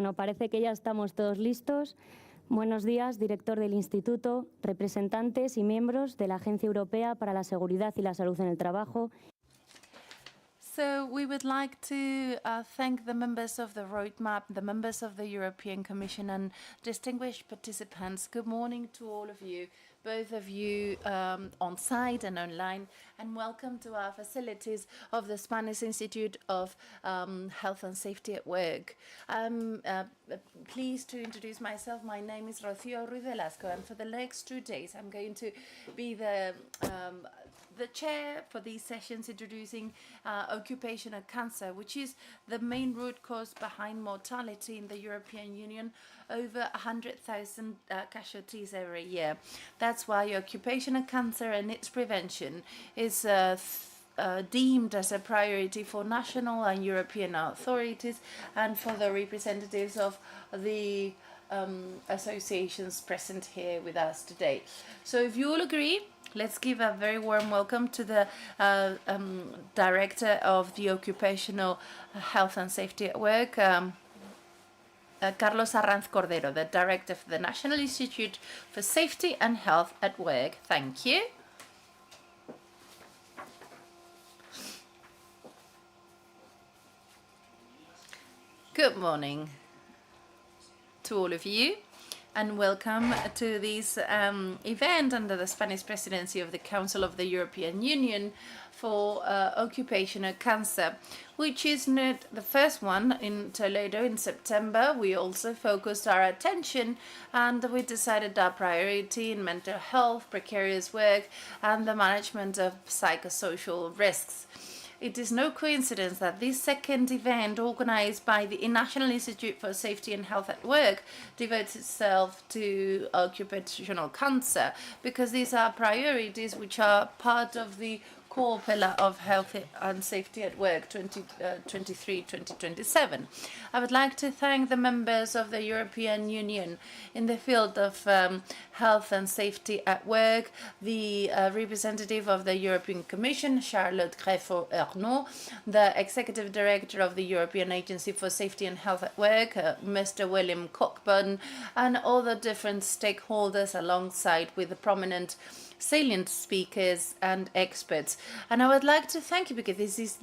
Bueno, parece que ya estamos todos listos. Buenos días, director del Instituto, representantes y miembros de la Agencia Europea para la Seguridad y la Salud en el Trabajo. So we would like to thank the members of the roadmap, the members of the European Commission and distinguished participants. Good morning to all of you, both of you on site and online, and welcome to our facilities of the Spanish Institute of Health and Safety at Work. I'm pleased to introduce myself. My name is Rocío Ruiz Velasco, and for the next 2 days I'm going to be the chair for these sessions introducing occupational cancer, which is the main root cause behind mortality in the European Union, over 100,000 casualties every year. That's why occupational cancer and its prevention is deemed as a priority for national and European authorities and for the representatives of the associations present here with us today. So if you all agree, let's give a very warm welcome to the Director of the Occupational Health and Safety at Work, Carlos Arranz Cordero, the Director of the National Institute for Safety and Health at Work. Thank you. Good morning to all of you, and welcome to this event under the Spanish presidency of the Council of the European Union for occupational cancer, which is not the first one in Toledo in September. We also focused our attention and we decided our priority in mental health, precarious work, and the management of psychosocial risks. It is no coincidence that this second event, organized by the National Institute for Safety and Health at Work, devotes itself to occupational cancer, because these are priorities which are part of the core pillar of health and safety at work 2023-2027. I would like to thank the members of the European Union in the field of health and safety at work, the representative of the European Commission, Charlotte Greffel-Ernaud, the Executive Director of the European Agency for Safety and Health at Work, Mr. William Cockburn, and all the different stakeholders alongside with the prominent salient speakers and experts. And I would like to thank you because these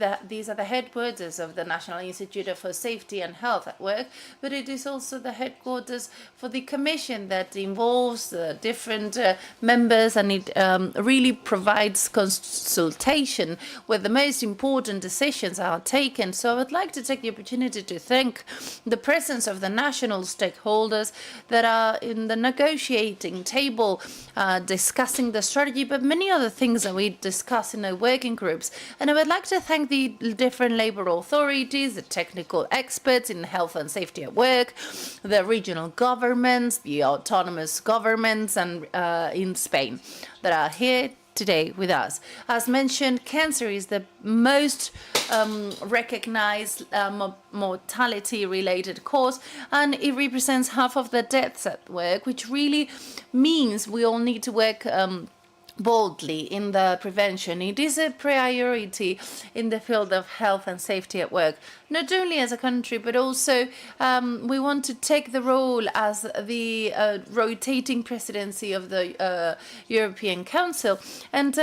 are the headquarters of the National Institute for Safety and Health at Work, but it is also the headquarters for the Commission that involves the different members, and it really provides consultation where the most important decisions are taken. So I would like to take the opportunity to thank the presence of the national stakeholders that are in the negotiating table discussing the strategy, but many other things that we discuss in our working groups. And I would like to thank the different labor authorities, the technical experts in health and safety at work, the regional governments, the autonomous governments, and in Spain that are here today with us. As mentioned, cancer is the most recognized mortality-related cause, and it represents half of the deaths at work, which really means we all need to work boldly in the prevention. It is a priority in the field of health and safety at work, not only as a country, but also we want to take the role as the rotating presidency of the European Council. And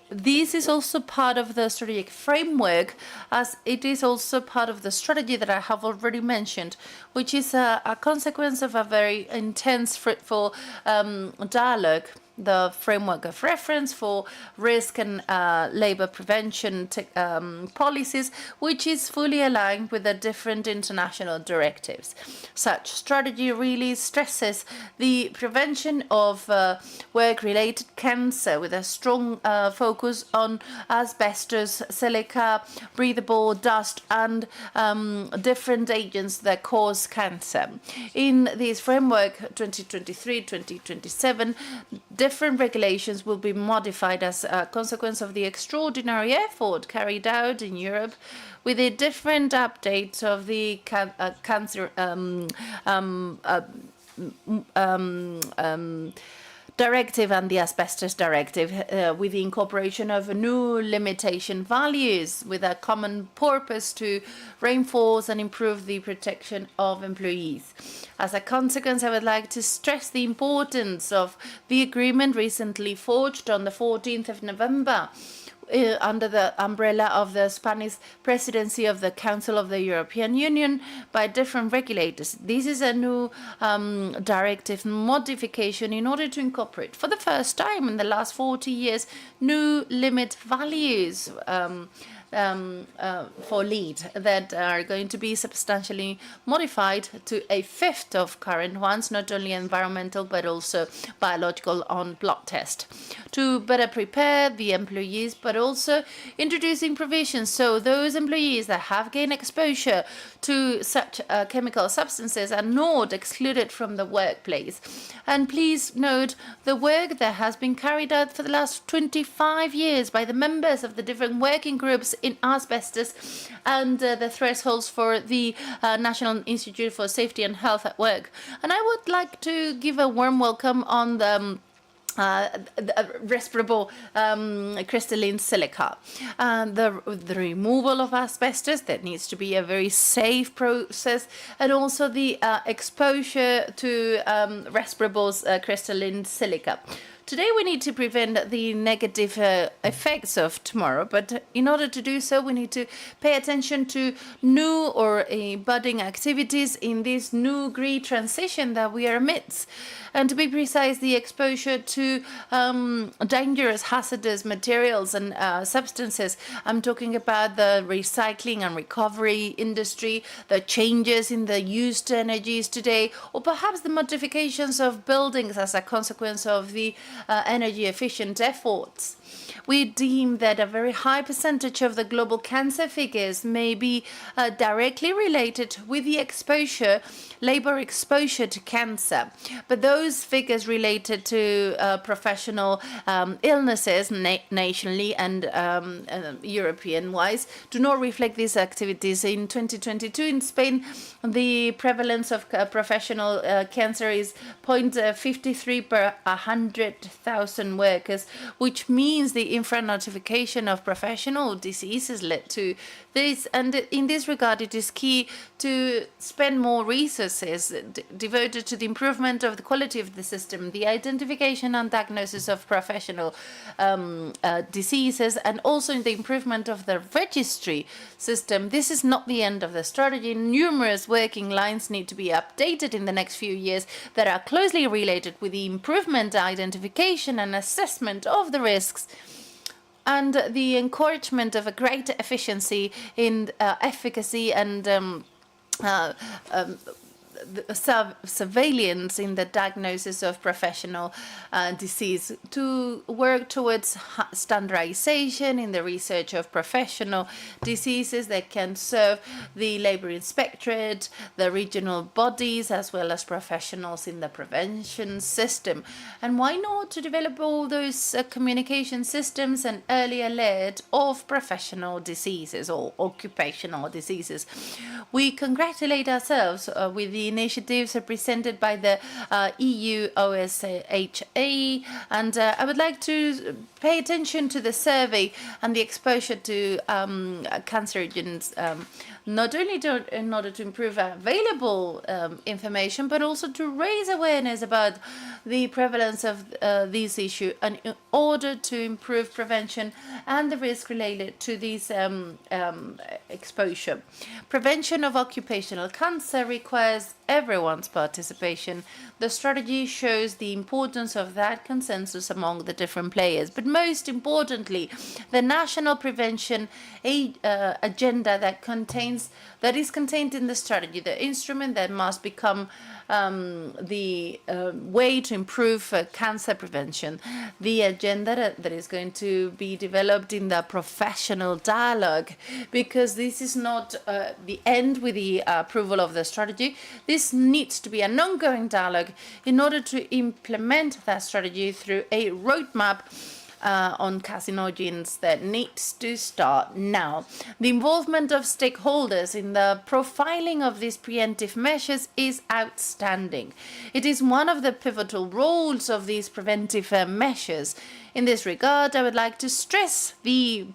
this is also part of the strategic framework, as it is also part of the strategy that I have already mentioned, which is a consequence of a very intense, fruitful dialogue, the framework of reference for risk and labor prevention policies, which is fully aligned with the different international directives. Such strategy really stresses the prevention of work-related cancer with a strong focus on asbestos, silica, breathable dust, and different agents that cause cancer. In this framework, 2023-2027, different regulations will be modified as a consequence of the extraordinary effort carried out in Europe with the different updates of the cancer Directive and the Asbestos Directive with the incorporation of new limitation values with a common purpose to reinforce and improve the protection of employees. As a consequence, I would like to stress the importance of the agreement recently forged on the 14th of November under the umbrella of the Spanish presidency of the Council of the European Union by different regulators. This is a new directive modification in order to incorporate, for the first time in the last 40 years, new limit values for lead that are going to be substantially modified to a fifth of current ones, not only environmental but also biological on blood test, to better prepare the employees, but also introducing provisions so those employees that have gained exposure to such chemical substances are not excluded from the workplace. And please note the work that has been carried out for the last 25 years by the members of the different working groups in asbestos and the thresholds for the National Institute for Safety and Health at Work. And I would like to give a warm welcome on the respirable crystalline silica. The removal of asbestos, that needs to be a very safe process, and also the exposure to respirable crystalline silica. Today we need to prevent the negative effects of tomorrow, but in order to do so, we need to pay attention to new or budding activities in this new green transition that we are amidst. And to be precise, the exposure to dangerous, hazardous materials and substances. I'm talking about the recycling and recovery industry, the changes in the used energies today, or perhaps the modifications of buildings as a consequence of the energy efficient efforts. We deem that a very high percentage of the global cancer figures may be directly related with the exposure, labor exposure to cancer. But those figures related to professional illnesses nationally and European-wise do not reflect these activities. In 2022 in Spain, the prevalence of professional cancer is 0.53 per 100,000 workers, which means the infra-notification of professional diseases led to this. And in this regard, it is key to spend more resources devoted to the improvement of the quality of the system, the identification and diagnosis of professional diseases, and also in the improvement of the registry system. This is not the end of the strategy. Numerous working lines need to be updated in the next few years that are closely related with the improvement, identification and assessment of the risks, and the encouragement of a greater efficiency in efficacy and surveillance in the diagnosis of professional disease, to work towards standardization in the research of professional diseases that can serve the labor inspectorate, the regional bodies, as well as professionals in the prevention system. And why not to develop all those communication systems and early alert of professional diseases or occupational diseases? We congratulate ourselves with the initiatives presented by the EU-OSHA, and I would like to pay attention to the survey and the exposure to carcinogens, not only in order to improve available information, but also to raise awareness about the prevalence of this issue, and in order to improve prevention and the risk related to this exposure. Prevention of occupational cancer requires everyone's participation. The strategy shows the importance of that consensus among the different players, but most importantly, the national prevention agenda that is contained in the strategy, the instrument that must become the way to improve cancer prevention, the agenda that is going to be developed in the professional dialogue, because this is not the end with the approval of the strategy. This needs to be an ongoing dialogue in order to implement that strategy through a roadmap on carcinogens that needs to start now. The involvement of stakeholders in the profiling of these preventive measures is outstanding. It is one of the pivotal roles of these preventive measures. In this regard, I would like to stress the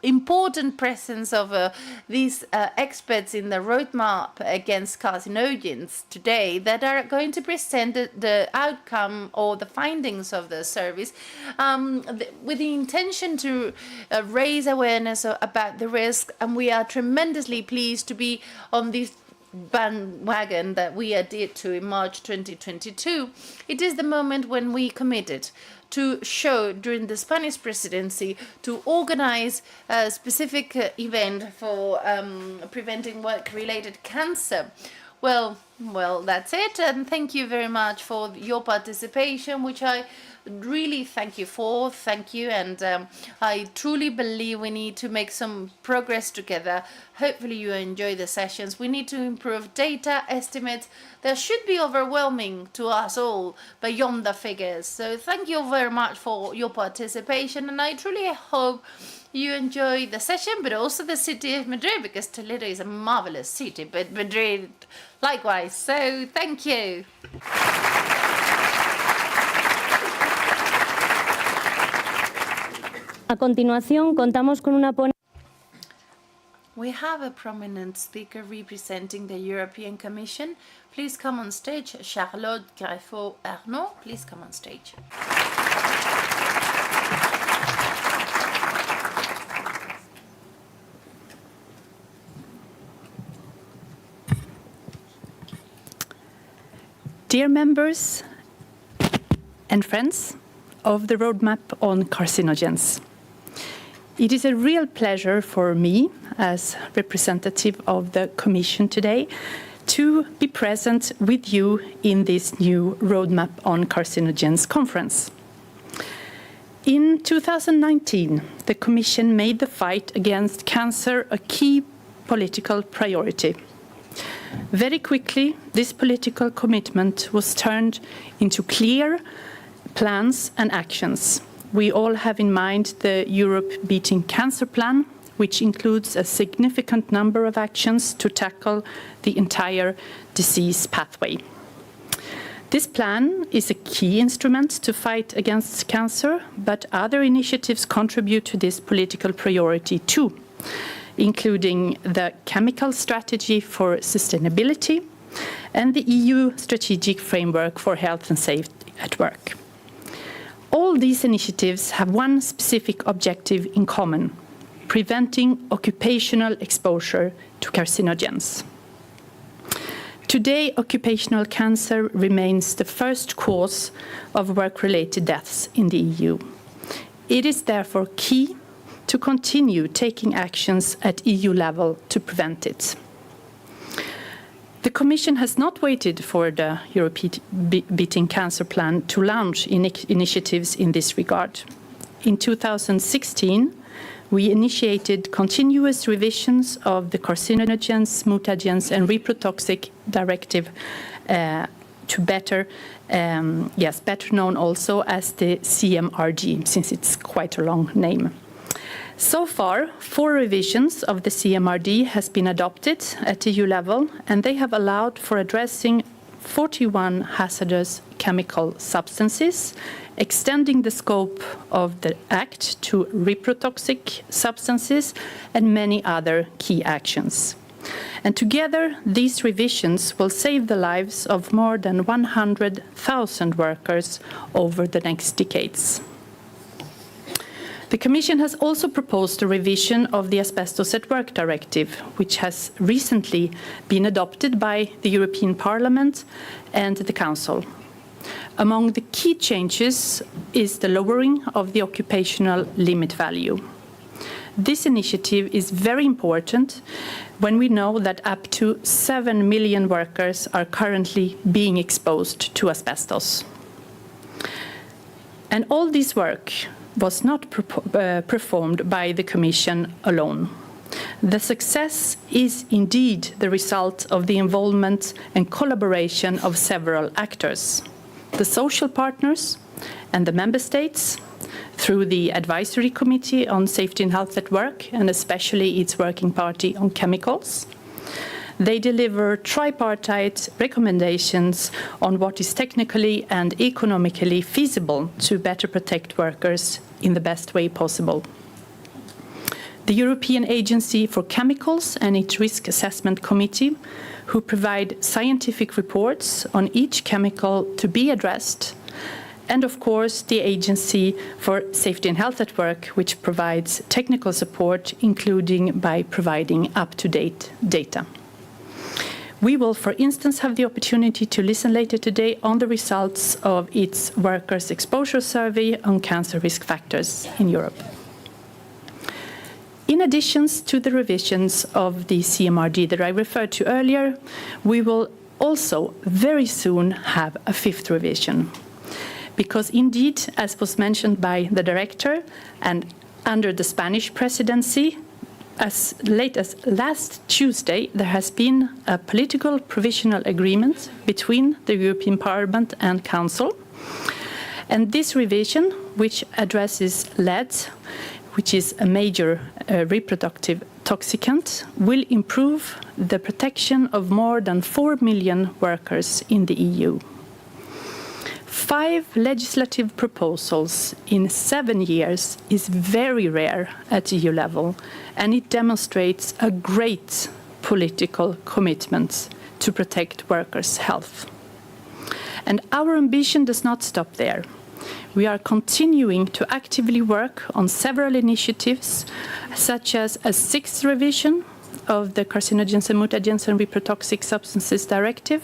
important presence of these experts in the roadmap against carcinogens today that are going to present the outcome or the findings of the service with the intention to raise awareness about the risk. And we are tremendously pleased to be on this bandwagon that we adhered to in March 2022. It is the moment when we committed to show during the Spanish presidency to organize a specific event for preventing work-related cancer. Well, that's it, and thank you very much for your participation, which I really thank you for. Thank you, and I truly believe we need to make some progress together. Hopefully you enjoy the sessions. We need to improve data estimates that should be overwhelming to us all beyond the figures. So thank you very much for your participation, and I truly hope you enjoy the session, but also the city of Madrid, because Toledo is a marvelous city, but Madrid likewise. So thank you. A continuación, contamos con una ponencia. We have a prominent speaker representing the European Commission. Please come on stage. Charlotte Greffo-Arnaud, please come on stage. Dear members and friends of the roadmap on carcinogens, it is a real pleasure for me as representative of the Commission today to be present with you in this new roadmap on carcinogens conference. In 2019, the Commission made the fight against cancer a key political priority. Very quickly, this political commitment was turned into clear plans and actions. We all have in mind the Europe Beating Cancer Plan, which includes a significant number of actions to tackle the entire disease pathway. This plan is a key instrument to fight against cancer, but other initiatives contribute to this political priority too, including the Chemical Strategy for Sustainability and the EU Strategic Framework for Health and Safety at Work. All these initiatives have one specific objective in common: preventing occupational exposure to carcinogens. Today, occupational cancer remains the first cause of work-related deaths in the EU. It is therefore key to continue taking actions at EU level to prevent it. The Commission has not waited for the European Beating Cancer Plan to launch initiatives in this regard. In 2016, we initiated continuous revisions of the carcinogens, mutagens, and reprotoxic directive to better known also as the CMRG, since it's quite a long name. So far, 4 revisions of the CMRD has been adopted at EU level, and they have allowed for addressing 41 hazardous chemical substances, extending the scope of the Act to reprotoxic substances and many other key actions. And together, these revisions will save the lives of more than 100,000 workers over the next decades. The Commission has also proposed a revision of the Asbestos at Work Directive, which has recently been adopted by the European Parliament and the Council. Among the key changes is the lowering of the occupational limit value. This initiative is very important when we know that up to 7 million workers are currently being exposed to asbestos. And all this work was not performed by the Commission alone. The success is indeed the result of the involvement and collaboration of several actors: the social partners and the member states, through the Advisory Committee on Safety and Health at Work, and especially its Working Party on Chemicals. They deliver tripartite recommendations on what is technically and economically feasible to better protect workers in the best way possible. The European Agency for Chemicals and its Risk Assessment Committee, who provide scientific reports on each chemical to be addressed, and of course the Agency for Safety and Health at Work, which provides technical support, including by providing up-to-date data. We will, for instance, have the opportunity to listen later today on the results of its Workers' Exposure Survey on cancer risk factors in Europe. In addition to the revisions of the CMRD that I referred to earlier, we will also very soon have a fifth revision. Because indeed, as was mentioned by the director, and under the Spanish presidency, as late as last Tuesday, there has been a political provisional agreement between the European Parliament and Council. And this revision, which addresses lead, which is a major reproductive toxicant, will improve the protection of more than 4 million workers in the EU. 5 legislative proposals in 7 years is very rare at EU level, and it demonstrates a great political commitment to protect workers' health. And our ambition does not stop there. We are continuing to actively work on several initiatives, such as a 6th revision of the Carcinogens and Mutagens and Reprotoxic Substances Directive,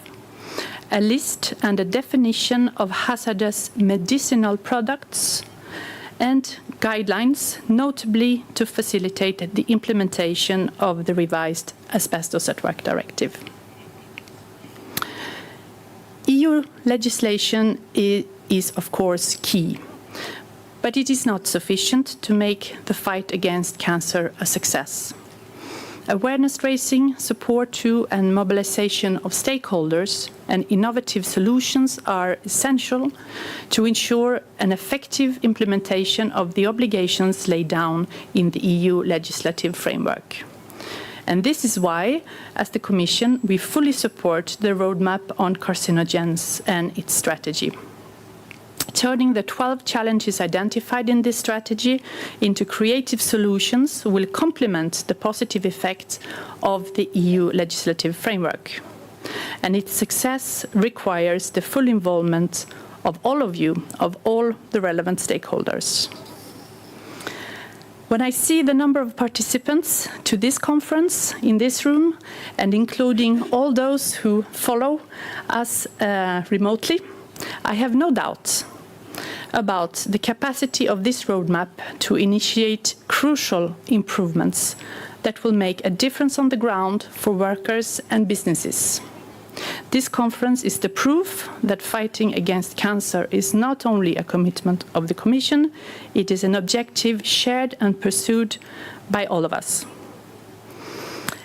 a list and a definition of hazardous medicinal products, and guidelines, notably to facilitate the implementation of the revised Asbestos at Work Directive. EU legislation is, of course, key, but it is not sufficient to make the fight against cancer a success. Awareness raising, support to and mobilization of stakeholders and innovative solutions are essential to ensure an effective implementation of the obligations laid down in the EU legislative framework. And this is why, as the Commission, we fully support the roadmap on carcinogens and its strategy. Turning the 12 challenges identified in this strategy into creative solutions will complement the positive effects of the EU legislative framework. And its success requires the full involvement of all of you, of all the relevant stakeholders. When I see the number of participants to this conference in this room, and including all those who follow us remotely, I have no doubt about the capacity of this roadmap to initiate crucial improvements that will make a difference on the ground for workers and businesses. This conference is the proof that fighting against cancer is not only a commitment of the Commission, it is an objective shared and pursued by all of us.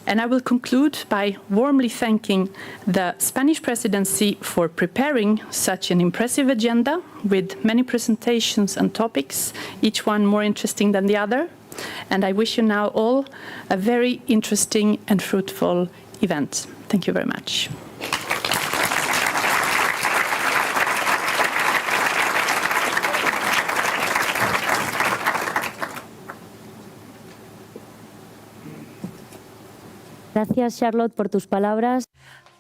And I will conclude by warmly thanking the Spanish presidency for preparing such an impressive agenda with many presentations and topics, each one more interesting than the other. And I wish you now all a very interesting and fruitful event. Thank you very much. Gracias, Charlotte, por tus palabras.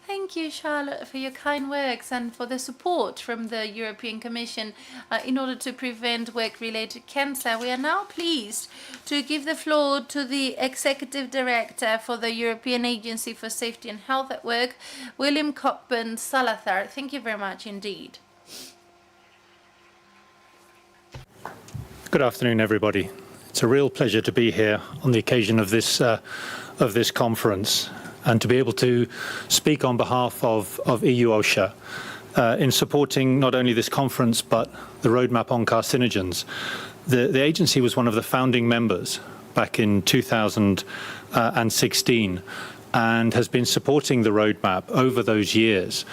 Thank you, Charlotte, for your kind words and for the support from the European Commission in order to prevent work-related cancer. We are now pleased to give the floor to the Executive Director for the European Agency for Safety and Health at Work, William Cockburn Salazar. Thank you very much indeed. Good afternoon, everybody. It's a real pleasure to be here on the occasion of this conference and to be able to speak on behalf of EU-OSHA in supporting not only this conference but the roadmap on carcinogens. The agency was one of the founding members back in 2016 and has been supporting the roadmap over those years,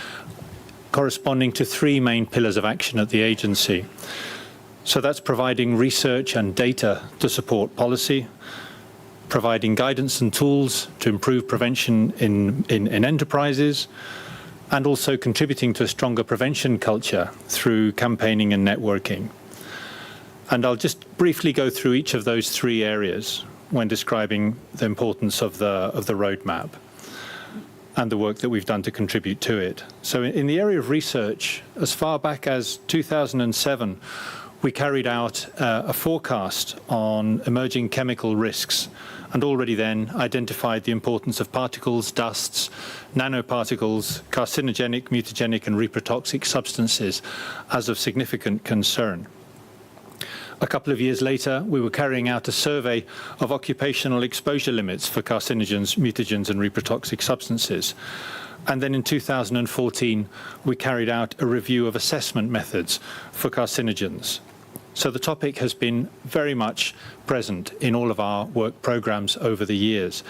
corresponding to 3 main pillars of action at the agency. So that's providing research and data to support policy, providing guidance and tools to improve prevention in enterprises, and also contributing to a stronger prevention culture through campaigning and networking. And I'll just briefly go through each of those three areas when describing the importance of the roadmap and the work that we've done to contribute to it. So in the area of research, as far back as 2007, we carried out a forecast on emerging chemical risks, and already then identified the importance of particles, dusts, nanoparticles, carcinogenic, mutagenic and reprotoxic substances as of significant concern. A couple of years later, we were carrying out a survey of occupational exposure limits for carcinogens, mutagens and reprotoxic substances. And then in 2014, we carried out a review of assessment methods for carcinogens. So the topic has been very much present in all of our work programs over the years.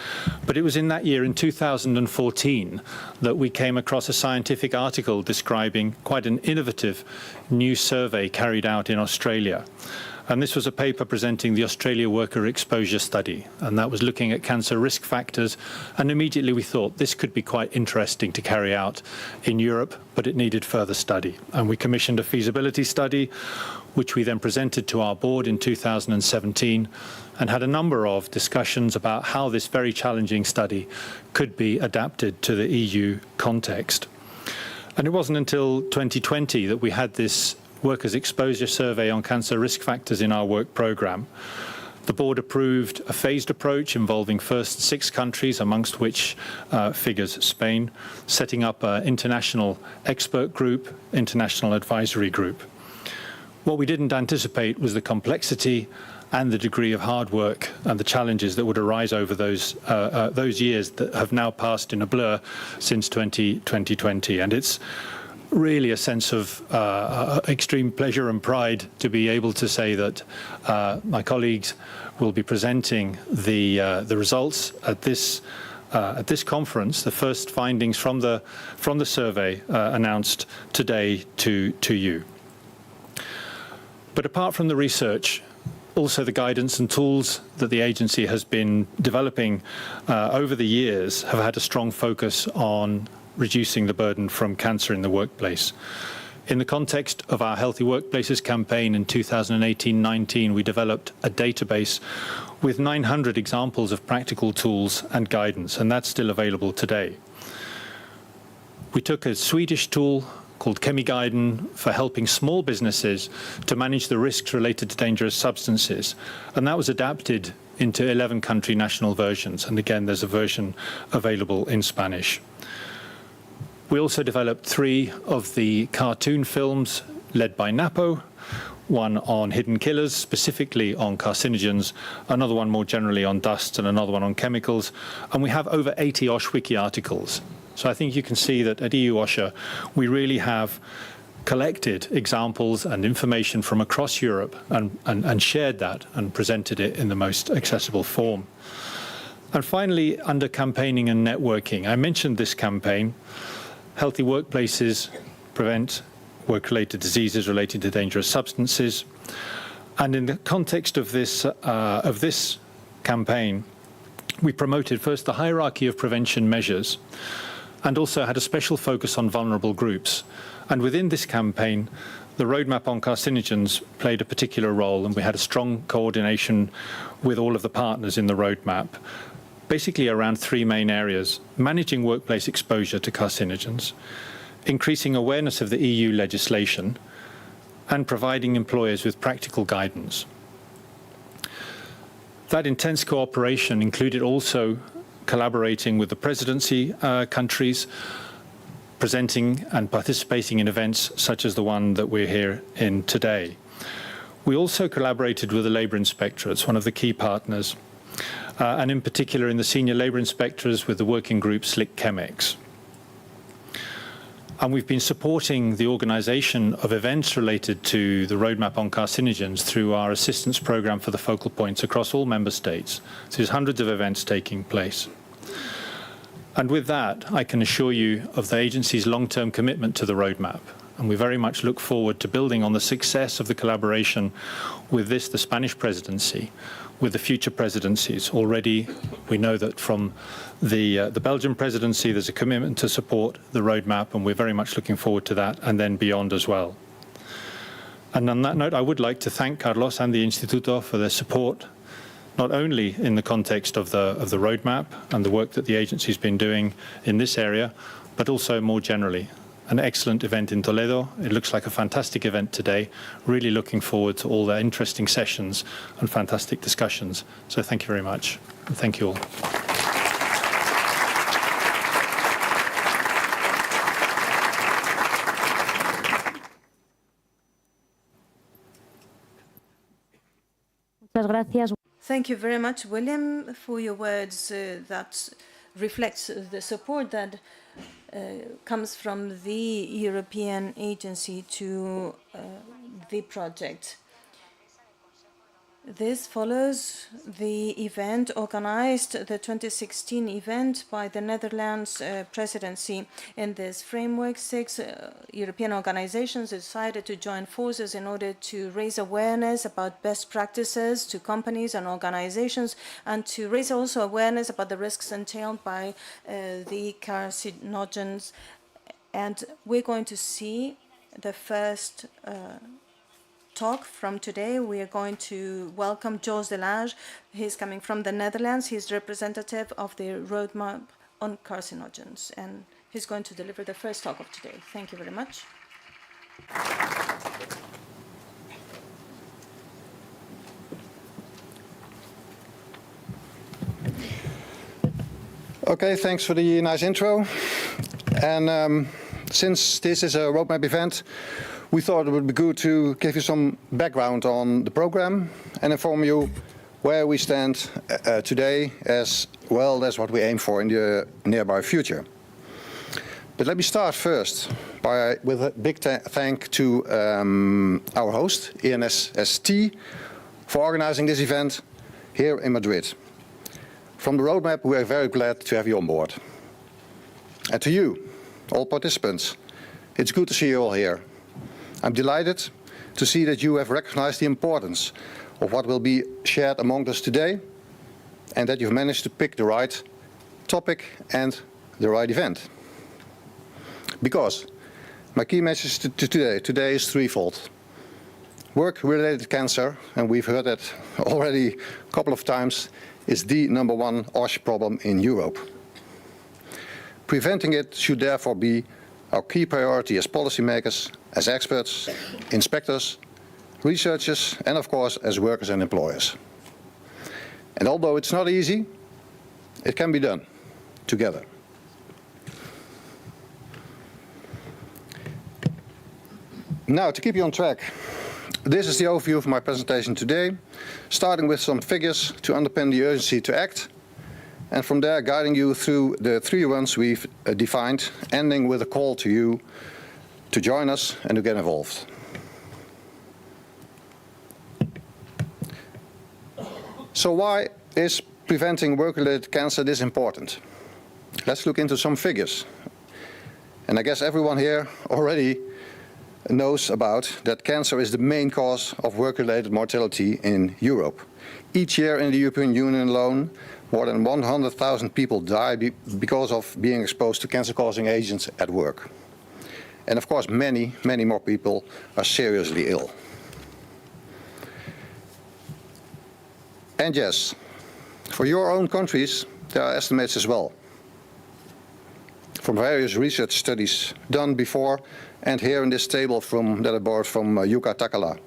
But it was in that year, in 2014, that we came across a scientific article describing quite an innovative new survey carried out in Australia. And this was a paper presenting the Australia Worker Exposure Study, and that was looking at cancer risk factors. And immediately we thought this could be quite interesting to carry out in Europe, but it needed further study. And we commissioned a feasibility study, which we then presented to our board in 2017, and had a number of discussions about how this very challenging study could be adapted to the EU context. And it wasn't until 2020 that we had this Workers' Exposure Survey on cancer risk factors in our work programme. The board approved a phased approach involving first 6 countries, amongst which figures Spain, setting up an international expert group, international advisory group. What we didn't anticipate was the complexity and the degree of hard work and the challenges that would arise over those years that have now passed in a blur since 2020. And it's really a sense of extreme pleasure and pride to be able to say that my colleagues will be presenting the results at this conference, the first findings from the survey announced today to you. But apart from the research, also the guidance and tools that the agency has been developing over the years have had a strong focus on reducing the burden from cancer in the workplace. In the context of our Healthy Workplaces campaign in 2018-19, we developed a database with 900 examples of practical tools and guidance, and that's still available today. We took a Swedish tool called Kemiguiden for helping small businesses to manage the risks related to dangerous substances, and that was adapted into 11 country national versions, and again there's a version available in Spanish. We also developed 3 of the cartoon films led by NAPO, one on hidden killers, specifically on carcinogens, another one more generally on dust, and another one on chemicals. And we have over 80 OSH wiki articles. So I think you can see that at EU-OSHA, we really have collected examples and information from across Europe and shared that and presented it in the most accessible form. And finally, under campaigning and networking, I mentioned this campaign. Healthy workplaces prevent work-related diseases related to dangerous substances. And in the context of this campaign, we promoted first the hierarchy of prevention measures and also had a special focus on vulnerable groups. And within this campaign, the roadmap on carcinogens played a particular role, and we had a strong coordination with all of the partners in the roadmap, basically around 3 main areas: managing workplace exposure to carcinogens, increasing awareness of the EU legislation, and providing employers with practical guidance. That intense cooperation included also collaborating with the presidency countries, presenting and participating in events such as the one that we're here in today. We also collaborated with the Labour Inspectorates, one of the key partners, and in particular in the senior labour inspectors with the working group SLIC Chemex. And we've been supporting the organisation of events related to the roadmap on carcinogens through our assistance programme for the focal points across all member states. So there's hundreds of events taking place. And with that, I can assure you of the agency's long-term commitment to the roadmap And we very much look forward to building on the success of the collaboration with this, the Spanish presidency, with the future presidencies. Already, we know that from the Belgian presidency, there's a commitment to support the roadmap, and we're very much looking forward to that, and then beyond as well. And on that note, I would like to thank Carlos and the Instituto for their support, not only in the context of the roadmap and the work that the agency's been doing in this area, but also more generally. An excellent event in Toledo. It looks like a fantastic event today. Really looking forward to all the interesting sessions and fantastic discussions. So thank you very much. And thank you all. Muchas gracias. Thank you very much, William, for your words that reflects the support that comes from the European agency to the project. This follows the event organized, the 2016 event by the Netherlands presidency. In this framework, 6 European organizations decided to join forces in order to raise awareness about best practices to companies and organizations, and to raise also awareness about the risks entailed by the carcinogens. And we're going to see the first talk from today. We are going to welcome Jos de Lage. He's coming from the Netherlands. He's representative of the roadmap on carcinogens, and he's going to deliver the first talk of today. Thank you very much. Okay, thanks for the nice intro. And since this is a roadmap event, we thought it would be good to give you some background on the program and inform you where we stand today, as well as what we aim for in the nearby future. But let me start first with a big thank to our host, ENSST, for organizing this event here in Madrid. From the roadmap, we are very glad to have you on board. And to you, all participants, it's good to see you all here. I'm delighted to see that you have recognized the importance of what will be shared among us today, and that you've managed to pick the right topic and the right event. Because my key message today is threefold. Work-related cancer, and we've heard that already a couple of times, is the #1 OSH problem in Europe. Preventing it should therefore be our key priority as policymakers, as experts, inspectors, researchers, and of course as workers and employers. And although it's not easy, it can be done together. Now, to keep you on track, this is the overview of my presentation today, starting with some figures to underpin the urgency to act, and from there guiding you through the 3 runs we've defined, ending with a call to you to join us and to get involved. So why is preventing work-related cancer this important? Let's look into some figures. And I guess everyone here already knows about that cancer is the main cause of work-related mortality in Europe. Each year in the European Union alone, more than 100,000 people die because of being exposed to cancer-causing agents at work. And of course, many, many more people are seriously ill. And yes, for your own countries, there are estimates as well, from various research studies done before, and here in this table that I borrowed from Yuka Takala.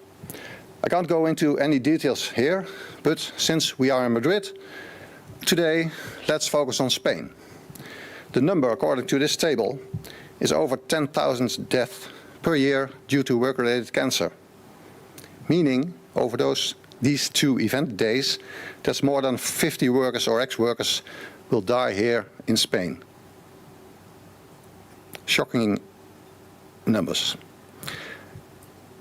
I can't go into any details here, but since we are in Madrid, today let's focus on Spain. The number, according to this table, is over 10,000 deaths per year due to work-related cancer. Meaning, over these 2 event days, that's more than 50 workers or ex-workers will die here in Spain. Shocking numbers.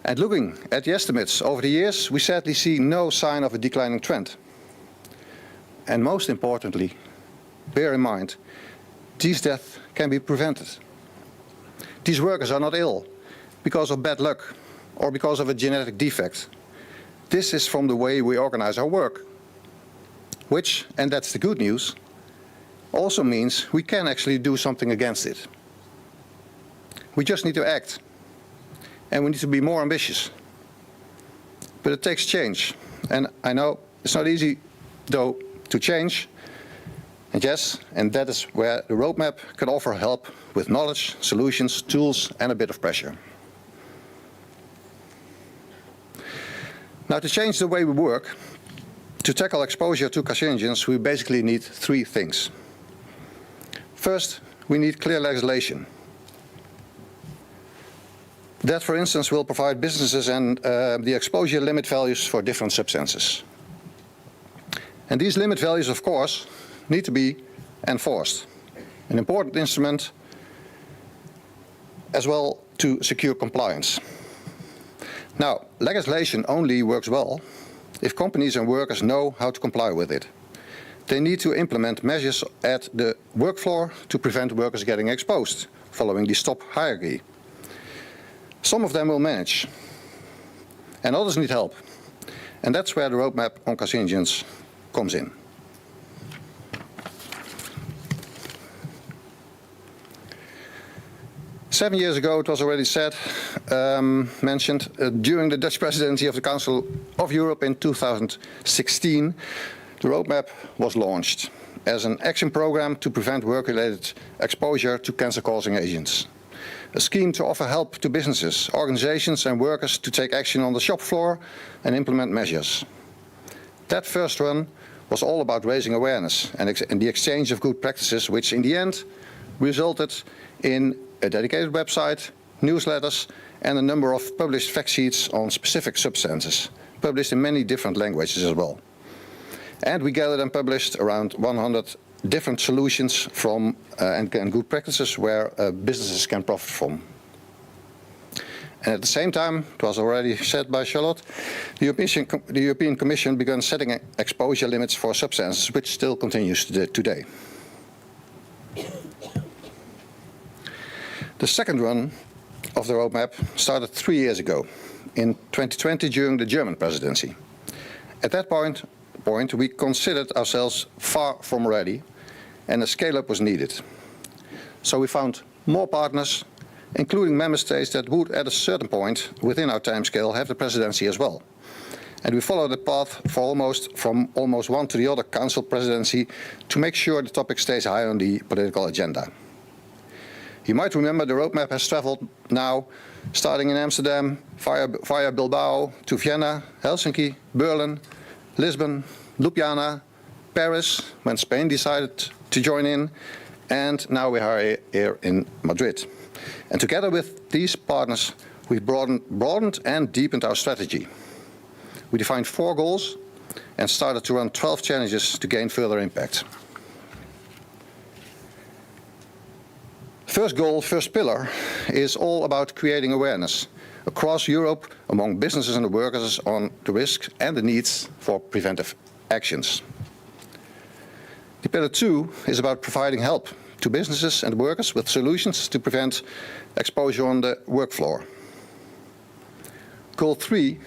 And looking at the estimates over the years, we sadly see no sign of a declining trend. And most importantly, bear in mind, these deaths can be prevented. These workers are not ill. because of bad luck or because of a genetic defect. This is from the way we organize our work, which, and that's the good news, also means we can actually do something against it. We just need to act, and we need to be more ambitious. But it takes change, and I know it's not easy, though, to change. And yes, and that is where the roadmap can offer help with knowledge, solutions, tools, and a bit of pressure. Now, to change the way we work, to tackle exposure to carcinogens, we basically need three things. First, we need clear legislation. That, for instance, will provide businesses and the exposure limit values for different substances. And these limit values, of course, need to be enforced. An important instrument as well to secure compliance. Now, legislation only works well if companies and workers know how to comply with it. They need to implement measures at the work floor to prevent workers getting exposed, following the stop hierarchy. Some of them will manage, and others need help. And that's where the roadmap on carcinogens comes in. Seven years ago, it was already said, mentioned, during the Dutch Presidency of the Council of Europe in 2016, the roadmap was launched as an action program to prevent work-related exposure to cancer-causing agents. A scheme to offer help to businesses, organizations and workers to take action on the shop floor and implement measures. That first run was all about raising awareness and the exchange of good practices, which in the end resulted in a dedicated website, newsletters, and a number of published fact sheets on specific substances, published in many different languages as well. And we gathered and published around 100 different solutions from and good practices where businesses can profit from. And at the same time, it was already said by Charlotte, the European Commission began setting exposure limits for substances, which still continues today. The second run of the roadmap started 3 years ago, in 2020 during the German presidency. At that point, we considered ourselves far from ready, and a scale-up was needed. So we found more partners, including member states that would, at a certain point within our timescale, have the presidency as well. And we followed the path from almost one to the other Council presidency to make sure the topic stays high on the political agenda. You might remember the roadmap has traveled now, starting in Amsterdam, via Bilbao to Vienna, Helsinki, Berlin, Lisbon, Ljubljana, Paris, when Spain decided to join in, and now we are here in Madrid. And together with these partners, we've broadened and deepened our strategy. We defined 4 goals and started to run 12 challenges to gain further impact. First goal, first pillar, is all about creating awareness across Europe among businesses and the workers on the risks and the needs for preventive actions. The pillar 2 is about providing help to businesses and workers with solutions to prevent exposure on the work floor. Goal 3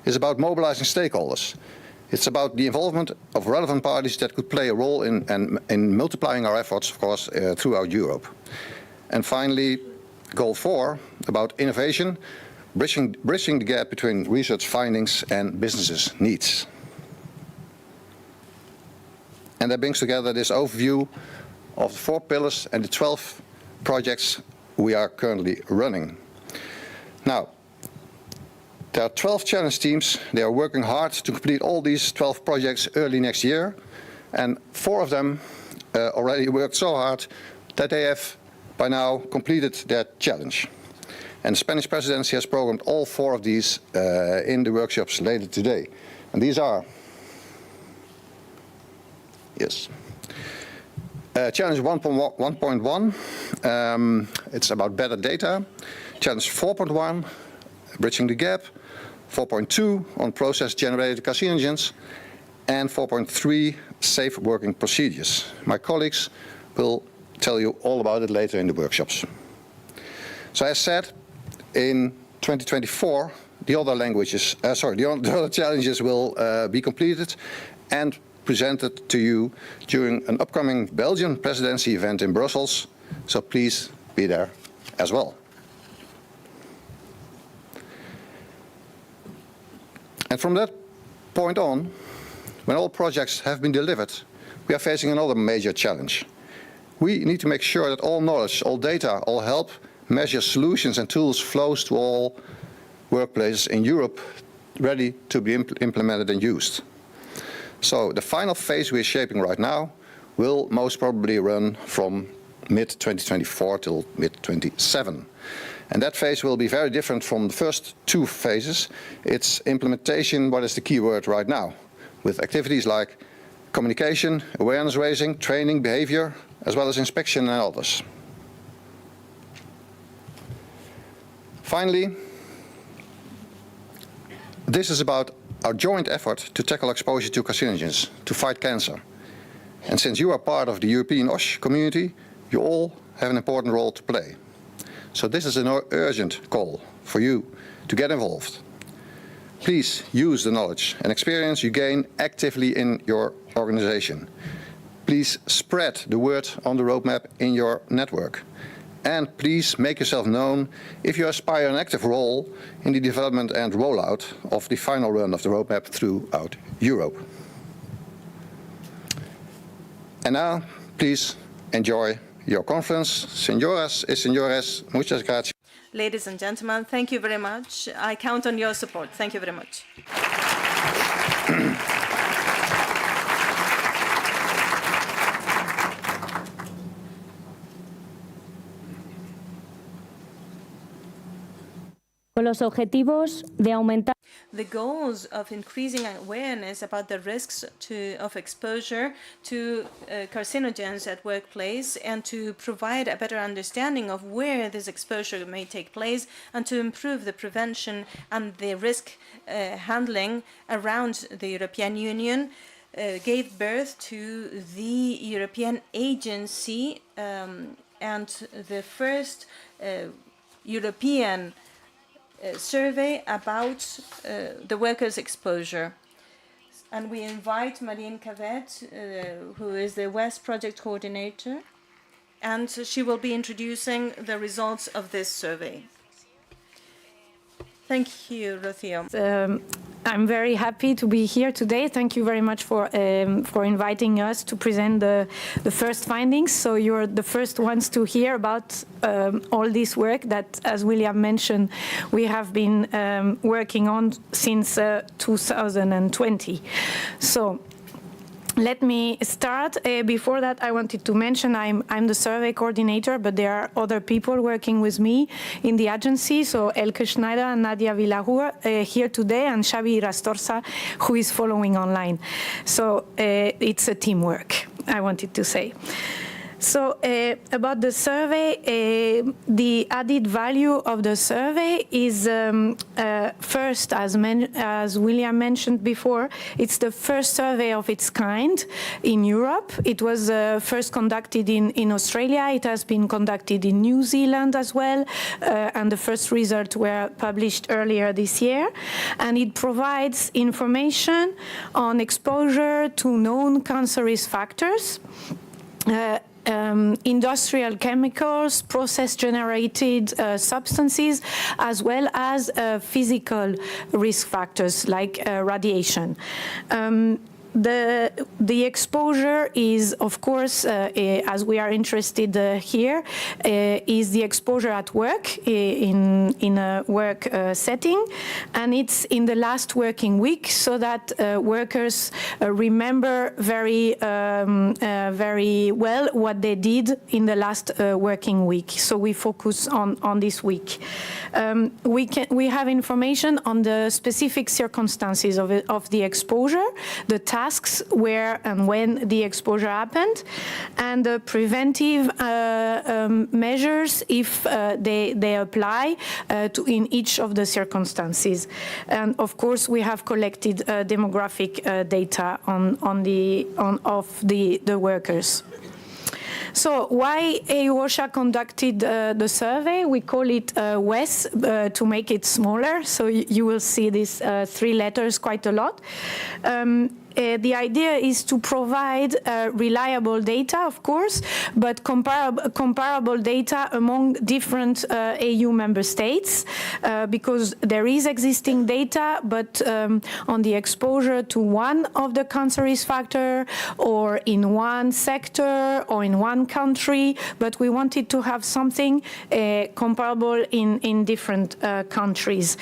is about mobilizing stakeholders. It's about the involvement of relevant parties that could play a role in multiplying our efforts, of course, throughout Europe. And finally, goal 4, about innovation, bridging the gap between research findings and businesses' needs. And that brings together this overview of the 4 pillars and the 12 projects we are currently running. Now, there are 12 challenge teams. They are working hard to complete all these 12 projects early next year. And 4 of them already worked so hard that they have by now completed their challenge. And the Spanish presidency has programmed all 4 of these in the workshops later today. And these are, yes, challenge 1.1, it's about better data. Challenge 4.1, bridging the gap. 4.2 on process-generated carcinogens. And 4.3, safe working procedures. My colleagues will tell you all about it later in the workshops. So as said, in 2024, the other languages, the other challenges will be completed and presented to you during an upcoming Belgian presidency event in Brussels. So please be there as well. And from that point on, when all projects have been delivered, we are facing another major challenge. We need to make sure that all knowledge, all data, all help, measures, solutions and tools flows to all workplaces in Europe ready to be implemented and used. So the final phase we are shaping right now will most probably run from mid-2024 till mid-27. And that phase will be very different from the first two phases. It's implementation, what is the key word right now, with activities like communication, awareness raising, training, behavior, as well as inspection and others. Finally, this is about our joint effort to tackle exposure to carcinogens, to fight cancer. And since you are part of the European OSHA community, you all have an important role to play. So this is an urgent call for you to get involved. Please use the knowledge and experience you gain actively in your organization. Please spread the word on the roadmap in your network. And please make yourself known if you aspire an active role in the development and rollout of the final run of the roadmap throughout Europe. And now, please enjoy your conference. Señoras y señores, muchas gracias. Ladies and gentlemen, thank you very much. I count on your support. Thank you very much. Con los objetivos de aumentar The goals of increasing awareness about the risks of exposure to carcinogens at workplace and to provide a better understanding of where this exposure may take place and to improve the prevention and the risk handling around the European Union gave birth to the European Agency and the first European survey about the workers' exposure. And we invite Marine Cavet, who is the West Project Coordinator, and she will be introducing the results of this survey. Thank you, Rocío. I'm very happy to be here today. Thank you very much for inviting us to present the first findings. So you're the first ones to hear about all this work that, as William mentioned, we have been working on since 2020. So let me start. Before that, I wanted to mention I'm the survey coordinator, but there are other people working with me in the agency. So Elke Schneider and Nadia Villahour here today, and Xavi Rastorza, who is following online. So it's a teamwork, I wanted to say. So about the survey, the added value of the survey is first, as William mentioned before, it's the first survey of its kind in Europe. It was first conducted in Australia. It has been conducted in New Zealand as well, and the first results were published earlier this year. And it provides information on exposure to known cancer risk factors, industrial chemicals, process-generated substances, as well as physical risk factors like radiation. The exposure is, of course, as we are interested here, is the exposure at work in a work setting, and it's in the last working week, so that workers remember very well what they did in the last working week. So we focus on this week. We have information on the specific circumstances of the exposure, the tasks where and when the exposure happened, and the preventive measures if they apply in each of the circumstances. And of course, we have collected demographic data of the workers. So why EU-OSHA conducted the survey? We call it WES to make it smaller, so you will see these 3 letters quite a lot. The idea is to provide reliable data, of course, but comparable data among different EU member states, because there is existing data, but on the exposure to one of the cancer risk factor, or in one sector, or in one country, but we wanted to have something comparable in different countries.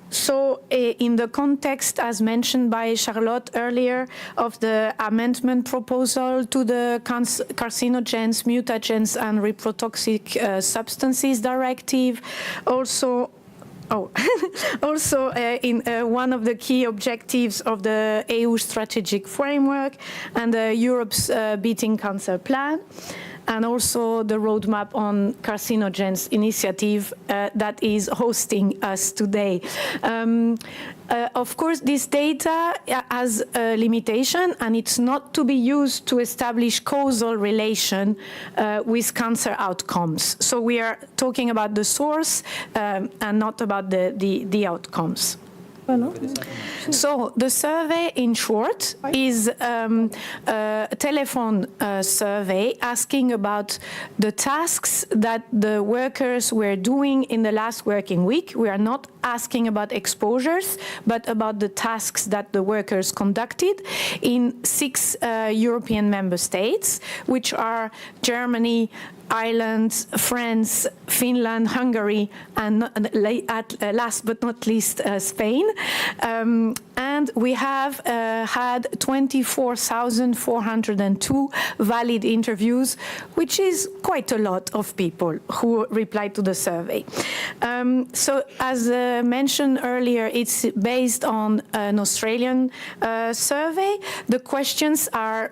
So in the context, as mentioned by Charlotte earlier, of the amendment proposal to the carcinogens, mutagens, and reprotoxic substances directive, also in one of the key objectives of the EU strategic framework and Europe's Beating Cancer Plan, and also the roadmap on carcinogens initiative that is hosting us today. Of course, this data has a limitation, and it's not to be used to establish causal relation with cancer outcomes. So we are talking about the source and not about the outcomes. So the survey, in short, is a telephone survey asking about the tasks that the workers were doing in the last working week. We are not asking about exposures, but about the tasks that the workers conducted in 6 European member states, which are Germany, Ireland, France, Finland, Hungary, and last but not least, Spain. And we have had 24,402 valid interviews, which is quite a lot of people who replied to the survey. So as mentioned earlier, it's based on an Australian survey. The questions are,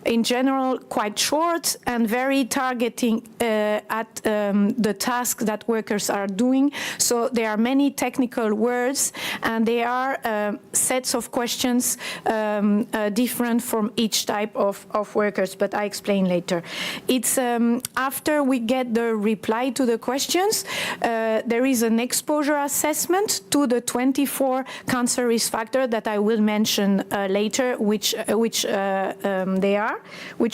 in general, quite short and very targeting at the tasks that workers are doing. So there are many technical words, and there are sets of questions different from each type of workers, but I explain later. It's after we get the reply to the questions, there is an exposure assessment to the 24 cancer risk factors that I will mention later, which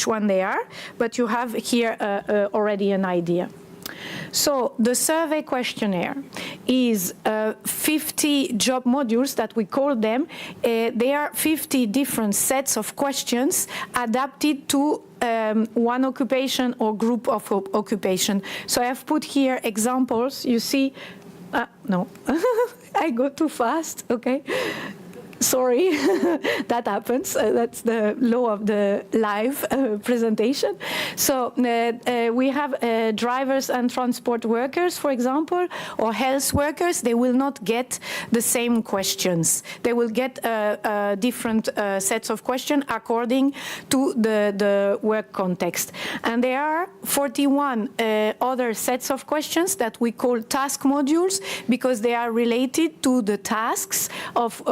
one they are, but you have here already an idea. So the survey questionnaire is 50 job modules that we call them. They are 50 different sets of questions adapted to one occupation or group of occupation. So I have put here examples. You see, no, I go too fast, okay. Sorry, that happens. That's the law of the live presentation. So we have drivers and transport workers, for example, or health workers. They will not get the same questions. They will get different sets of questions according to the work context. And there are 41 other sets of questions that we call task modules, because they are related to the tasks of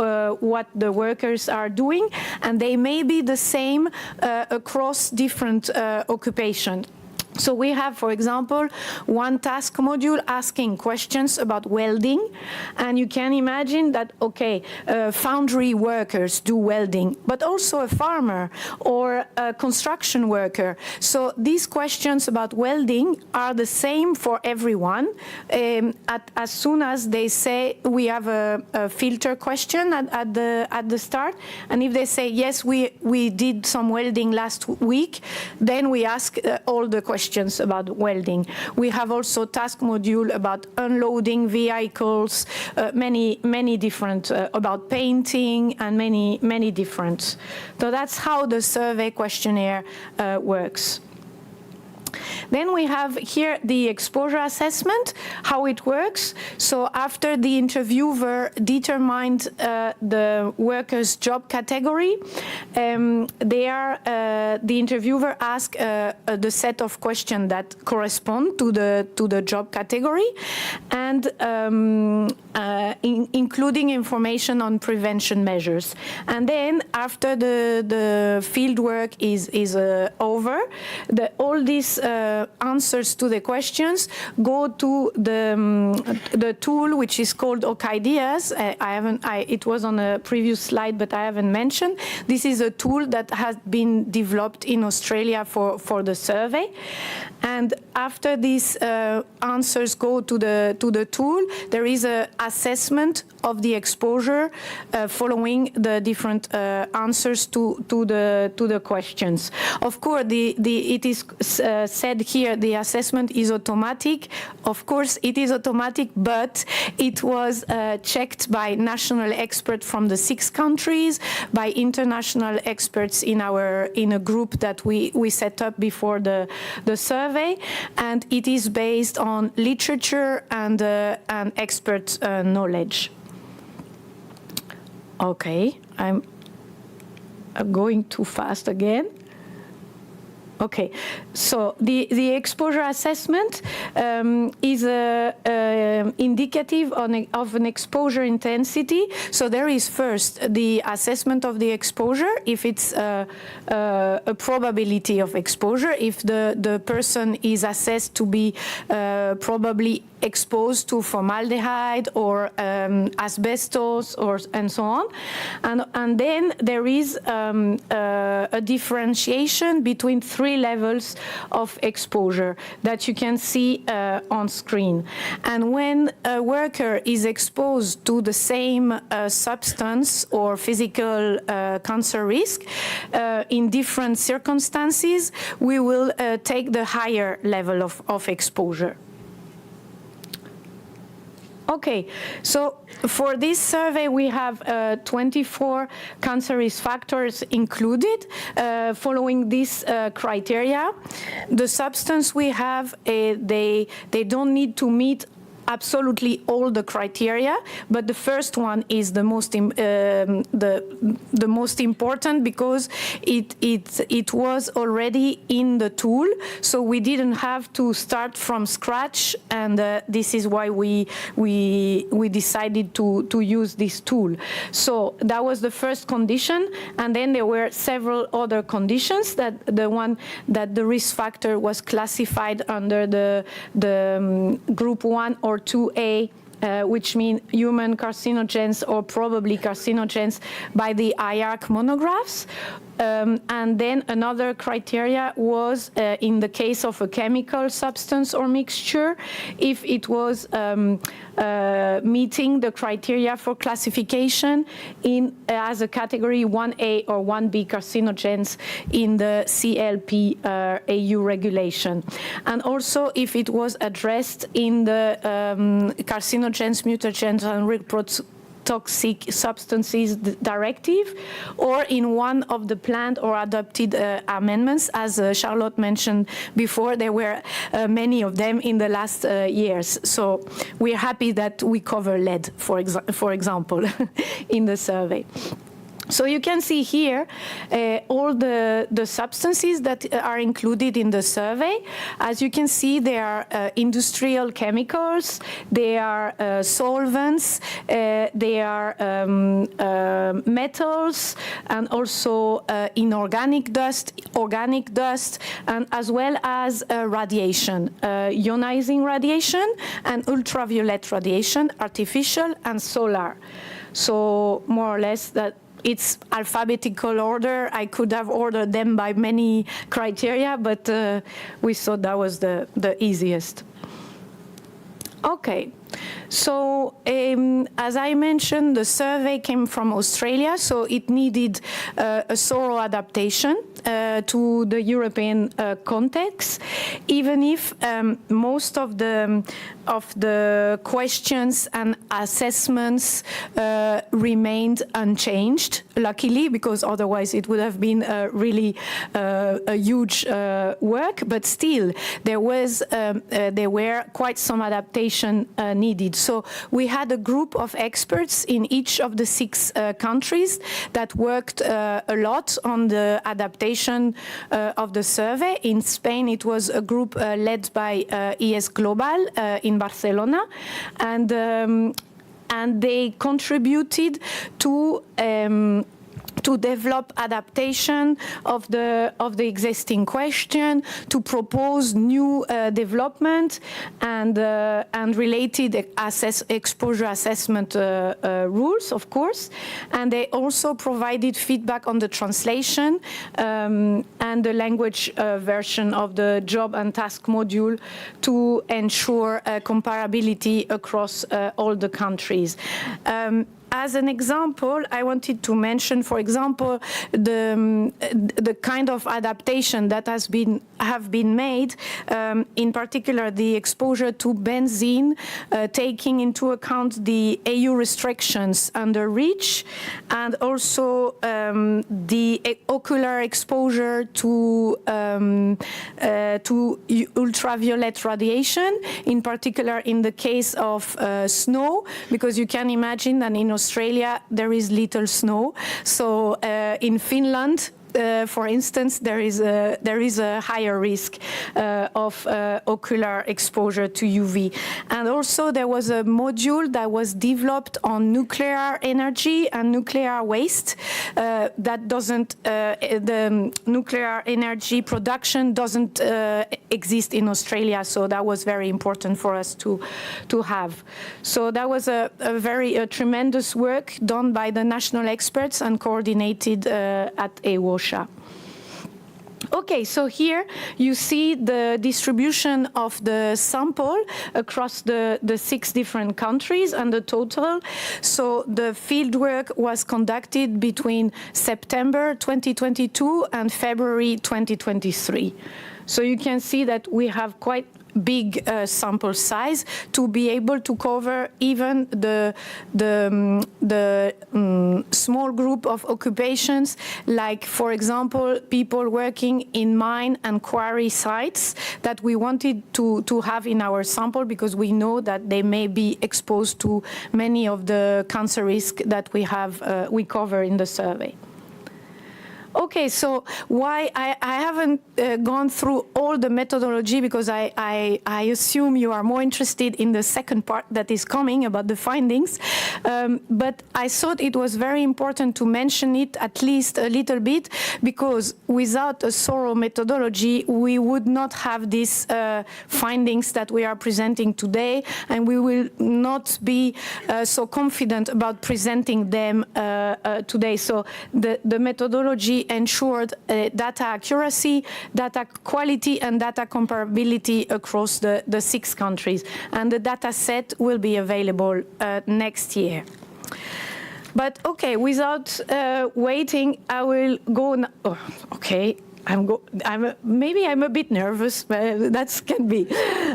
what the workers are doing, and they may be the same across different occupations. So we have, for example, one task module asking questions about welding, and you can imagine that, okay, foundry workers do welding, but also a farmer or a construction worker. So these questions about welding are the same for everyone. As soon as they say we have a filter question at the start, and if they say yes, we did some welding last week, then we ask all the questions about welding. We have also task module about unloading vehicles, many different, about painting, and many different. So that's how the survey questionnaire works. Then we have here the exposure assessment, how it works. So after the interviewer determined the worker's job category, the interviewer asks the set of questions that correspond to the job category, and including information on prevention measures. And then after the field work is over, all these answers to the questions go to the tool which is called Orchideas. It was on a previous slide, but I haven't mentioned. This is a tool that has been developed in Australia for the survey. And after these answers go to the tool, there is an assessment of the exposure following the different answers to the questions. Of course, it is said here the assessment is automatic. Of course, it is automatic, but it was checked by national experts from the 6 countries, by international experts in a group that we set up before the survey, and it is based on literature and expert knowledge. Okay, I'm going too fast again. Okay, so the exposure assessment is indicative of an exposure intensity. So there is first the assessment of the exposure, if it's a probability of exposure, if the person is assessed to be probably exposed to formaldehyde or asbestos and so on. And then there is a differentiation between 3 levels of exposure that you can see on screen. And when a worker is exposed to the same substance or physical cancer risk in different circumstances, we will take the higher level of exposure. Okay, so for this survey we have 24 cancer risk factors included following this criteria. The substance we have, they don't need to meet absolutely all the criteria, but the first one is the most important because it was already in the tool, so we didn't have to start from scratch, and this is why we decided to use this tool. So that was the first condition, and then there were several other conditions. That the one that the risk factor was classified under the group 1 or 2A, which mean human carcinogens or probably carcinogens by the IARC monographs. And then another criteria was in the case of a chemical substance or mixture, if it was meeting the criteria for classification as a category 1A or 1B carcinogens in the CLP EU regulation. And also if it was addressed in the carcinogens, mutagens and toxic substances directive, or in one of the planned or adopted amendments. As Charlotte mentioned before, there were many of them in the last years. So we're happy that we cover lead, for example, in the survey. So you can see here all the substances that are included in the survey. As you can see, there are industrial chemicals, there are solvents, there are metals, and also inorganic dust, organic dust, and as well as radiation, ionizing radiation and ultraviolet radiation, artificial and solar. So more or less that it's alphabetical order. I could have ordered them by many criteria, but we thought that was the easiest. Okay, So, as I mentioned, the survey came from Australia, so it needed a thorough adaptation to the European context, even if most of the questions and assessments remained unchanged, luckily, because otherwise it would have been really a huge work, but still there were quite some adaptation needed. So we had a group of experts in each of the 6 countries that worked a lot on the adaptation of the survey. In Spain, it was a group led by ES Global in Barcelona, and they contributed to develop adaptation of the existing question, to propose new development and related exposure assessment rules, of course. And they also provided feedback on the translation and the language version of the job and task module to ensure comparability across all the countries. As an example, I wanted to mention, for example, the kind of adaptation that have been made, in particular the exposure to benzene, taking into account the EU restrictions under REACH, and also the ocular exposure to ultraviolet radiation, in particular in the case of snow, because you can imagine that in Australia there is little snow. So in Finland, for instance, there is a higher risk of ocular exposure to UV. And also there was a module that was developed on nuclear energy and nuclear waste. That doesn't, the nuclear energy production doesn't exist in Australia, so that was very important for us to have. So that was a very tremendous work done by the national experts and coordinated at EU-OSHA. Okay, so here you see the distribution of the sample across the 6 different countries and the total. So the fieldwork was conducted between September 2022 and February 2023. So you can see that we have quite big sample size to be able to cover even the small group of occupations, like, for example, people working in mine and quarry sites that we wanted to have in our sample, because we know that they may be exposed to many of the cancer risks that we cover in the survey. Okay, so why I haven't gone through all the methodology, because I assume you are more interested in the second part that is coming about the findings, but I thought it was very important to mention it at least a little bit, because without a thorough methodology we would not have these findings that we are presenting today, and we will not be so confident about presenting them today. So the methodology ensured data accuracy, data quality, and data comparability across the 6 countries. And the data set will be available next year. But okay, without waiting, I will go. Oh, okay. Maybe I'm a bit nervous, but that can be.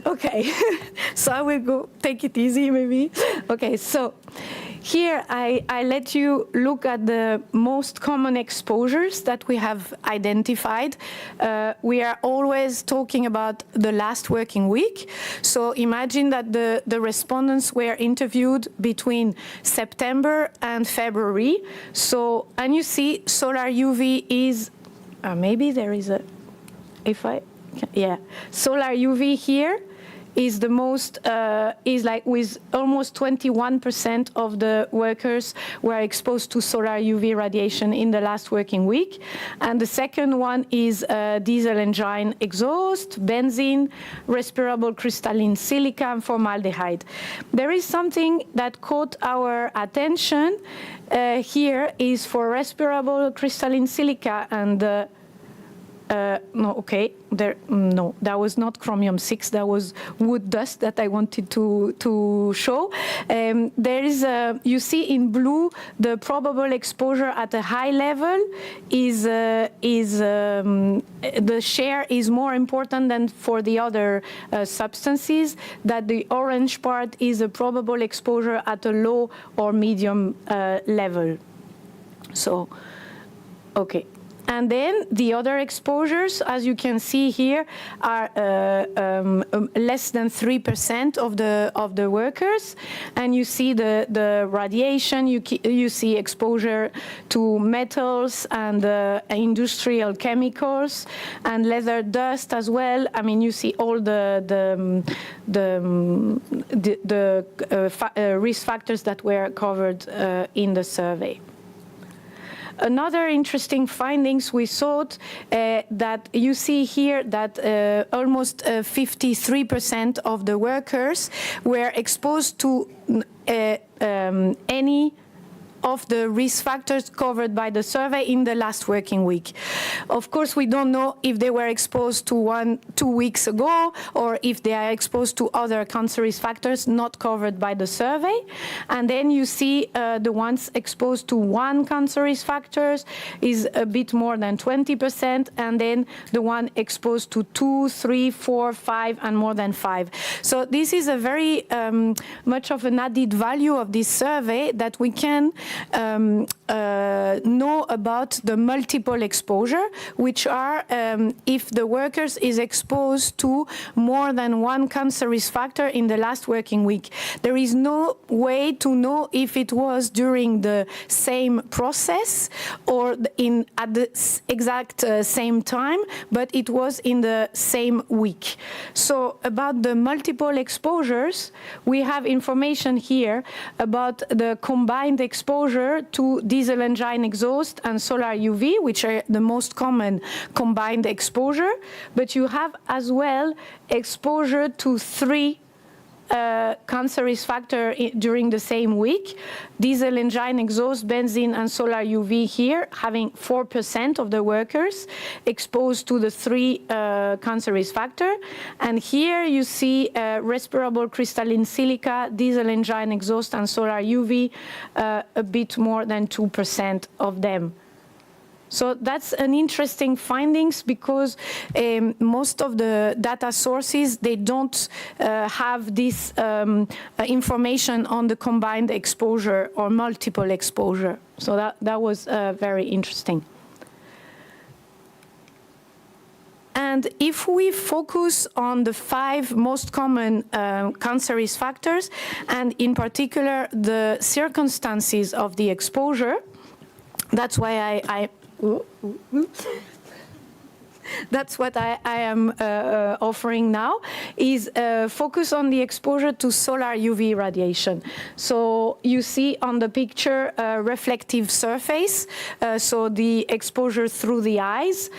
Okay, so I will go take it easy, maybe. Okay, so here I let you look at the most common exposures that we have identified. We are always talking about the last working week. So imagine that the respondents were interviewed between September and February. So, and you see solar UV is, maybe there is a, solar UV here is the most, is like with almost 21% of the workers were exposed to solar UV radiation in the last working week. And the second one is diesel engine exhaust, benzene, respirable crystalline silica, and formaldehyde. There is something that caught our attention here is for respirable crystalline silica and no, okay, no, that was not chromium-6, that was wood dust that I wanted to show. There is, you see in blue, the probable exposure at a high level the share is more important than for the other substances, that the orange part is a probable exposure at a low or medium level. So, okay. And then the other exposures, as you can see here, are less than 3% of the workers. And you see the radiation, you see exposure to metals and industrial chemicals and leather dust as well. I mean, you see all the risk factors that were covered in the survey. Another interesting findings we thought that you see here that almost 53% of the workers were exposed to any of the risk factors covered by the survey in the last working week. Of course, we don't know if they were exposed to 2 weeks ago or if they are exposed to other cancer risk factors not covered by the survey. And then you see the ones exposed to one cancer risk factors is a bit more than 20%, and then the one exposed to 2, 3, 4, 5, and more than 5. So this is a very much of an added value of this survey, that we can know about the multiple exposure, which are if the workers is exposed to more than one cancer risk factor in the last working week. There is no way to know if it was during the same process or at the exact same time, but it was in the same week. So about the multiple exposures, we have information here about the combined exposure to diesel engine exhaust and solar UV, which are the most common combined exposure, but you have as well exposure to 3 cancer risk factor during the same week. Diesel engine exhaust, benzene, and solar UV here, having 4% of the workers exposed to the 3 cancer risk factor. And here you see respirable crystalline silica, diesel engine exhaust, and solar UV, a bit more than 2% of them. So that's an interesting findings, because most of the data sources, they don't have this information on the combined exposure or multiple exposure. So that was very interesting. And if we focus on the 5 most common cancer risk factors, and in particular the circumstances of the exposure, that's why that's what I am offering now, is focus on the exposure to solar UV radiation. So you see on the picture reflective surface, so the exposure through the eyes.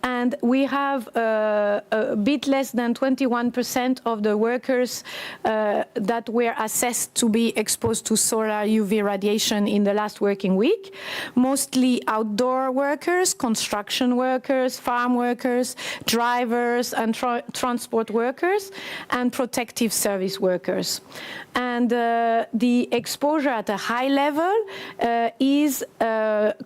And we have a bit less than 21% of the workers that were assessed to be exposed to solar UV radiation in the last working week. Mostly outdoor workers, construction workers, farm workers, drivers, and transport workers, and protective service workers. And the exposure at a high level is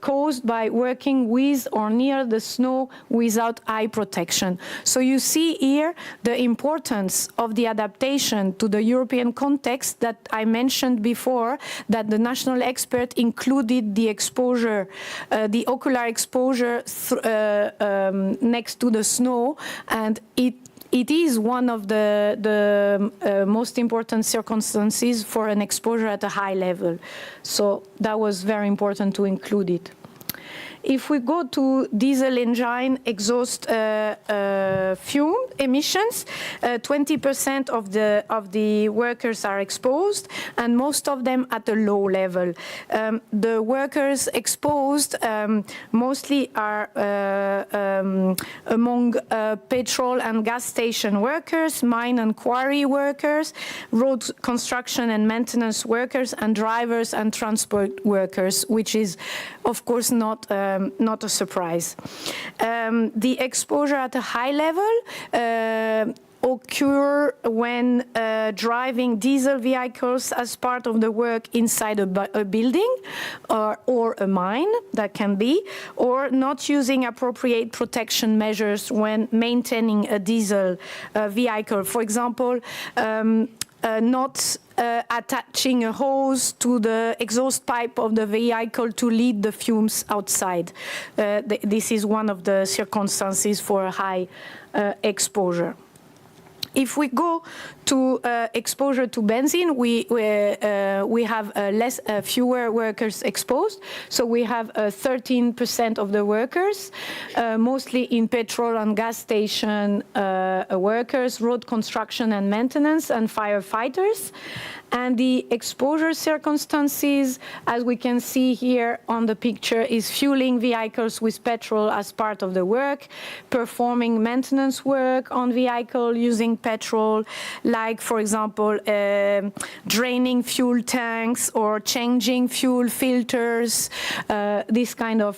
caused by working with or near the snow without eye protection. So you see here the importance of the adaptation to the European context that I mentioned before, that the national expert included the exposure, the ocular exposure next to the snow, and it is one of the most important circumstances for an exposure at a high level. So that was very important to include it. If we go to diesel engine exhaust fume emissions, 20% of the workers are exposed, and most of them at a low level. The workers exposed mostly are among petrol and gas station workers, mine and quarry workers, road construction and maintenance workers, and drivers and transport workers, which is, of course, not not a surprise. The exposure at a high level occur when driving diesel vehicles as part of the work inside a building or a mine, that can be, or not using appropriate protection measures when maintaining a diesel vehicle. For example, not attaching a hose to the exhaust pipe of the vehicle to lead the fumes outside. This is one of the circumstances for a high exposure. If we go to exposure to benzene, we have fewer workers exposed. So we have 13% of the workers, mostly in petrol and gas station workers, road construction and maintenance, and firefighters. And the exposure circumstances, as we can see here on the picture, is fueling vehicles with petrol as part of the work, performing maintenance work on vehicle using petrol, like, for example, draining fuel tanks or changing fuel filters, this kind of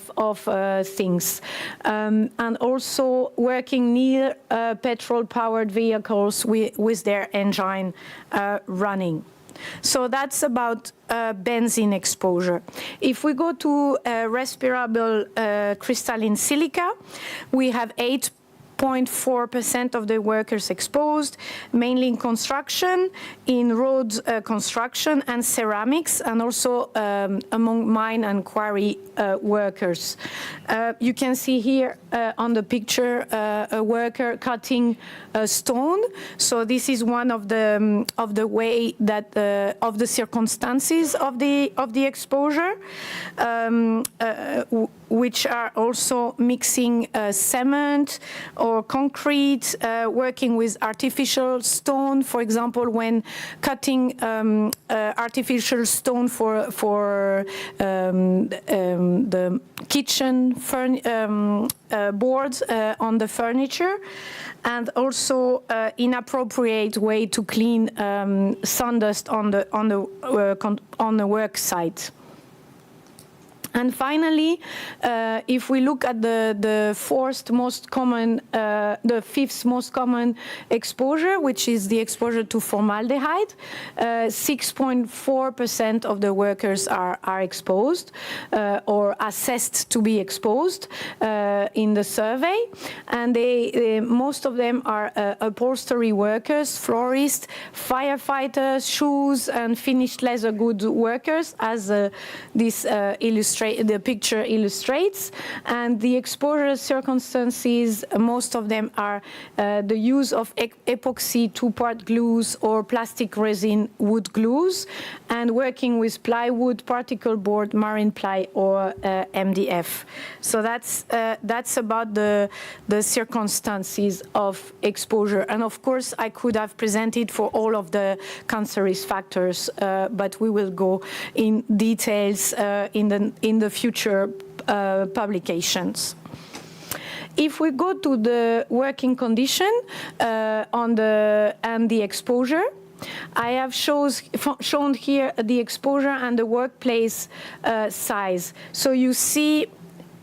things. And also working near petrol-powered vehicles with their engine running. So that's about benzene exposure. If we go to respirable crystalline silica, we have 8.4% of the workers exposed, mainly in construction, in road construction and ceramics, and also among mine and quarry workers. You can see here on the picture a worker cutting a stone. So this is one of the way that of the circumstances of the exposure, which are also mixing cement or concrete, working with artificial stone, for example, when cutting artificial stone for the kitchen boards on the furniture, and also inappropriate way to clean sawdust on the work site. And finally, if we look at the fifth most common exposure, which is the exposure to formaldehyde, 6.4% of the workers are exposed or assessed to be exposed in the survey, and most of them are upholstery workers, florists, firefighters, shoes, and finished leather goods workers, as this the picture illustrates. And the exposure circumstances, most of them are the use of epoxy two-part glues or plastic resin wood glues, and working with plywood, particle board, marine ply, or MDF. So that's about the circumstances of exposure. And of course, I could have presented for all of the cancerous factors, but we will go in details in the future publications. If we go to the working condition and the exposure, I have shown here the exposure and the workplace size. So you see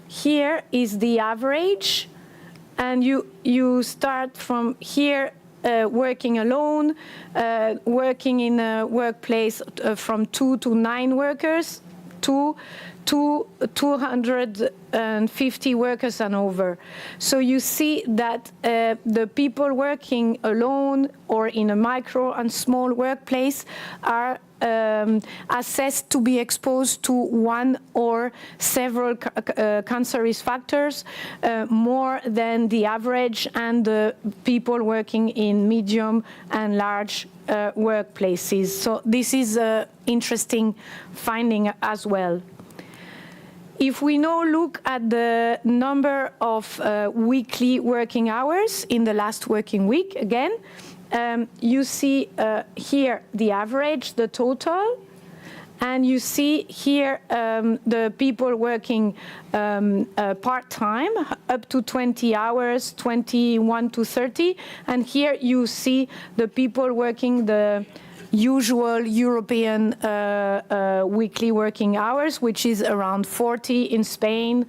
here is the average, and you start from here working alone, working in a workplace from 2 to 9 workers, to 250 workers and over. So you see that the people working alone or in a micro and small workplace are assessed to be exposed to one or several cancerous factors more than the average, and the people working in medium and large workplaces. So this is an interesting finding as well. If we now look at the number of weekly working hours in the last working week, again, you see here the average, the total, and you see here the people working part-time, up to 20 hours, 21 to 30, and here you see the people working the usual European weekly working hours, which is around 40 in Spain,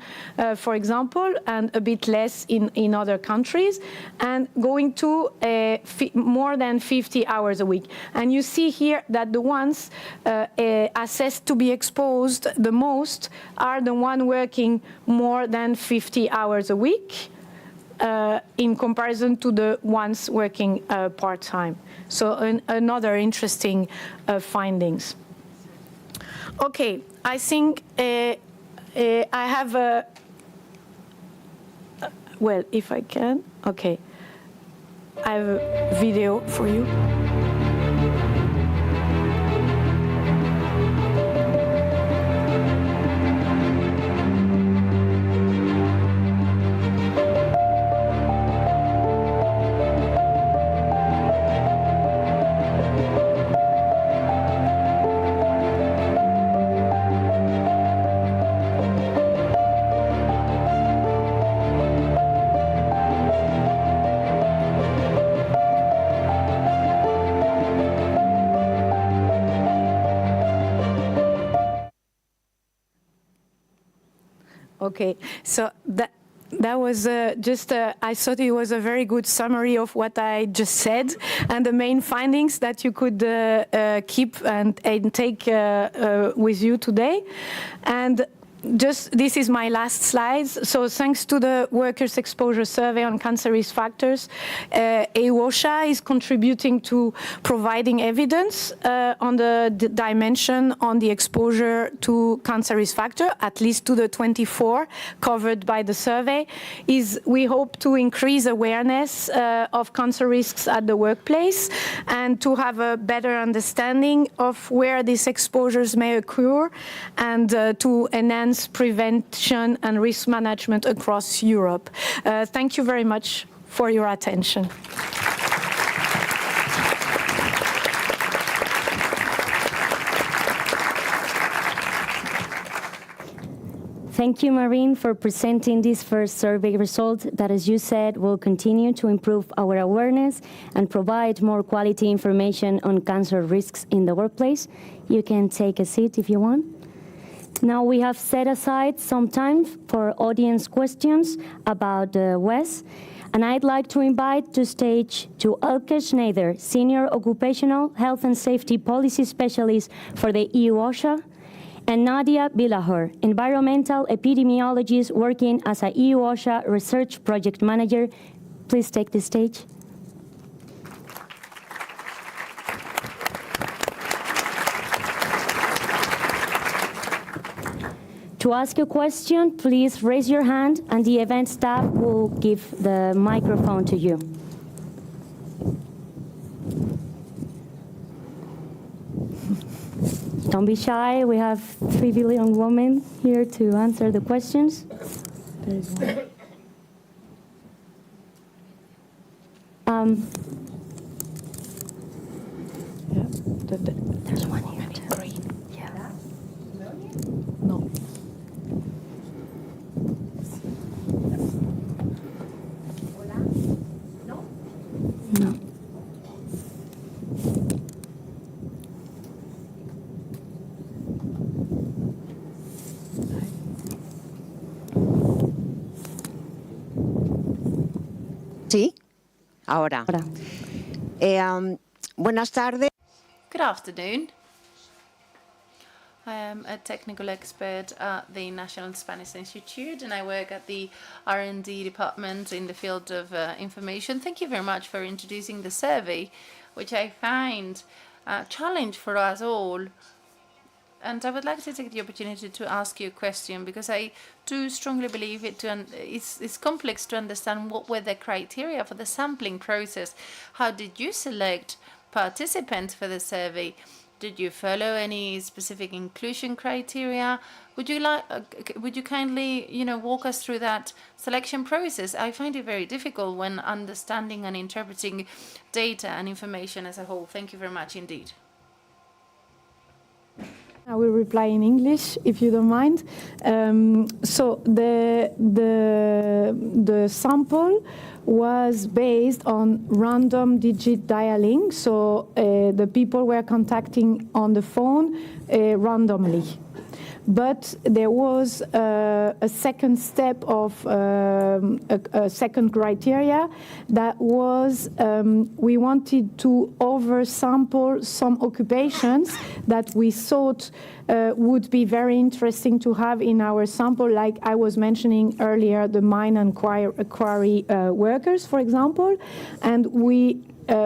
for example, and a bit less in other countries, and going to more than 50 hours a week. And you see here that the ones assessed to be exposed the most are the ones working more than 50 hours a week, in comparison to the ones working part-time. So another interesting findings. Okay, I think I have a, well, if I can, okay. I have a video for you. Okay, so that was just, I thought it was a very good summary of what I just said and the main findings that you could keep and take with you today. And just, this is my last slide. So thanks to the Workers' Exposure Survey on Cancer Risk Factors, EU-OSHA is contributing to providing evidence on the dimension on the exposure to cancer risk factor, at least to the 24 covered by the survey. We hope to increase awareness of cancer risks at the workplace and to have a better understanding of where these exposures may occur, and to enhance prevention and risk management across Europe. Thank you very much for your attention. Thank you, Marine, for presenting this first survey result that, as you said, will continue to improve our awareness and provide more quality information on cancer risks in the workplace. You can take a seat if you want. Now we have set aside some time for audience questions about the WES, and I'd like to invite to stage to Elke Schneider, Senior Occupational Health and Safety Policy Specialist for the EU-OSHA, and Nadia Bilahor, Environmental Epidemiologist working as a EU-OSHA Research Project Manager. Please take the stage. To ask a question, please raise your hand and the event staff will give the microphone to you. Don't be shy, we have 3 billion women here to answer the questions. There is one. There's one here. Green. Yeah. No. No. Sí, ahora. Buenas tardes. Good afternoon. I am a technical expert at the National Spanish Institute, and I work at the R&D department in the field of information. Thank you very much for introducing the survey, which I find a challenge for us all. And I would like to take the opportunity to ask you a question, because I do strongly believe it's complex to understand what were the criteria for the sampling process. How did you select participants for the survey? Did you follow any specific inclusion criteria? Would you kindly, walk us through that selection process? I find it very difficult when understanding and interpreting data and information as a whole. Thank you very much indeed. I will reply in English, if you don't mind. So the sample was based on random digit dialing. So the people were contacting on the phone randomly. But there was a second step of a second criteria that was we wanted to oversample some occupations that we thought would be very interesting to have in our sample, like I was mentioning earlier, the mine and quarry workers, for example, and we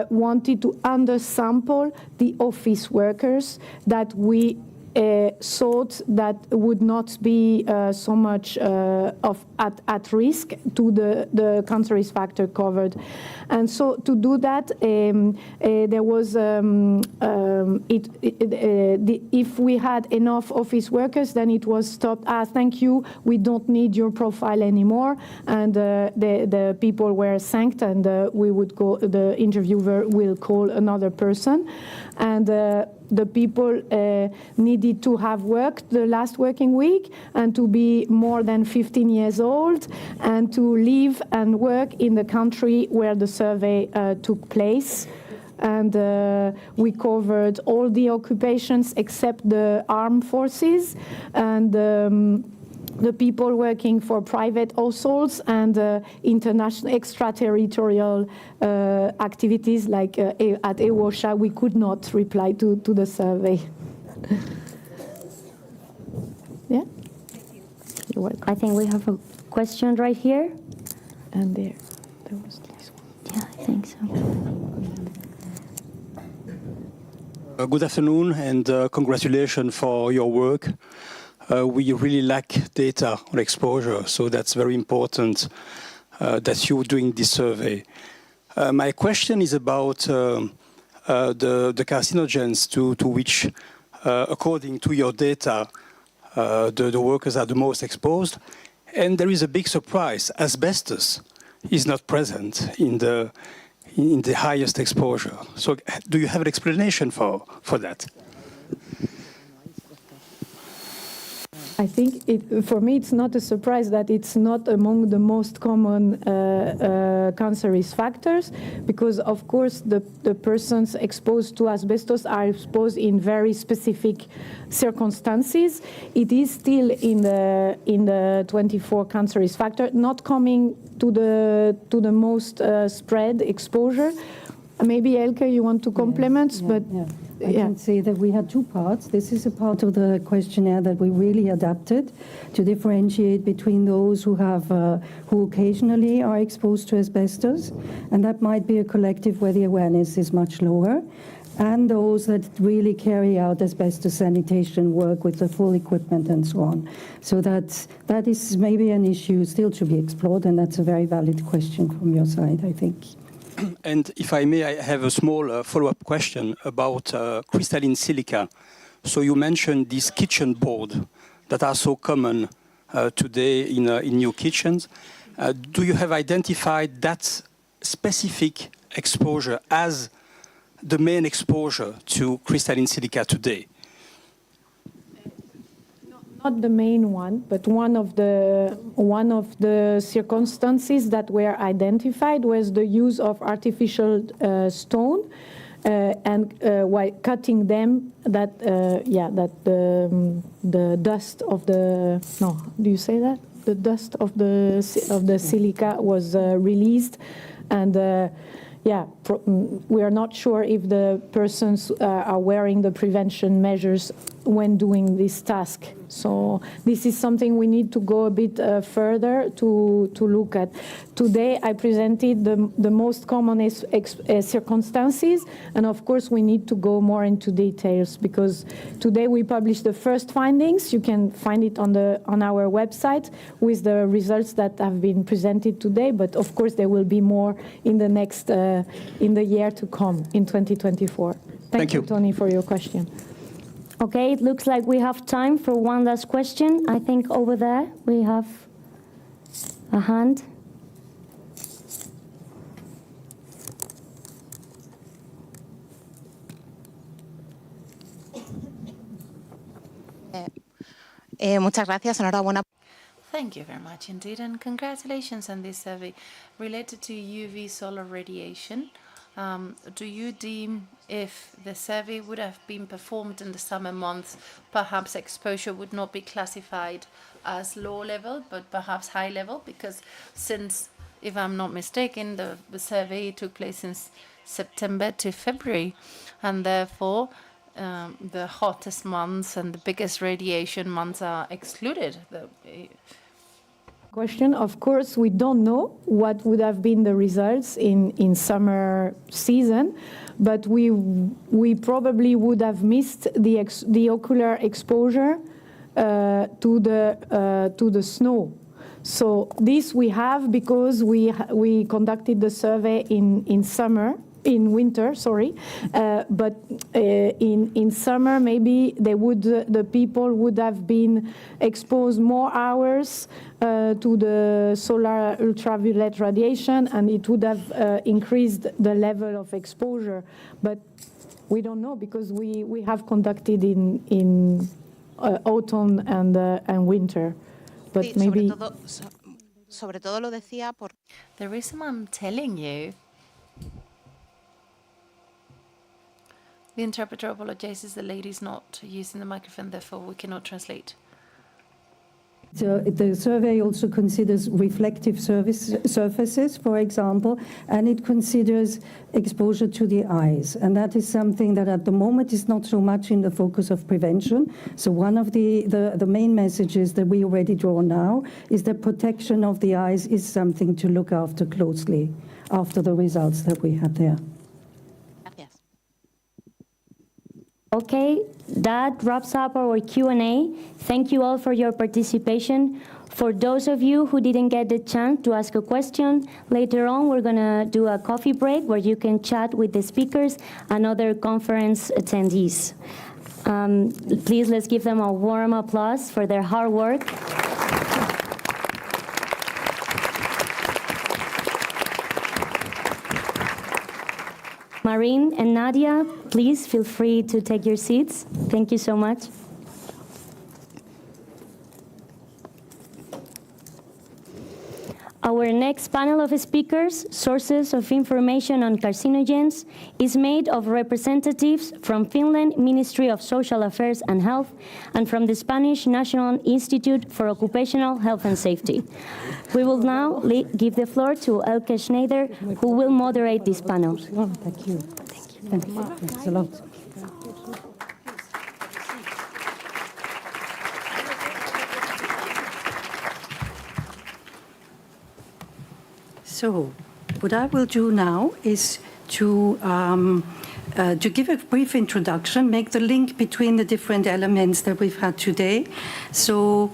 wanted to undersample the office workers that we thought that would not be so much at risk to the cancer risk factor covered. And so to do that, there was, if we had enough office workers, then it was stopped. Thank you, we don't need your profile anymore. And the people were thanked, and we would go, the interviewer will call another person. And the people needed to have worked the last working week and to be more than 15 years old and to live and work in the country where the survey took place. And we covered all the occupations except the armed forces and the people working for private households and international extraterritorial activities like at EU-OSHA. We could not reply to the survey. Yeah? You're welcome. I think we have a question right here. And there was this one. Yeah, I think so. Good afternoon, and congratulations for your work. We really lack data on exposure, so that's very important that you're doing this survey. My question is about the carcinogens to which, according to your data, the workers are the most exposed. And there is a big surprise. Asbestos is not present in the highest exposure. So do you have an explanation for that? I think, for me, it's not a surprise that it's not among the most common cancer risk factors, because, of course, the persons exposed to asbestos are exposed in very specific circumstances. It is still in the 24 cancer risk factor, not coming to the most spread exposure. Maybe Elke, you want to complement, but. Yeah. I can say that we had two parts. This is a part of the questionnaire that we really adapted to differentiate between those who occasionally are exposed to asbestos, and that might be a collective where the awareness is much lower, and those that really carry out asbestos sanitation work with the full equipment and so on. So that is maybe an issue still to be explored, and that's a very valid question from your side, I think. And if I may, I have a small follow-up question about crystalline silica. So you mentioned these kitchen boards that are so common today in new kitchens. Do you have identified that specific exposure as the main exposure to crystalline silica today? Not the main one, but one of the circumstances that were identified was the use of artificial stone, and while cutting them, the dust of the do you say that? The dust of the silica was released, and we are not sure if the persons are wearing the prevention measures when doing this task. So this is something we need to go a bit further to look at. Today I presented the most common circumstances, and of course we need to go more into details, because today we published the first findings. You can find it on our website with the results that have been presented today, but of course there will be more in the next in the year to come, in 2024. Thank you, Tony, for your question. Okay, it looks like we have time for one last question. I think over there we have a hand. Muchas gracias, enhorabuena. Thank you very much indeed, and congratulations on this survey related to UV solar radiation. Do you deem if the survey would have been performed in the summer months, perhaps exposure would not be classified as low level, but perhaps high level? Because since, if I'm not mistaken, the survey took place since September to February, and therefore the hottest months and the biggest radiation months are excluded. Question. Of course, we don't know what would have been the results in summer season, but we probably would have missed the ocular exposure to the snow. So this we have because we conducted the survey in winter, sorry, but in summer maybe the people would have been exposed more hours to the solar ultraviolet radiation, and it would have increased the level of exposure. But we don't know because we have conducted in autumn and winter. But Sí, maybe sobre todo lo decía por. The reason I'm telling you. The interpreter apologizes, the lady's not using the microphone, therefore we cannot translate. So the survey also considers reflective surfaces, for example, and it considers exposure to the eyes. And that is something that at the moment is not so much in the focus of prevention. So one of the main messages that we already draw now is that protection of the eyes is something to look after closely after the results that we had there. Okay, that wraps up our Q&A. Thank you all for your participation. For those of you who didn't get the chance to ask a question, later on we're going to do a coffee break where you can chat with the speakers and other conference attendees. Please, let's give them a warm applause for their hard work. Marine and Nadia, please feel free to take your seats. Thank you so much. Our next panel of speakers, Sources of Information on Carcinogens, is made of representatives from Finland Ministry of Social Affairs and Health and from the Spanish National Institute for Occupational Health and Safety. We will now give the floor to Elke Schneider, who will moderate this panel. Thank you. Thank you. Thanks a lot. So, what I will do now is to give a brief introduction, make the link between the different elements that we've had today. So,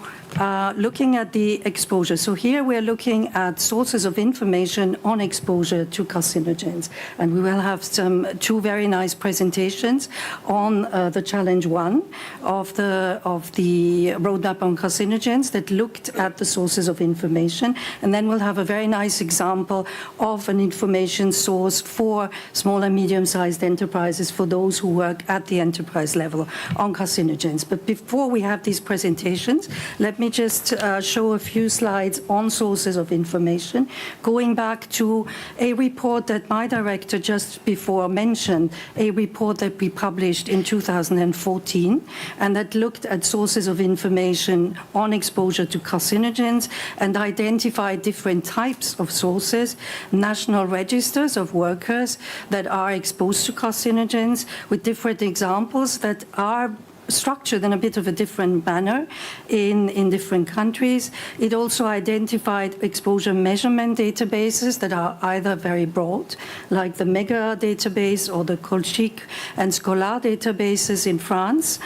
looking at the exposure. So here we're looking at sources of information on exposure to carcinogens. And we will have two very nice presentations on the challenge 1 of the roadmap on carcinogens that looked at the sources of information. And then we'll have a very nice example of an information source for small and medium-sized enterprises, for those who work at the enterprise level on carcinogens. But before we have these presentations, let me just show a few slides on sources of information, going back to a report that my director just before mentioned, a report that we published in 2014, and that looked at sources of information on exposure to carcinogens and identified different types of sources, national registers of workers that are exposed to carcinogens, with different examples that are structured in a bit of a different manner in different countries. It also identified exposure measurement databases that are either very broad, like the MEGA database or the Colchic and Scholar databases in France,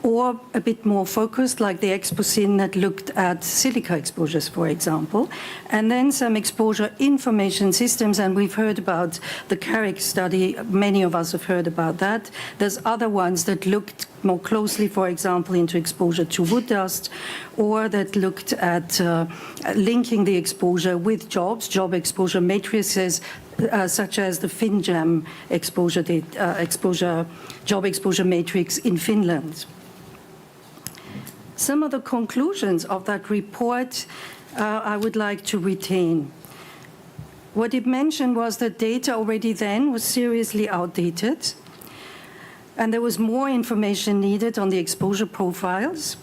or a bit more focused, like the Expocin that looked at silica exposures, for example. And then some exposure information systems, and we've heard about the CARIC study. Many of us have heard about that. There's other ones that looked more closely, for example, into exposure to wood dust, or that looked at linking the exposure with jobs, job exposure matrices, such as the FinJam job exposure matrix in Finland. some of the conclusions of that report I would like to retain. What it mentioned was that data already then was seriously outdated, and there was more information needed on the exposure profiles,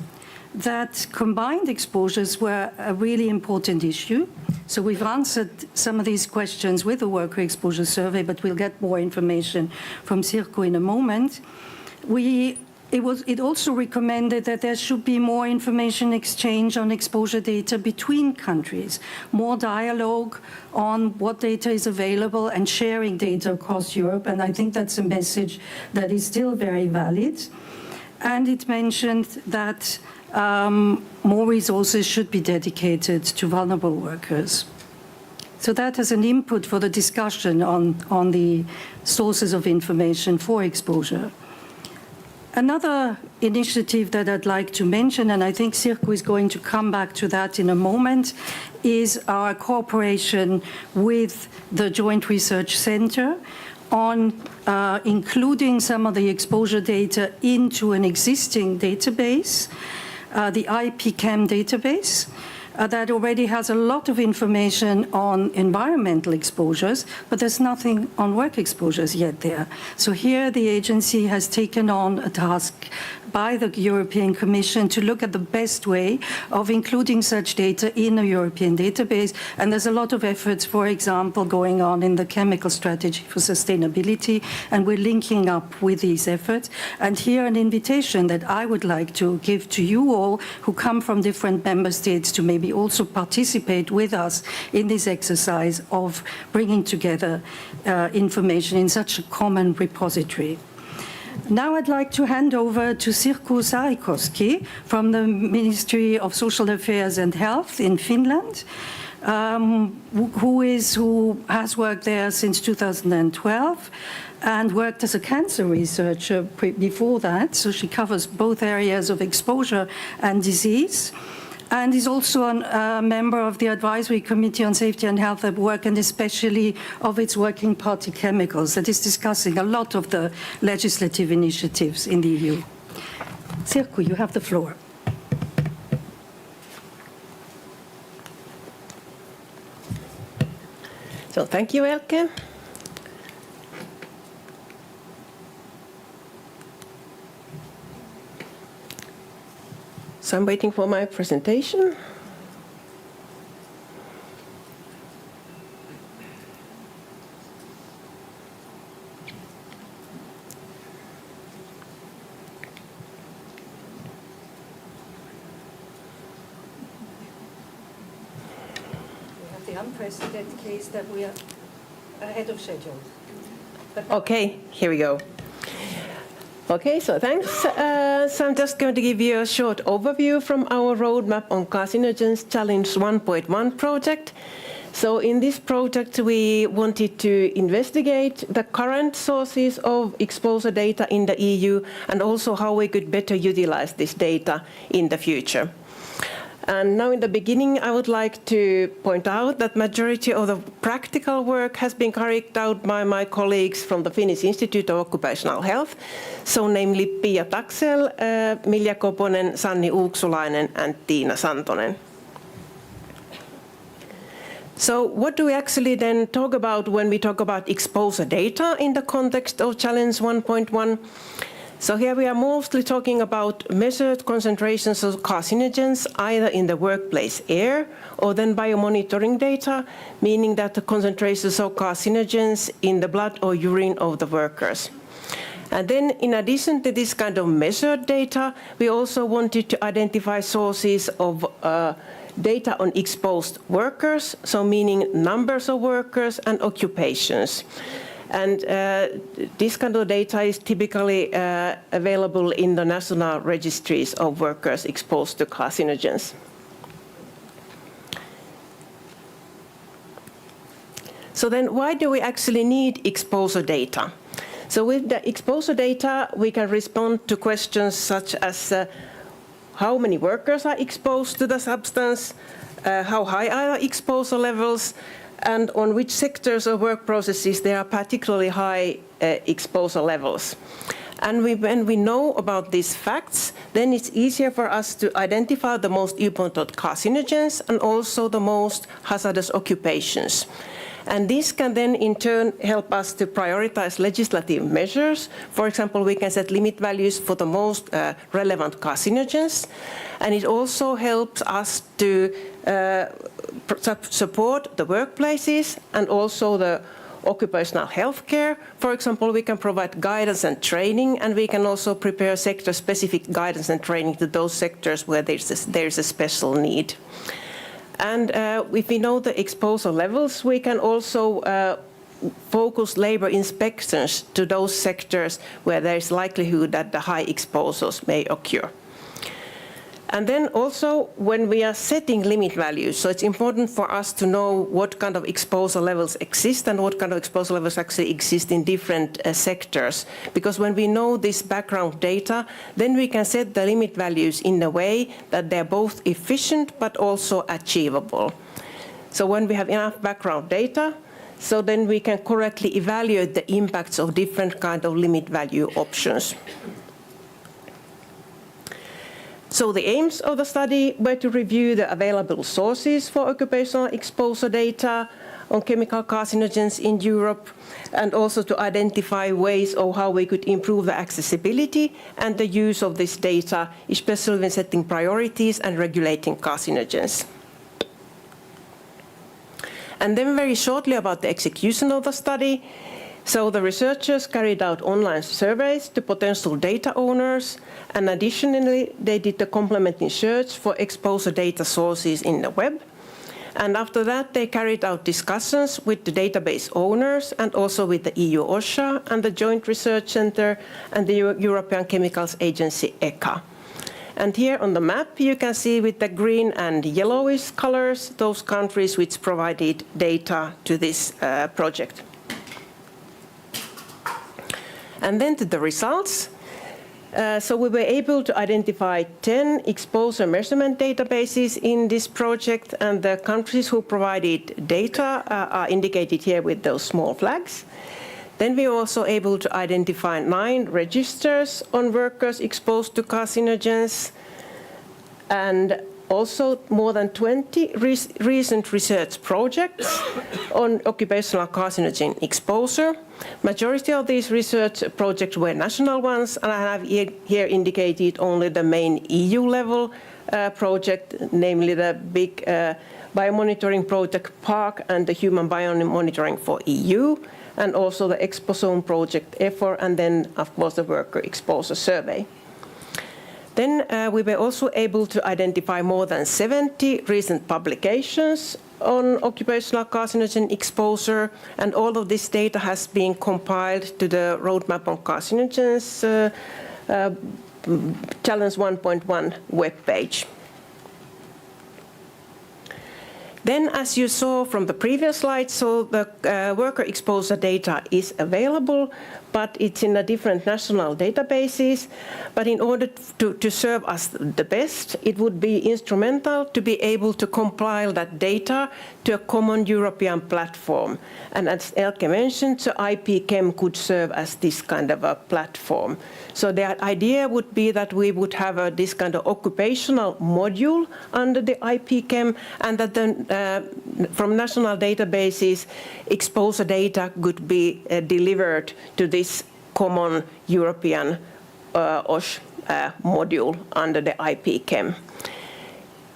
that combined exposures were a really important issue. So we've answered some of these questions with the worker exposure survey, but we'll get more information from Sirko in a moment. It also recommended that there should be more information exchange on exposure data between countries, more dialogue on what data is available and sharing data across Europe. And I think that's a message that is still very valid. And it mentioned that more resources should be dedicated to vulnerable workers. So that as an input for the discussion on the sources of information for exposure. Another initiative that I'd like to mention, and I think Sirko is going to come back to that in a moment, is our cooperation with the Joint Research Center on including some of the exposure data into an existing database, the IPChem database, that already has a lot of information on environmental exposures, but there's nothing on work exposures yet there. So here the agency has taken on a task by the European Commission to look at the best way of including such data in a European database. And there's a lot of efforts, for example, going on in the chemical strategy for sustainability, and we're linking up with these efforts. And here an invitation that I would like to give to you all who come from different member states to maybe also participate with us in this exercise of bringing together information in such a common repository. Now I'd like to hand over to Sirko Saarikoski from the Ministry of Social Affairs and Health in Finland, who has worked there since 2012 and worked as a cancer researcher before that. So she covers both areas of exposure and disease, and is also a member of the Advisory Committee on Safety and Health at Work, and especially of its Working Party Chemicals, that is discussing a lot of the legislative initiatives in the EU. Sirko, you have the floor. So thank you, Elke. So I'm waiting for my presentation. We have the unprecedented case that we are ahead of schedule. Okay, here we go. Okay, so thanks. So I'm just going to give you a short overview from our roadmap on carcinogens challenge 1.1 project. So in this project, we wanted to investigate the current sources of exposure data in the EU and also how we could better utilize this data in the future. And now in the beginning, I would like to point out that majority of the practical work has been carried out by my colleagues from the Finnish Institute of Occupational Health, so namely Pia Taksel, Milja Koponen, Sanni Uuksulainen, and Tiina Santonen. So what do we actually then talk about when we talk about exposure data in the context of Challenge 1.1? So here we are mostly talking about measured concentrations of carcinogens either in the workplace air or then biomonitoring data, meaning that the concentrations of carcinogens in the blood or urine of the workers. And then in addition to this kind of measured data, we also wanted to identify sources of data on exposed workers, so meaning numbers of workers and occupations. And this kind of data is typically available in the national registries of workers exposed to carcinogens. So then why do we actually need exposure data? So with the exposure data, we can respond to questions such as how many workers are exposed to the substance, how high are exposure levels, and on which sectors or work processes there are particularly high exposure levels. And when we know about these facts, then it's easier for us to identify the most important carcinogens and also the most hazardous occupations. And this can then in turn help us to prioritize legislative measures. For example, we can set limit values for the most relevant carcinogens. And it also helps us to support the workplaces and also the occupational health care. For example, we can provide guidance and training, and we can also prepare sector-specific guidance and training to those sectors where there's a special need. And if we know the exposure levels, we can also focus labor inspections to those sectors where there is likelihood that the high exposures may occur. And then also when we are setting limit values, so it's important for us to know what kind of exposure levels exist and what kind of exposure levels actually exist in different sectors. Because when we know this background data, then we can set the limit values in a way that they're both efficient but also achievable. So when we have enough background data, so then we can correctly evaluate the impacts of different kind of limit value options. So the aims of the study were to review the available sources for occupational exposure data on chemical carcinogens in Europe, and also to identify ways of how we could improve the accessibility and the use of this data, especially when setting priorities and regulating carcinogens. And then very shortly about the execution of the study. So the researchers carried out online surveys to potential data owners, and additionally, they did the complementing search for exposure data sources in the web. And after that, they carried out discussions with the database owners and also with the EU-OSHA and the Joint Research Centre and the European Chemicals Agency, ECHA. And here on the map, you can see with the green and yellowish colors, those countries which provided data to this project. And then to the results. So we were able to identify 10 exposure measurement databases in this project, and the countries who provided data are indicated here with those small flags. Then we were also able to identify 9 registers on workers exposed to carcinogens, and also more than 20 recent research projects on occupational carcinogen exposure. Majority of these research projects were national ones, and I have here indicated only the main EU-level project, namely the big biomonitoring project PARC and the human biomonitoring for EU, and also the Exposome project EFOR, and then, of course, the worker exposure survey. Then we were also able to identify more than 70 recent publications on occupational carcinogen exposure, and all of this data has been compiled to the Roadmap on Carcinogens Challenge 1.1 webpage. Then, as you saw from the previous slide, so the worker exposure data is available, but it's in a different national databases. But in order to serve us the best, it would be instrumental to be able to compile that data to a common European platform. And as Elke mentioned, so IPChem could serve as this kind of a platform. So the idea would be that we would have this kind of occupational module under the IPChem, and that then from national databases, exposure data could be delivered to this common European OSHA module under the IPChem.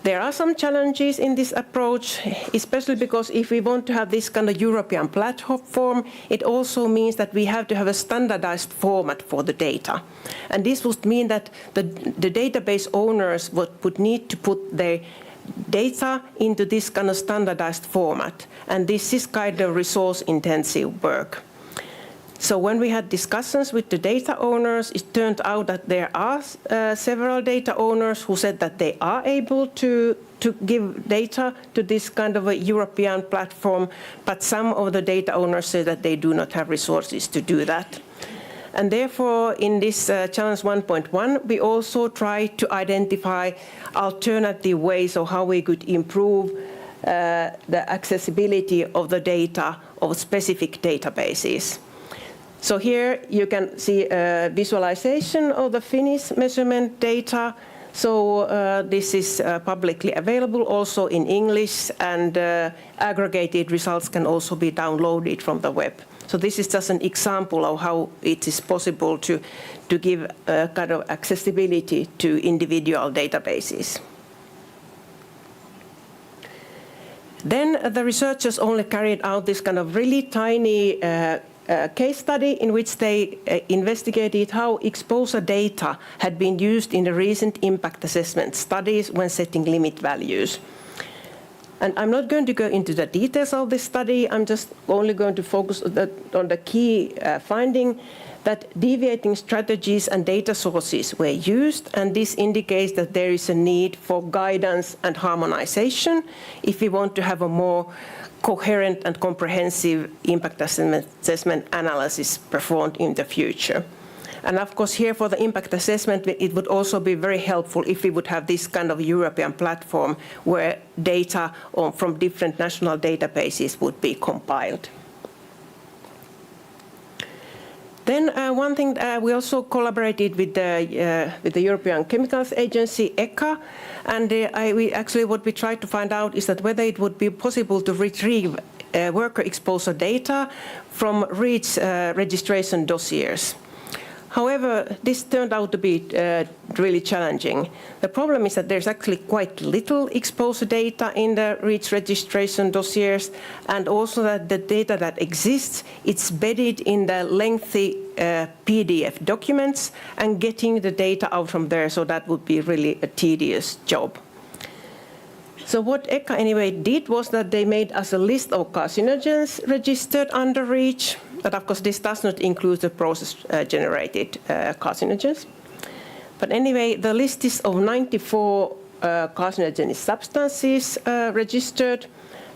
There are some challenges in this approach, especially because if we want to have this kind of European platform, it also means that we have to have a standardized format for the data. And this would mean that the database owners would need to put their data into this kind of standardized format. And this is kind of resource-intensive work. So when we had discussions with the data owners, it turned out that there are several data owners who said that they are able to give data to this kind of a European platform, but some of the data owners say that they do not have resources to do that. And therefore, in this Challenge 1.1, we also try to identify alternative ways of how we could improve the accessibility of the data of specific databases. So here you can see a visualization of the Finnish measurement data. So this is publicly available also in English, and aggregated results can also be downloaded from the web. So this is just an example of how it is possible to give kind of accessibility to individual databases. Then the researchers only carried out this kind of really tiny case study in which they investigated how exposure data had been used in the recent impact assessment studies when setting limit values. And I'm not going to go into the details of this study. I'm just only going to focus on the key finding that deviating strategies and data sources were used, and this indicates that there is a need for guidance and harmonization if we want to have a more coherent and comprehensive impact assessment analysis performed in the future. And of course, here for the impact assessment, it would also be very helpful if we would have this kind of European platform where data from different national databases would be compiled. Then one thing, we also collaborated with the European Chemicals Agency, ECHA, and what we tried to find out is that whether it would be possible to retrieve worker exposure data from REACH registration dossiers. However, this turned out to be really challenging. The problem is that there's actually quite little exposure data in the REACH registration dossiers, and also that the data that exists, it's bedded in the lengthy PDF documents, and getting the data out from there, so that would be really a tedious job. So what ECHA anyway did was that they made us a list of carcinogens registered under REACH, but of course this does not include the process-generated carcinogens. But anyway, the list is of 94 carcinogenic substances registered,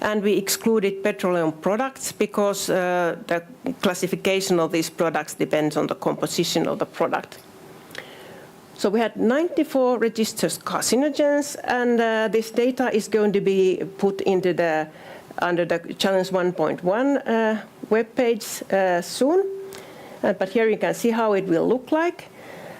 and we excluded petroleum products because the classification of these products depends on the composition of the product. So we had 94 registered carcinogens, and this data is going to be put into under the Challenge 1.1 webpage soon. But here you can see how it will look like.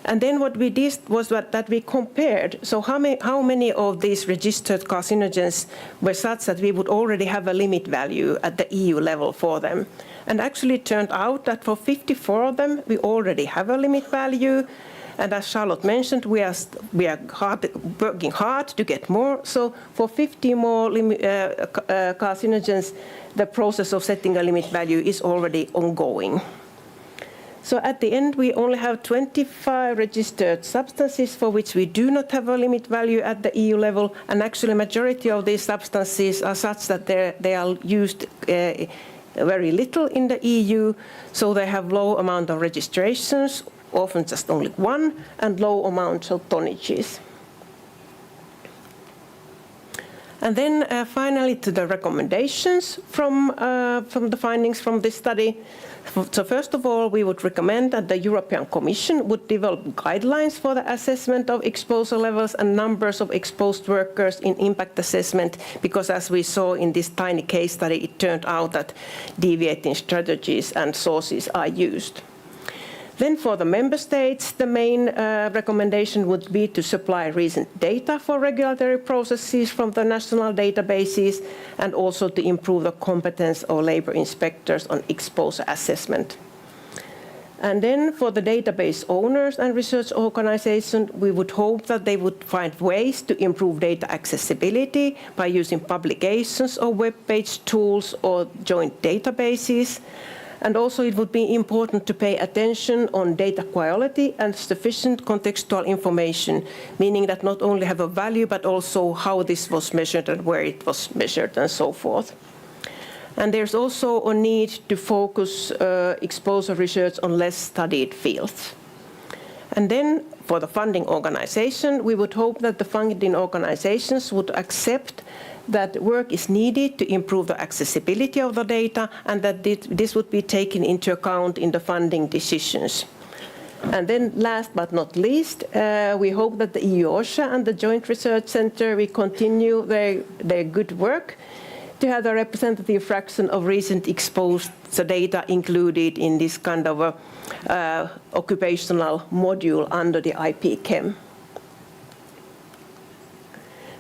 And then what we did was that we compared, so how many of these registered carcinogens were such that we would already have a limit value at the EU level for them. And actually it turned out that for 54 of them, we already have a limit value. And as Charlotte mentioned, we are working hard to get more. So for 50 more carcinogens, the process of setting a limit value is already ongoing. So at the end, we only have 25 registered substances for which we do not have a limit value at the EU level. And actually, a majority of these substances are such that they are used very little in the EU. So they have low amount of registrations, often just only one, and low amounts of tonnages. And then finally to the recommendations from the findings from this study. So first of all, we would recommend that the European Commission would develop guidelines for the assessment of exposure levels and numbers of exposed workers in impact assessment, because as we saw in this tiny case study, it turned out that deviating strategies and sources are used. Then for the member states, the main recommendation would be to supply recent data for regulatory processes from the national databases, and also to improve the competence of labour inspectors on exposure assessment. And then for the database owners and research organisations, we would hope that they would find ways to improve data accessibility by using publications or web-based tools or joint databases. And also it would be important to pay attention on data quality and sufficient contextual information, meaning that not only have a value, but also how this was measured and where it was measured and so forth. And there's also a need to focus exposure research on less studied fields. And then for the funding organization, we would hope that the funding organizations would accept that work is needed to improve the accessibility of the data, and that this would be taken into account in the funding decisions. And then last but not least, we hope that the EU-OSHA and the Joint Research Centre will continue their good work to have the representative fraction of recent exposed data included in this kind of occupational module under the IP Chem.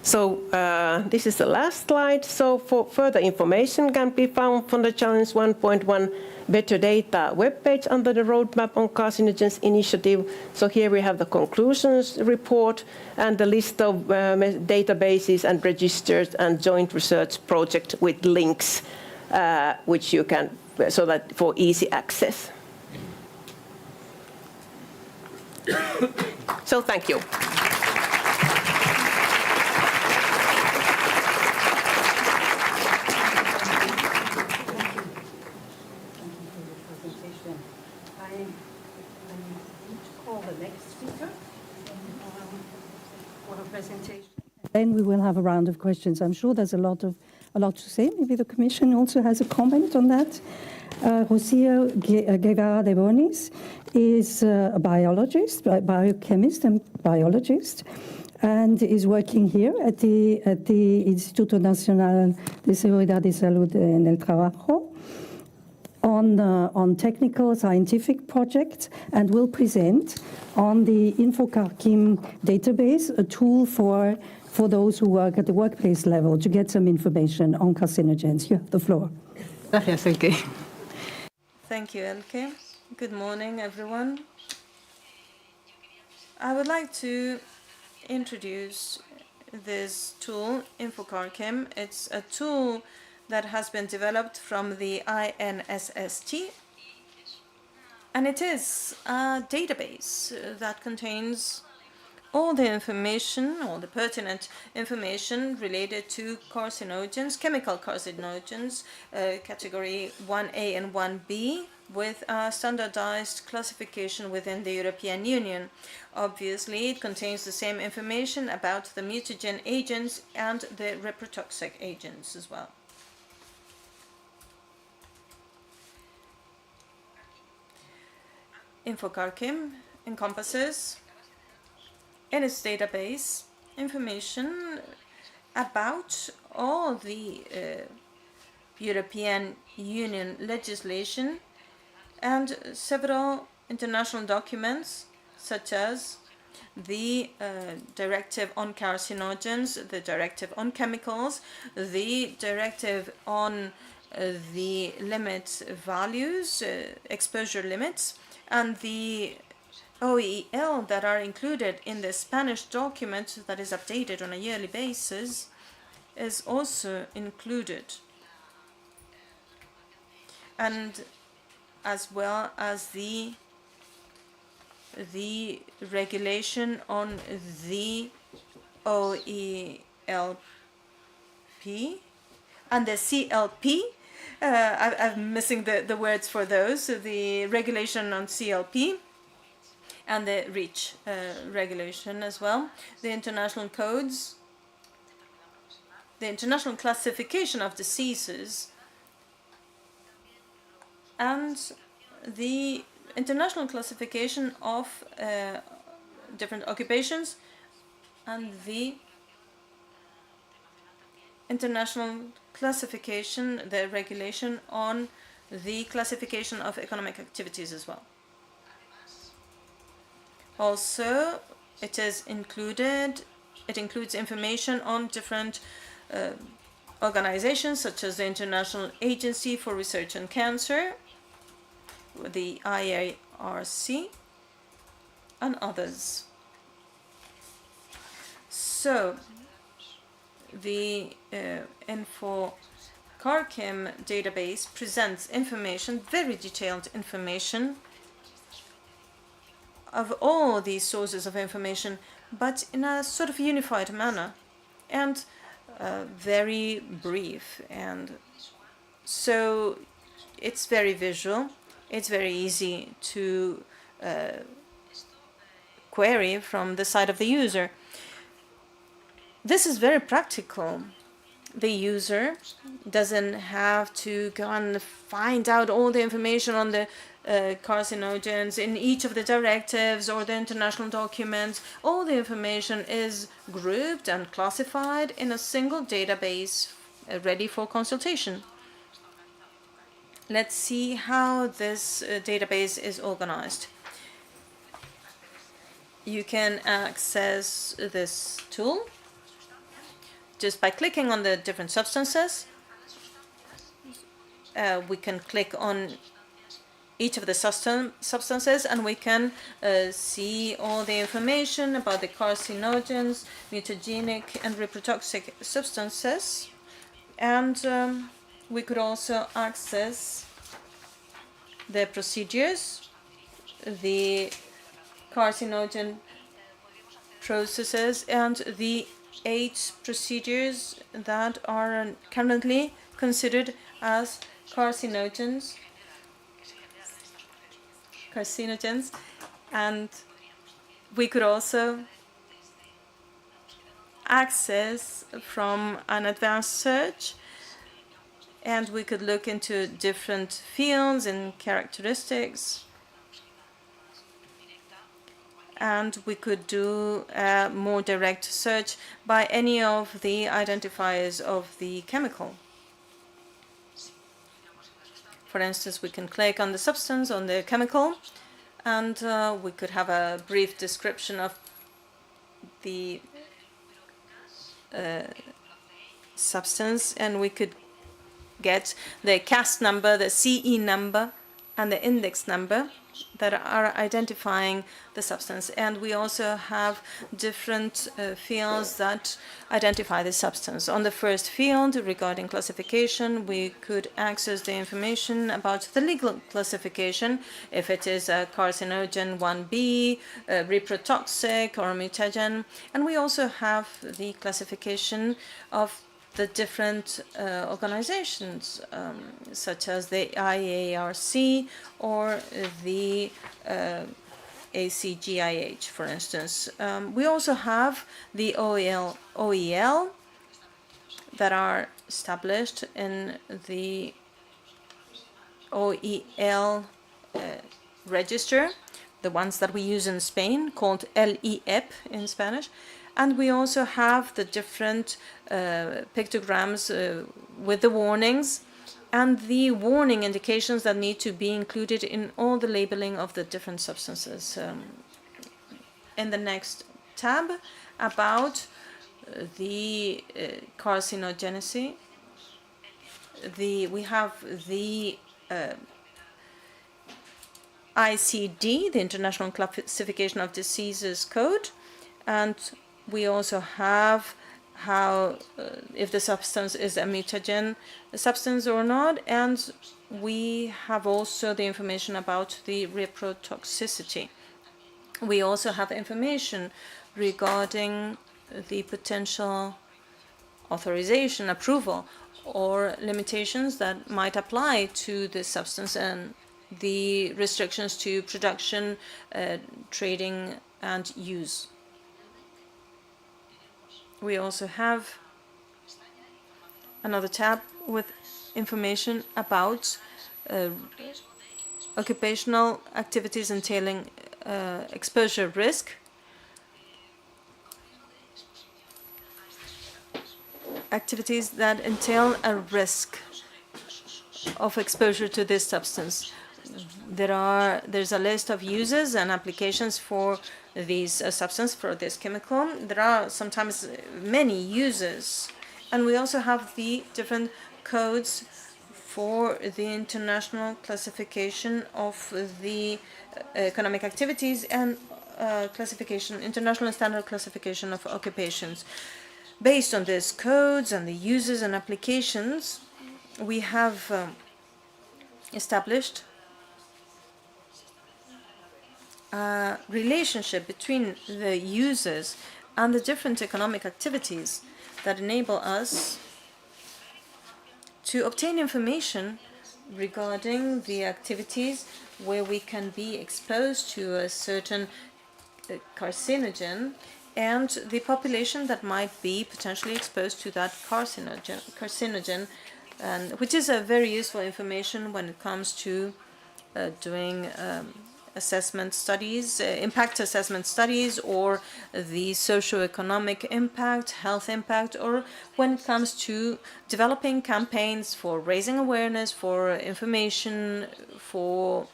So this is the last slide. So for further information can be found from the Challenge 1.1 Better Data webpage under the Roadmap on Carcinogens initiative. So here we have the conclusions report and the list of databases and registers and joint research project with links, which you can, so that for easy access. So thank you. Then we will have a round of questions. I'm sure there's a lot to say. Maybe the Commission also has a comment on that. Rocio Guevara de Bonis is a biologist, biochemist and biologist, and is working here at the Instituto Nacional de Seguridad y Salud en el Trabajo on technical scientific projects, and will present on the InfoCarChem database, a tool for those who work at the workplace level to get some information on carcinogens. You have the floor. Gracias, Elke. Thank you, Elke. Good morning, everyone. I would like to introduce this tool, InfoCarChem. It's a tool that has been developed from the INSST, and it is a database that contains all the information, all the pertinent information related to carcinogens, chemical carcinogens, category 1A and 1B, with a standardized classification within the European Union. Obviously, it contains the same information about the mutagen agents and the reprotoxic agents as well. InfoCarChem encompasses in its database information about all the European Union legislation and several international documents, such as the Directive on Carcinogens, the Directive on Chemicals, the Directive on the limit values, exposure limits, and the OEL that are included in the Spanish document that is updated on a yearly basis is also included, and as well as the regulation on the OELP and the CLP. I'm missing the words for those. So the regulation on CLP and the REACH regulation as well. The international codes, the international classification of diseases, and the international classification of different occupations, and the international classification, the regulation on the classification of economic activities as well. Also, it includes information on different organizations, such as the International Agency for Research on Cancer, the IARC, and others. So, the InfoCarChem database presents information, very detailed information, of all these sources of information, but in a sort of unified manner and very brief. And so it's very visual, it's very easy to query from the side of the user. This is very practical. The user doesn't have to go and find out all the information on the carcinogens in each of the directives or the international documents. All the information is grouped and classified in a single database ready for consultation. Let's see how this database is organized. You can access this tool just by clicking on the different substances. We can click on each of the substances, and we can see all the information about the carcinogens, mutagenic, and reprotoxic substances. And we could also access the procedures, the carcinogen processes, and the 8 procedures that are currently considered as carcinogens. And we could also access from an advanced search, and we could look into different fields and characteristics, and we could do a more direct search by any of the identifiers of the chemical. For instance, we can click on the substance, on the chemical, and we could have a brief description of the substance, and we could get the CAST number, the CE number, and the index number that are identifying the substance. And we also have different fields that identify the substance. On the first field, regarding classification, we could access the information about the legal classification, if it is a carcinogen 1B, reprotoxic, or mutagen. And we also have the classification of the different organizations, such as the IARC or the ACGIH, for instance. We also have the OEL that are established in the OEL register, the ones that we use in Spain, called LEP in Spanish. And we also have the different pictograms with the warnings and the warning indications that need to be included in all the labeling of the different substances. In the next tab, about the carcinogenicity, we have the ICD, the International Classification of Diseases Code, and we also have how if the substance is a mutagen substance or not, and we have also the information about the reprotoxicity. We also have information regarding the potential authorization, approval, or limitations that might apply to this substance, and the restrictions to production, trading, and use. We also have another tab with information about occupational activities entailing exposure risk, activities that entail a risk of exposure to this substance. There's a list of uses and applications for these substance, for this chemical. There are sometimes many uses, and we also have the different codes for the international classification of the economic activities and classification, international standard classification of occupations. Based on these codes and the uses and applications, we have established a relationship between the users and the different economic activities that enable us to obtain information regarding the activities where we can be exposed to a certain carcinogen and the population that might be potentially exposed to that carcinogen, and which is a very useful information when it comes to doing assessment studies, impact assessment studies, or the socio-economic impact, health impact, or when it comes to developing campaigns for raising awareness, for information, for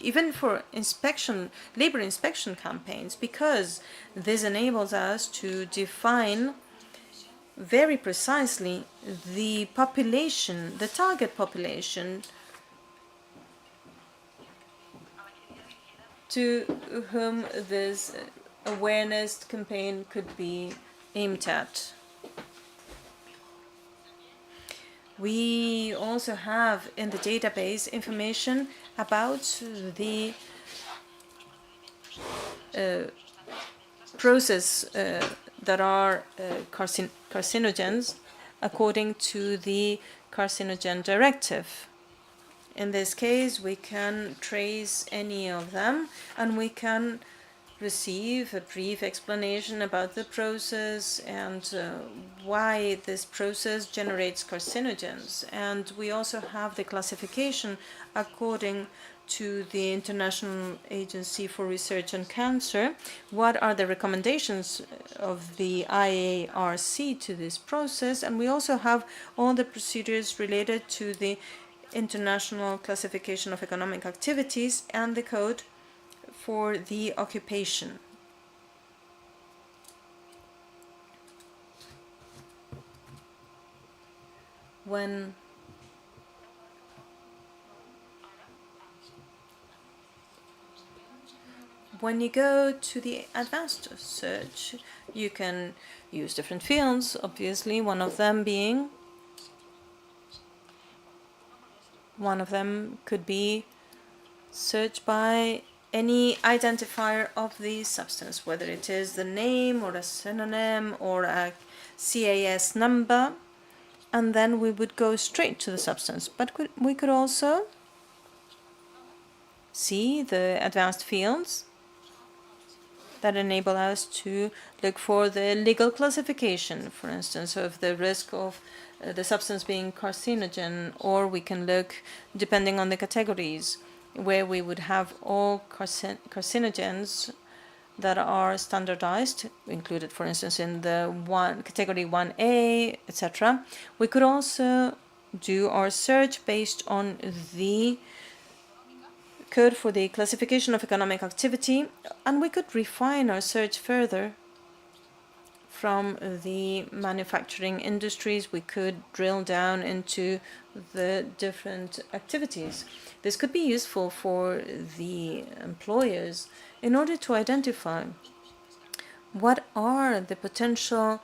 even for inspection, labor inspection campaigns, because this enables us to define very precisely the population, the target population to whom this awareness campaign could be aimed at. We also have in the database information about the process that are carcinogens according to the carcinogen directive. In this case, we can trace any of them, and we can receive a brief explanation about the process and why this process generates carcinogens. And we also have the classification according to the International Agency for Research on Cancer. What are the recommendations of the IARC to this process? And we also have all the procedures related to the International Classification of Economic Activities and the code for the occupation. When you go to the advanced search, you can use different fields, obviously, one of them could be searched by any identifier of the substance, whether it is the name or a synonym or a CAS number, and then we would go straight to the substance. But we could also see the advanced fields that enable us to look for the legal classification, for instance, of the risk of the substance being carcinogen, or we can look, depending on the categories, where we would have all carcinogens that are standardized, included, for instance, in the category 1A, etc. We could also do our search based on the code for the classification of economic activity, and we could refine our search further from the manufacturing industries. We could drill down into the different activities. This could be useful for the employers in order to identify what are the potential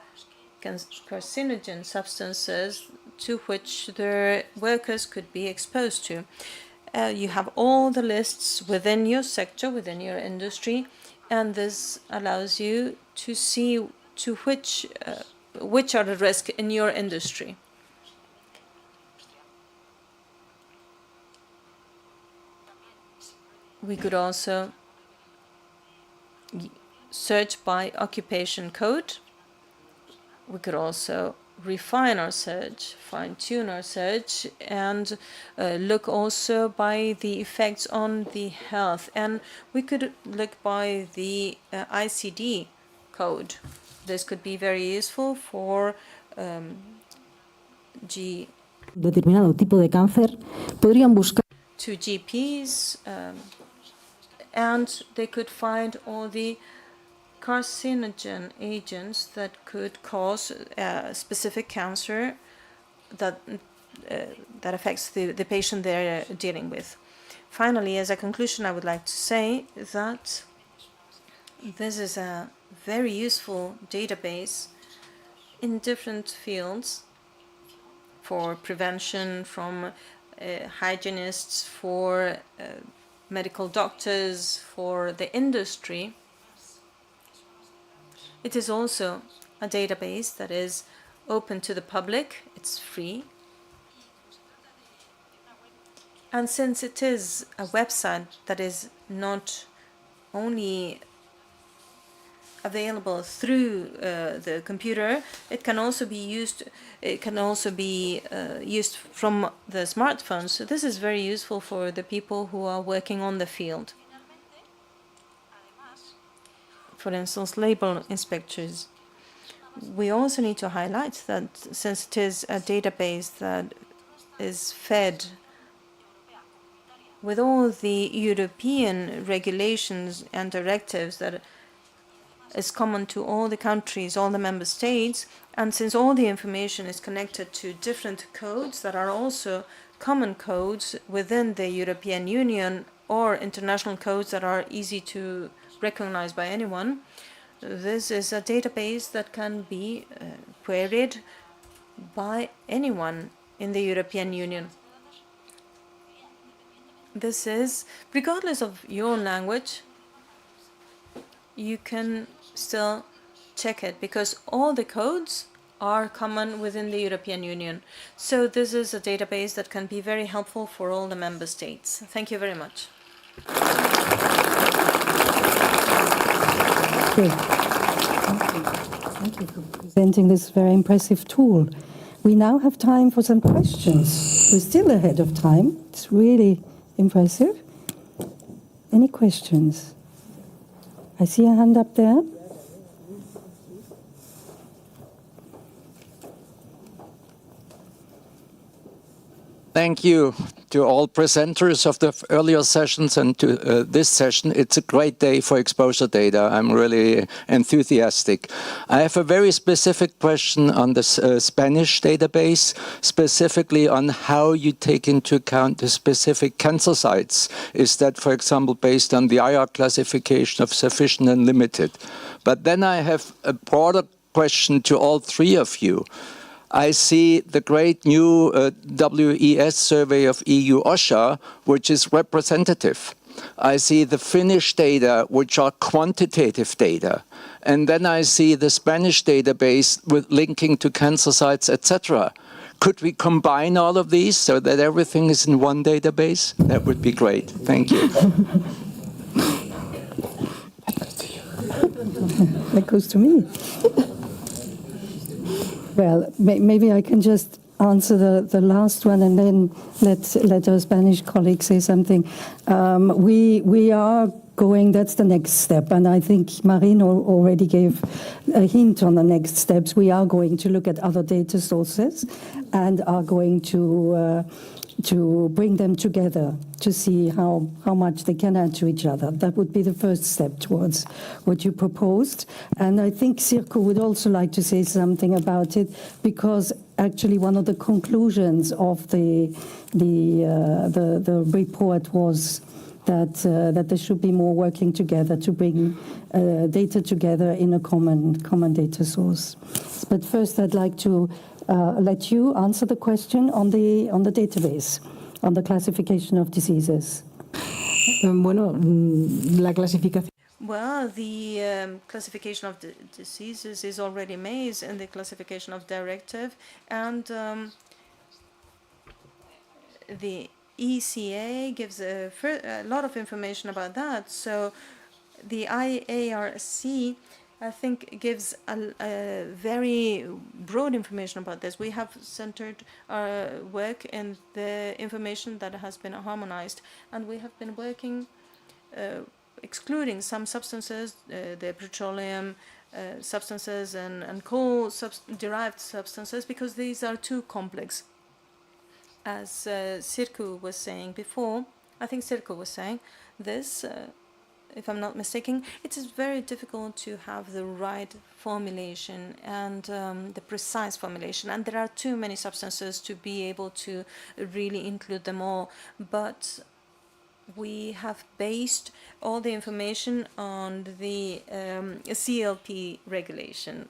carcinogen substances to which their workers could be exposed to. You have all the lists within your sector, within your industry, and this allows you to see to which are the risks in your industry. We could also search by occupation code. We could also refine our search, fine-tune our search, and look also by the effects on the health. And we could look by the ICD code. This could be very useful for determinado tipo de cáncer, podrían buscar to GPs, and they could find all the carcinogen agents that could cause specific cancer that affects the patient they're dealing with. Finally, as a conclusion, I would like to say that this is a very useful database in different fields for prevention, from hygienists, for medical doctors, for the industry. It is also a database that is open to the public. It's free. And since it is a website that is not only available through the computer. It can also be used. It can also be used from the smartphones. So this is very useful for the people who are working on the field. For instance, label inspectors. We also need to highlight that since it is a database that is fed with all the European regulations and directives that is common to all the countries, all the member states, and since all the information is connected to different codes that are also common codes within the European Union or international codes that are easy to recognize by anyone, this is a database that can be queried by anyone in the European Union. This is, regardless of your language, you can still check it because all the codes are common within the European Union. So this is a database that can be very helpful for all the member states. Thank you very much. Okay. Thank you for presenting this very impressive tool. We now have time for some questions. We're still ahead of time. It's really impressive. Any questions? I see a hand up there. Thank you to all presenters of the earlier sessions and to this session. It's a great day for exposure data. I'm really enthusiastic. I have a very specific question on the Spanish database, specifically on how you take into account the specific cancer sites. Is that, for example, based on the IR classification of sufficient and limited? But then I have a broader question to all three of you. I see the great new WES survey of EU-OSHA, which is representative. I see the Finnish data, which are quantitative data. And then I see the Spanish database with linking to cancer sites, etc. Could we combine all of these so that everything is in one database? That would be great. Thank you. That goes to me. Well, maybe I can just answer the last one and then let our Spanish colleague say something. We are going, that's the next step, and I think Marino already gave a hint on the next steps. We are going to look at other data sources and are going to bring them together to see how much they can add to each other. That would be the first step towards what you proposed. And I think Sirko would also like to say something about it, because actually one of the conclusions of the report was that there should be more working together to bring data together in a common data source. But first I'd like to let you answer the question on the database, on the classification of diseases. Bueno, la clasificación. Well, the classification of the diseases is already made in the classification of directive, and the ECA gives a lot of information about that. So the IARC, I think, gives a very broad information about this. We have centered our work in the information that has been harmonized, and we have been working excluding some substances, the petroleum substances and coal-derived substances, because these are too complex. As Sirku was saying before, I think Sirku was saying this, if I'm not mistaken, it is very difficult to have the right formulation and the precise formulation, and there are too many substances to be able to really include them all. But we have based all the information on the CLP regulation.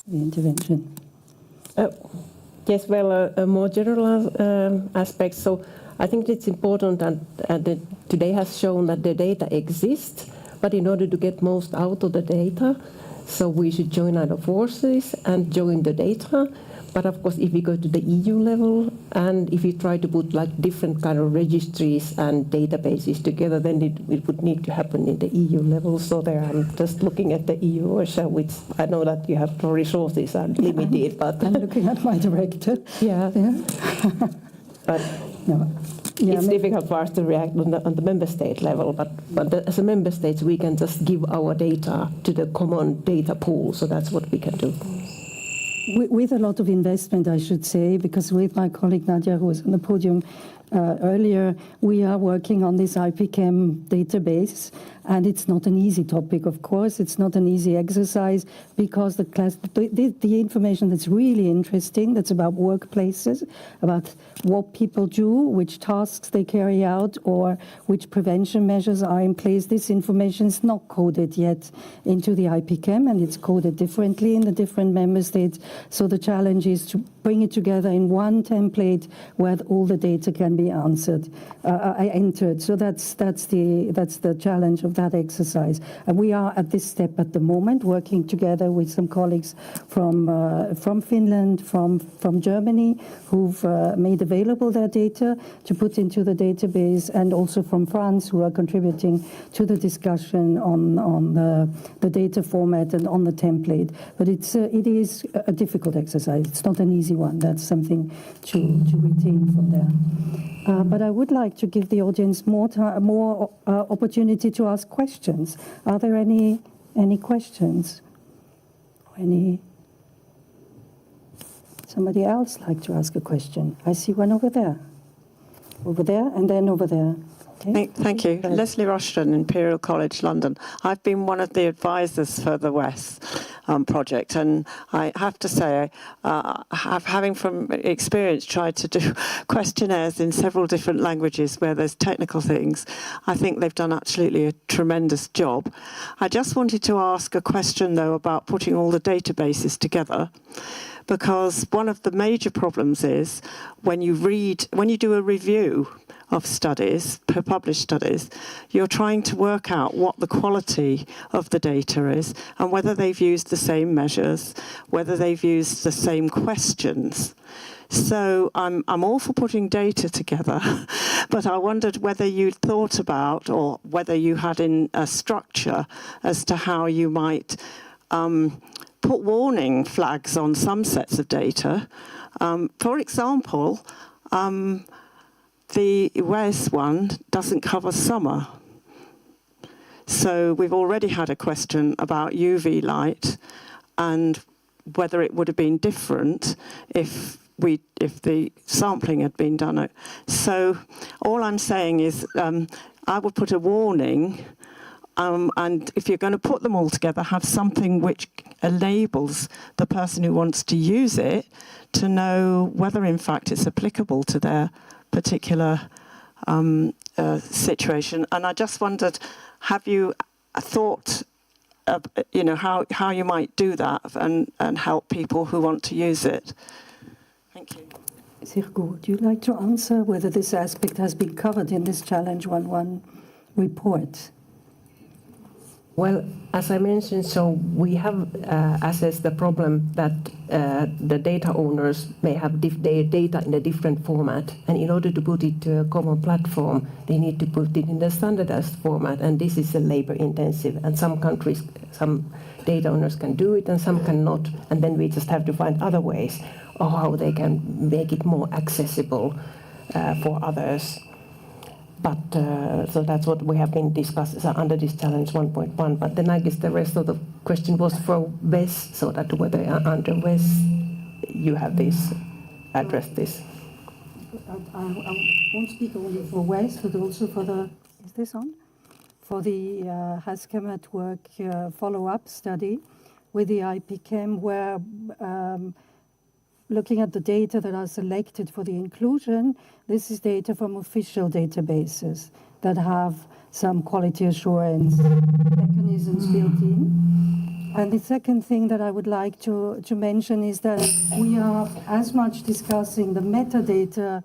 The intervention. Yes, well, a more general aspect. So I think it's important that today has shown that the data exists, but in order to get most out of the data, so we should join our forces and join the data. But of course, if we go to the EU level, and if you try to put like different kind of registries and databases together, then it would need to happen in the EU level. So there I'm just looking at the EU-OSHA, which I know that you have resources are limited, but I'm looking at my director. yeah. But No. Yeah, it's difficult for us to react on the member state level, but as a member states, we can just give our data to the common data pool, so that's what we can do. With a lot of investment, I should say, because with my colleague Nadia, who was on the podium earlier, we are working on this IPChem database, and it's not an easy topic, of course. It's not an easy exercise, because the information that's really interesting, that's about workplaces, about what people do, which tasks they carry out, or which prevention measures are in place, this information is not coded yet into the IPChem, and it's coded differently in the different member states. So the challenge is to bring it together in one template where all the data can be entered. So that's the challenge of that exercise. And we are at this step at the moment, working together with some colleagues from Finland, from Germany, who've made available their data to put into the database, and also from France, who are contributing to the discussion on the data format and on the template. But it is a difficult exercise. It's not an easy one. That's something to retain from there. But I would like to give the audience more opportunity to ask questions. Are there any questions? Somebody else like to ask a question? I see one over there, and then over there. Okay. Thank you. Leslie Rushton, Imperial College London. I've been one of the advisors for the WES project, and I have to say, having from experience tried to do questionnaires in several different languages where there's technical things, I think they've done absolutely a tremendous job. I just wanted to ask a question, though, about putting all the databases together, because one of the major problems is when you do a review of studies, published studies, you're trying to work out what the quality of the data is and whether they've used the same measures, whether they've used the same questions. So I'm all for putting data together, but I wondered whether you'd thought about, or whether you had in a structure as to how you might put warning flags on some sets of data. For example, the WES one doesn't cover summer. So we've already had a question about UV light and whether it would have been different if the sampling had been done. So all I'm saying is I would put a warning, and if you're going to put them all together, have something which enables the person who wants to use it to know whether in fact it's applicable to their particular situation. And I just wondered, have you thought how you might do that and help people who want to use it? Thank you. Sirgo, would you like to answer whether this aspect has been covered in this Challenge 1.1 report? Well, as I mentioned, so we have assessed the problem that the data owners may have their data in a different format, and in order to put it to a common platform, they need to put it in the standardized format, and this is a labor-intensive, and some countries, some data owners can do it, and some cannot, and then we just have to find other ways of how they can make it more accessible for others. But so that's what we have been discussing under this Challenge 1.1. But then I guess the rest of the question was for WES, so that whether under WES you have this, addressed this. I won't speak only for WES, but also for the, is this on? For the HASCAM at Work follow-up study with the IPChem, where looking at the data that are selected for the inclusion, this is data from official databases that have some quality assurance mechanisms built in. And the second thing that I would like to mention is that we are as much discussing the metadata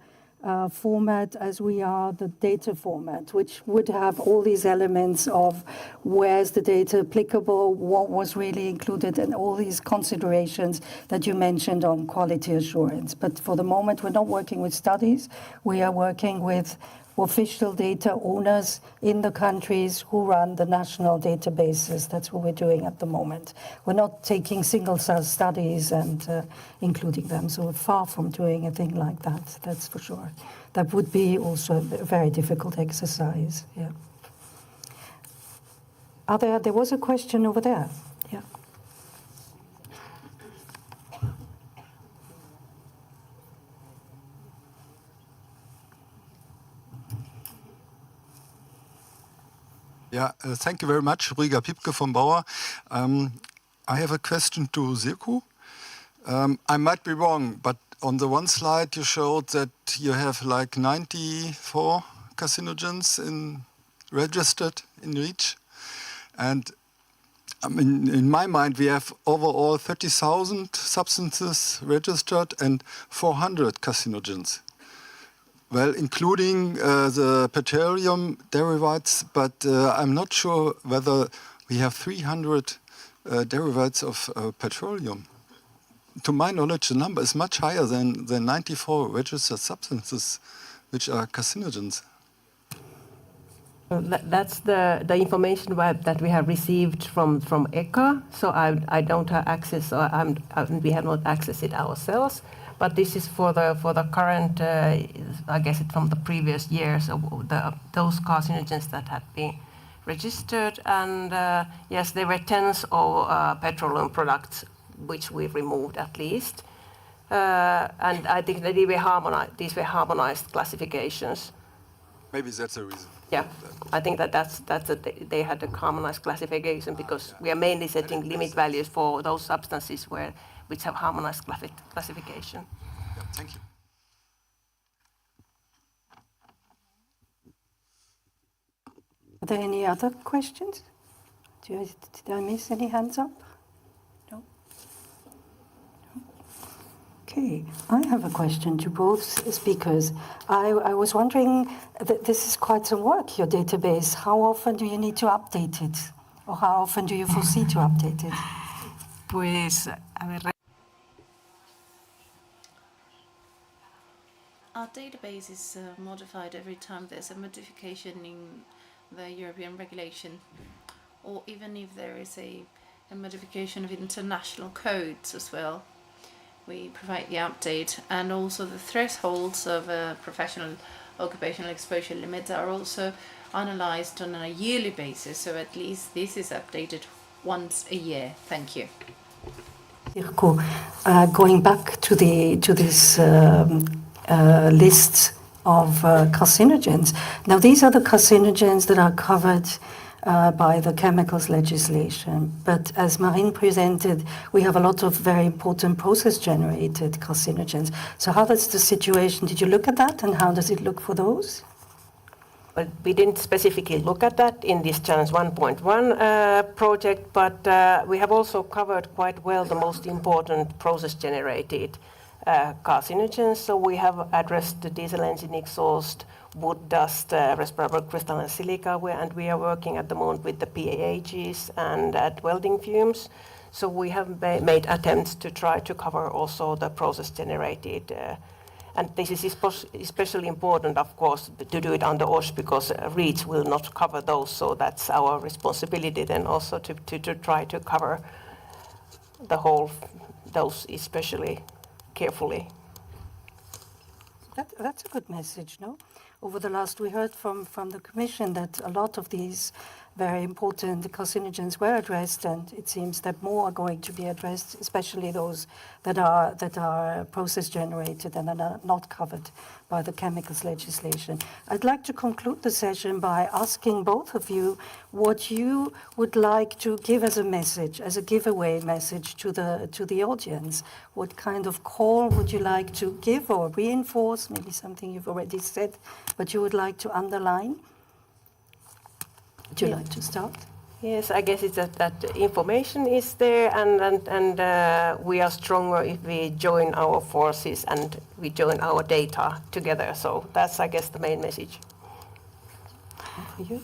format as we are the data format, which would have all these elements of where's the data applicable, what was really included, and all these considerations that you mentioned on quality assurance. But for the moment, we're not working with studies. We are working with official data owners in the countries who run the national databases. That's what we're doing at the moment. We're not taking single studies and including them. So we're far from doing a thing like that, that's for sure. That would be also a very difficult exercise. Yeah. There was a question over there. Yeah. Yeah, thank you very much, Riga Pipke from Bauer. I have a question to Sirku. I might be wrong, but on the one slide you showed that you have like 94 carcinogens registered in REACH. And I mean, in my mind, we have overall 30,000 substances registered and 400 carcinogens. Well, including the petroleum derivatives, but I'm not sure whether we have 300 derivatives of petroleum. To my knowledge, the number is much higher than 94 registered substances, which are carcinogens. That's the information that we have received from ECHA. So I don't have access, we have not accessed it ourselves. But this is for the current, I guess it's from the previous years, those carcinogens that had been registered. And yes, there were tens of petroleum products which we removed at least. And I think that these were harmonized classifications. Maybe that's the reason. Yeah, I think they had a harmonized classification because we are mainly setting limit values for those substances which have harmonized classification. Yeah, thank you. Are there any other questions? Did I miss any hands up? No? Okay, I have a question to both speakers. I was wondering, this is quite some work, your database. How often do you need to update it? Or how often do you foresee to update it? Pues, a ver. Our database is modified every time there's a modification in the European regulation, or even if there is a modification of international codes as well. We provide the update, and also the thresholds of professional occupational exposure limits are also analyzed on a yearly basis, so at least this is updated once a year. Thank you. Going back to this list of carcinogens. Now, these are the carcinogens that are covered by the chemicals legislation. But as Marine presented, we have a lot of very important process-generated carcinogens. So how is the situation? Did you look at that, and how does it look for those? Well, we didn't specifically look at that in this Challenge 1.1 project, but we have also covered quite well the most important process-generated carcinogens. So we have addressed the diesel engine exhaust, wood dust, respirable crystalline silica, and we are working at the moment with the PAHs and at welding fumes. So we have made attempts to try to cover also the process-generated. And this is especially important, of course, to do it under OSHA because REACH will not cover those. So that's our responsibility then also to try to cover the whole, those especially carefully. That's a good message, no? Over the last, we heard from the Commission that a lot of these very important carcinogens were addressed, and it seems that more are going to be addressed, especially those that are process generated and are not covered by the chemicals legislation. I'd like to conclude the session by asking both of you what you would like to give as a message, as a giveaway message to the audience. What kind of call would you like to give or reinforce? Maybe something you've already said, but you would like to underline? Would you like to start? Yes, I guess it's that information is there, and we are stronger if we join our forces and we join our data together. So that's, I guess, the main message. For you.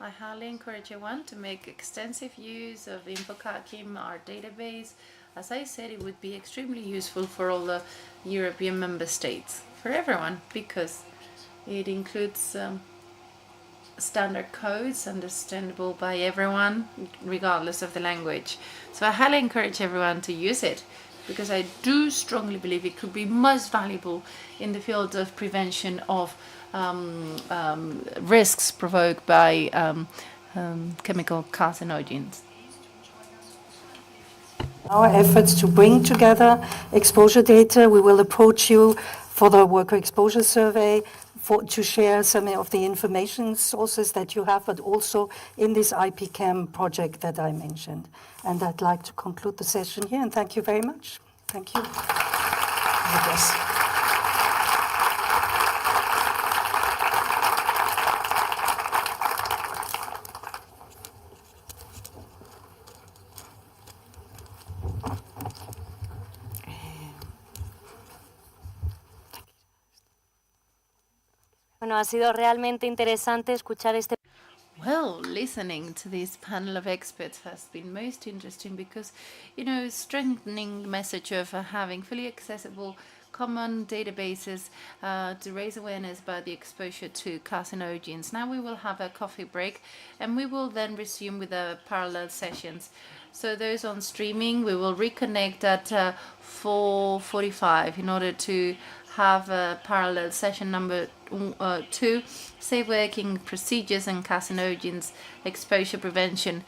I highly encourage everyone to make extensive use of InfoCalkim, our database. As I said, it would be extremely useful for all the European member states, for everyone, because it includes standard codes understandable by everyone, regardless of the language. So I highly encourage everyone to use it, because I do strongly believe it could be most valuable in the field of prevention of risks provoked by chemical carcinogens. Our efforts to bring together exposure data, we will approach you for the worker exposure survey to share some of the information sources that you have, but also in this IPCAM project that I mentioned. And I'd like to conclude the session here, and thank you very much. Thank you. Bueno, ha sido realmente interesante escuchar este. Well, listening to this panel of experts has been most interesting because, you know, strengthening the message of having fully accessible common databases to raise awareness about the exposure to carcinogens. Now we will have a coffee break and we will then resume with the parallel sessions. So those on streaming, we will reconnect at 4:45 in order to have a parallel session number 2, safe working procedures and carcinogens exposure prevention.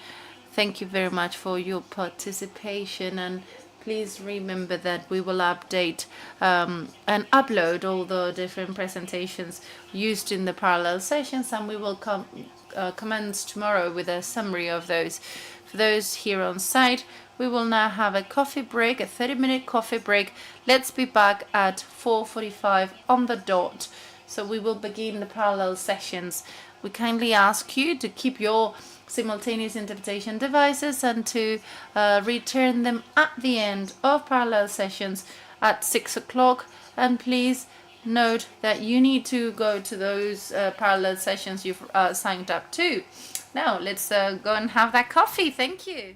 Thank you very much for your participation, and please remember that we will update and upload all the different presentations used in the parallel sessions, and we will commence tomorrow with a summary of those. For those here on site, we will now have a coffee break, a 30-minute coffee break. Let's be back at 4:45 on the dot. So we will begin the parallel sessions. We kindly ask you to keep your simultaneous interpretation devices and to return them at the end of parallel sessions at 6 o'clock. And please note that you need to go to those parallel sessions you've signed up to. Now let's go and have that coffee. Thank you.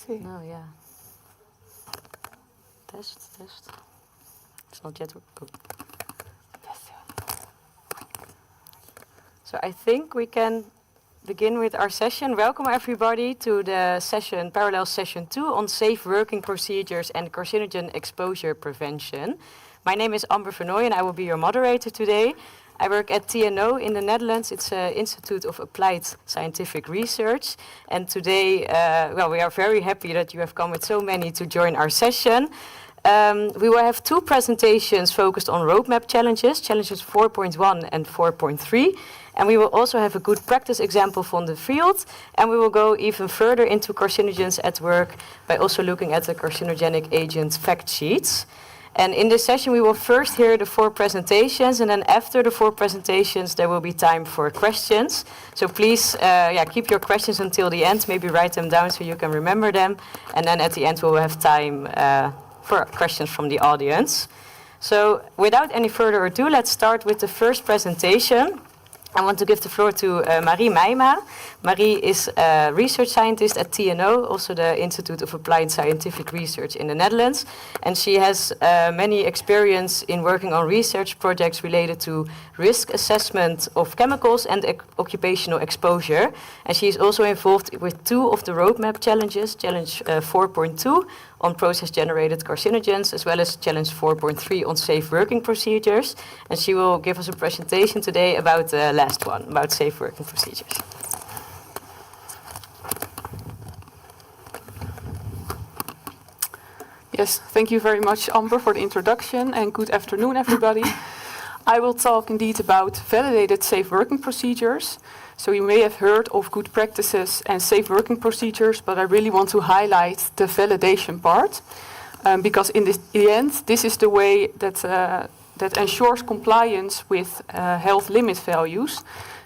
see. No, yeah. Test. It's not yet. Oh. So I think we can begin with our session. Welcome everybody to the session, parallel session 2 on safe working procedures and carcinogen exposure prevention. My name is Amber Vernooy and I will be your moderator today. I work at TNO in the Netherlands. It's an Institute of Applied Scientific Research. And today, we are very happy that you have come with so many to join our session. We will have 2 presentations focused on roadmap challenges 4.1 and 4.3. And we will also have a good practice example from the field. And we will go even further into carcinogens at work by also looking at the carcinogenic agent fact sheets. And in this session, we will first hear the 4 presentations, and then after the 4 presentations, there will be time for questions. So please, keep your questions until the end. Maybe write them down so you can remember them. And then at the end, we will have time for questions from the audience. So without any further ado, let's start with the first presentation. I want to give the floor to Marie Meijma. Marie is a research scientist at TNO, also the Institute of Applied Scientific Research in the Netherlands. And she has many experience in working on research projects related to risk assessment of chemicals and occupational exposure. And she is also involved with 2 of the roadmap challenges, Challenge 4.2 on process-generated carcinogens, as well as Challenge 4.3 on safe working procedures. And she will give us a presentation today about the last one, about safe working procedures. Yes, thank you very much, Amber, for the introduction, and good afternoon, everybody. I will talk indeed about validated safe working procedures. So you may have heard of good practices and safe working procedures, but I really want to highlight the validation part, because in the end, this is the way that ensures compliance with health limit values.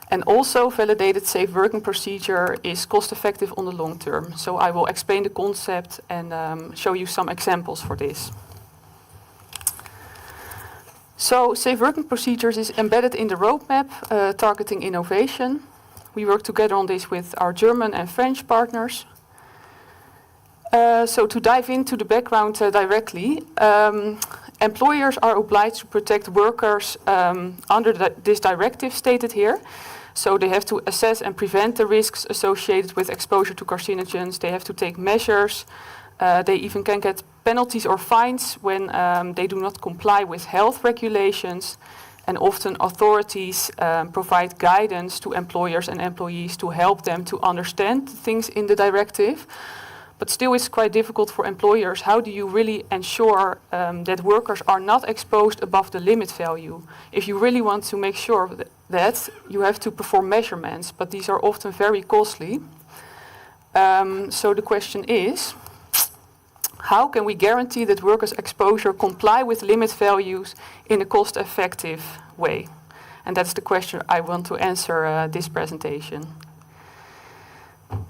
And also, validated safe working procedure is cost-effective on the long term. So I will explain the concept and show you some examples for this. So safe working procedures is embedded in the roadmap targeting innovation. We work together on this with our German and French partners. So to dive into the background directly, employers are obliged to protect workers under this directive stated here. So they have to assess and prevent the risks associated with exposure to carcinogens. They have to take measures. They even can get penalties or fines when they do not comply with health regulations. And often authorities provide guidance to employers and employees to help them to understand things in the directive. But still, it's quite difficult for employers. How do you really ensure that workers are not exposed above the limit value? If you really want to make sure that, you have to perform measurements, but these are often very costly. So the question is, how can we guarantee that workers' exposure comply with limit values in a cost-effective way? And that's the question I want to answer this presentation.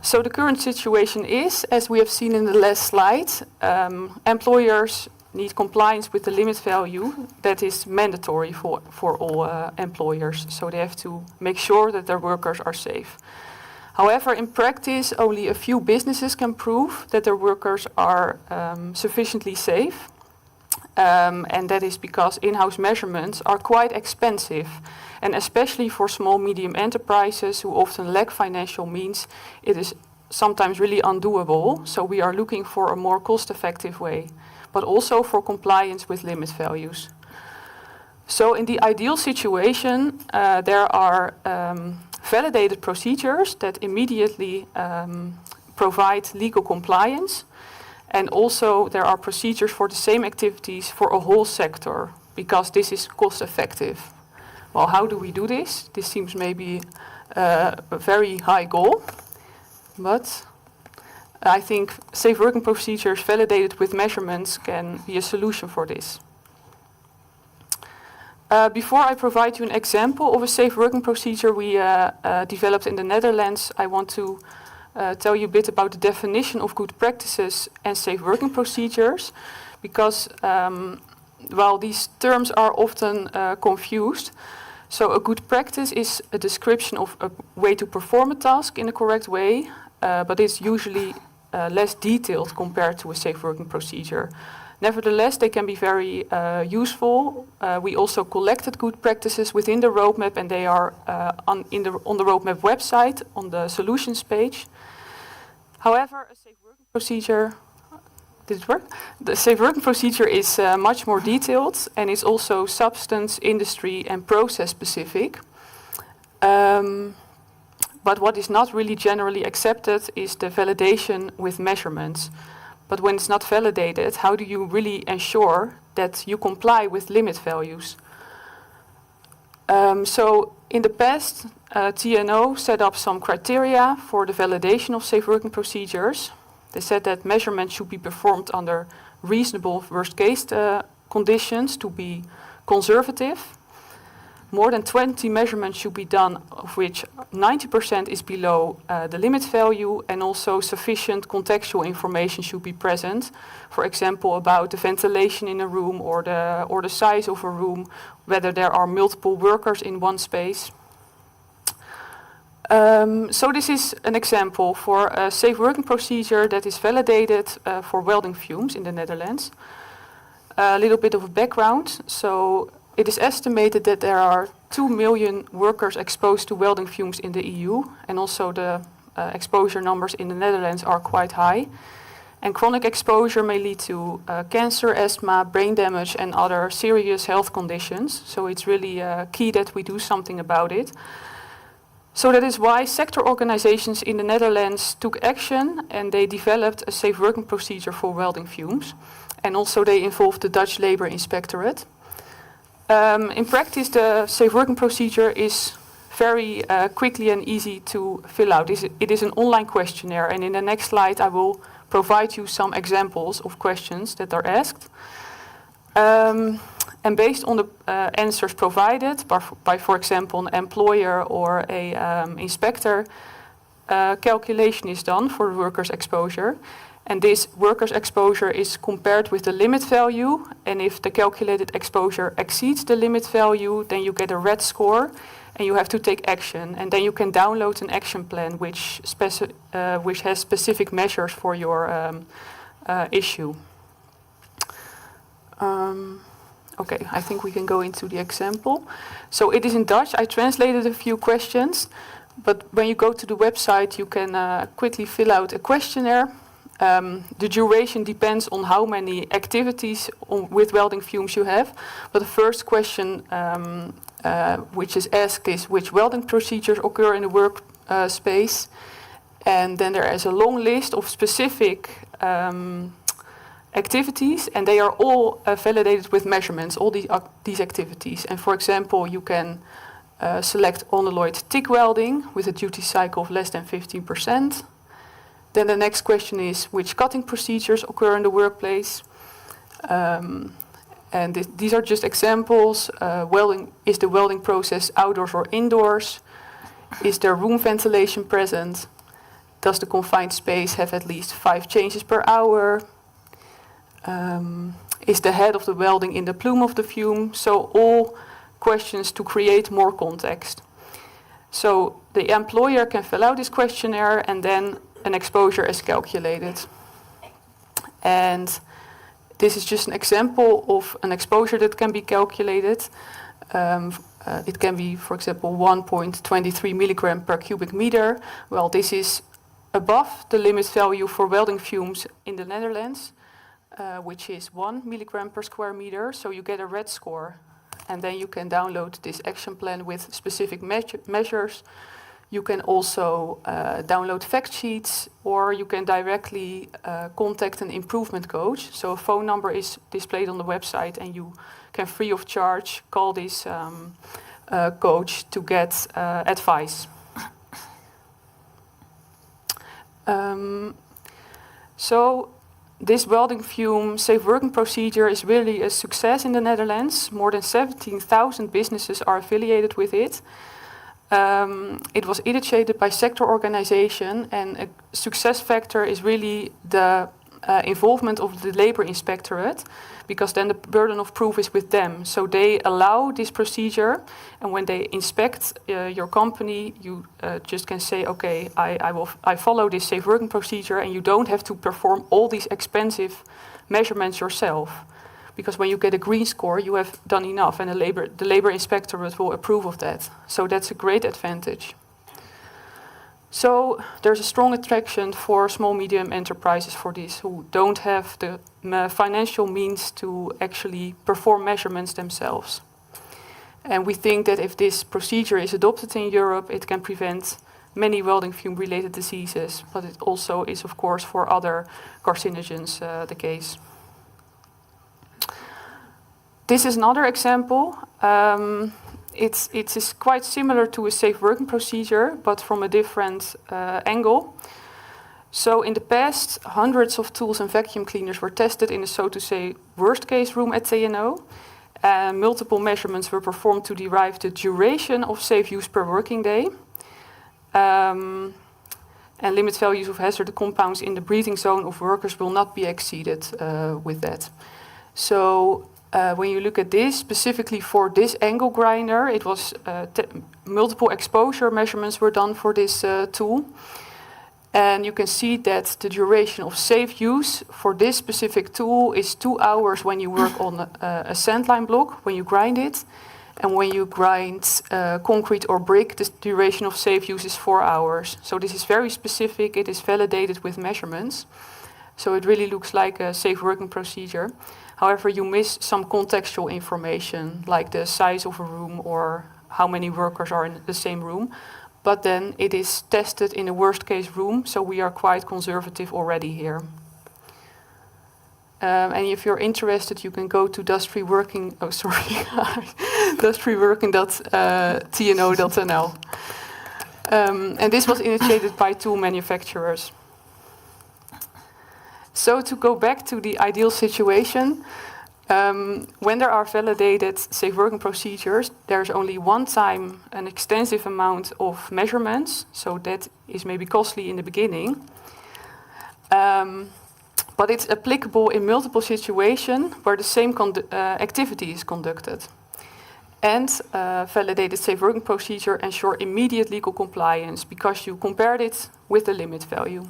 So the current situation is, as we have seen in the last slide, employers need compliance with the limit value that is mandatory for all employers. So they have to make sure that their workers are safe. However, in practice, only a few businesses can prove that their workers are sufficiently safe. And that is because in-house measurements are quite expensive. And especially for small, medium enterprises who often lack financial means, it is sometimes really undoable. So we are looking for a more cost-effective way, but also for compliance with limit values. So in the ideal situation, there are validated procedures that immediately provide legal compliance. And also there are procedures for the same activities for a whole sector, because this is cost-effective. Well, how do we do this? This seems maybe a very high goal, but I think safe working procedures validated with measurements can be a solution for this. Before I provide you an example of a safe working procedure we developed in the Netherlands, I want to tell you a bit about the definition of good practices and safe working procedures, because well, these terms are often confused. So a good practice is a description of a way to perform a task in a correct way, but it's usually less detailed compared to a safe working procedure. Nevertheless, they can be very useful. We also collected good practices within the roadmap, and they are on the roadmap website on the solutions page. However, a safe working procedure, did it work? The safe working procedure is much more detailed and is also substance, industry, and process specific. But what is not really generally accepted is the validation with measurements. But when it's not validated, how do you really ensure that you comply with limit values? So in the past, TNO set up some criteria for the validation of safe working procedures. They said that measurements should be performed under reasonable worst-case conditions to be conservative. More than 20 measurements should be done, of which 90% is below the limit value, and also sufficient contextual information should be present. For example, about the ventilation in a room or the size of a room, whether there are multiple workers in one space. So this is an example for a safe working procedure that is validated for welding fumes in the Netherlands. A little bit of a background. So it is estimated that there are 2 million workers exposed to welding fumes in the EU, and also the exposure numbers in the Netherlands are quite high. And chronic exposure may lead to cancer, asthma, brain damage, and other serious health conditions. So it's really key that we do something about it. So that is why sector organizations in the Netherlands took action, and they developed a safe working procedure for welding fumes. And also they involved the Dutch Labour Inspectorate. In practice, the safe working procedure is very quickly and easy to fill out. It is an online questionnaire, and in the next slide I will provide you some examples of questions that are asked. And based on the answers provided by, for example, an employer or a inspector, calculation is done for the worker's exposure. And this worker's exposure is compared with the limit value. And if the calculated exposure exceeds the limit value, then you get a red score and you have to take action. And then you can download an action plan which has specific measures for your issue. Okay, I think we can go into the example. So it is in Dutch. I translated a few questions. But when you go to the website, you can quickly fill out a questionnaire. The duration depends on how many activities with welding fumes you have. But the first question which is asked is which welding procedures occur in the workspace. And then there is a long list of specific activities, and they are all validated with measurements, all these activities. And for example, you can select unalloyed TIG welding with a duty cycle of less than 15%. Then the next question is which cutting procedures occur in the workplace. And these are just examples. Is the welding process outdoors or indoors? Is there room ventilation present? Does the confined space have at least 5 changes per hour? Is the head of the welding in the plume of the fume? So all questions to create more context. So the employer can fill out this questionnaire, and then an exposure is calculated. And this is just an example of an exposure that can be calculated. It can be, for example, 1.23 milligram per cubic meter. Well, this is above the limit value for welding fumes in the Netherlands, which is 1 milligram per square meter. So you get a red score. And then you can download this action plan with specific measures. You can also download fact sheets, or you can directly contact an improvement coach. So a phone number is displayed on the website, and you can free of charge call this coach to get advice. So this welding fume safe working procedure is really a success in the Netherlands. More than 17,000 businesses are affiliated with it. It was initiated by sector organization, and a success factor is really the involvement of the labor inspectorate, because then the burden of proof is with them. So they allow this procedure, and when they inspect your company, you just can say, okay, I follow this safe working procedure, and you don't have to perform all these expensive measurements yourself. Because when you get a green score, you have done enough, and the labor inspectorate will approve of that. So that's a great advantage. So there's a strong attraction for small, medium enterprises for this, who don't have the financial means to actually perform measurements themselves. And we think that if this procedure is adopted in Europe, it can prevent many welding fume-related diseases, but it also is, of course, for other carcinogens the case. This is another example. It is quite similar to a safe working procedure, but from a different angle. So in the past, hundreds of tools and vacuum cleaners were tested in a, so to say, worst case room at TNO. Multiple measurements were performed to derive the duration of safe use per working day. And limit values of hazardous compounds in the breathing zone of workers will not be exceeded with that. So when you look at this, specifically for this angle grinder, it was multiple exposure measurements were done for this tool. And you can see that the duration of safe use for this specific tool is 2 hours when you work on a sandline block, when you grind it. And when you grind concrete or brick, the duration of safe use is 4 hours. So this is very specific. It is validated with measurements. So it really looks like a safe working procedure. However, you miss some contextual information, like the size of a room or how many workers are in the same room. But then it is tested in a worst case room, so we are quite conservative already here. And if you're interested, you can go to dutchfreeworking.tno.nl. And this was initiated by tool manufacturers. So to go back to the ideal situation, when there are validated safe working procedures, there's only one time an extensive amount of measurements, so that is maybe costly in the beginning. But it's applicable in multiple situations where the same activity is conducted. And validated safe working procedure ensure immediate legal compliance because you compared it with the limit value.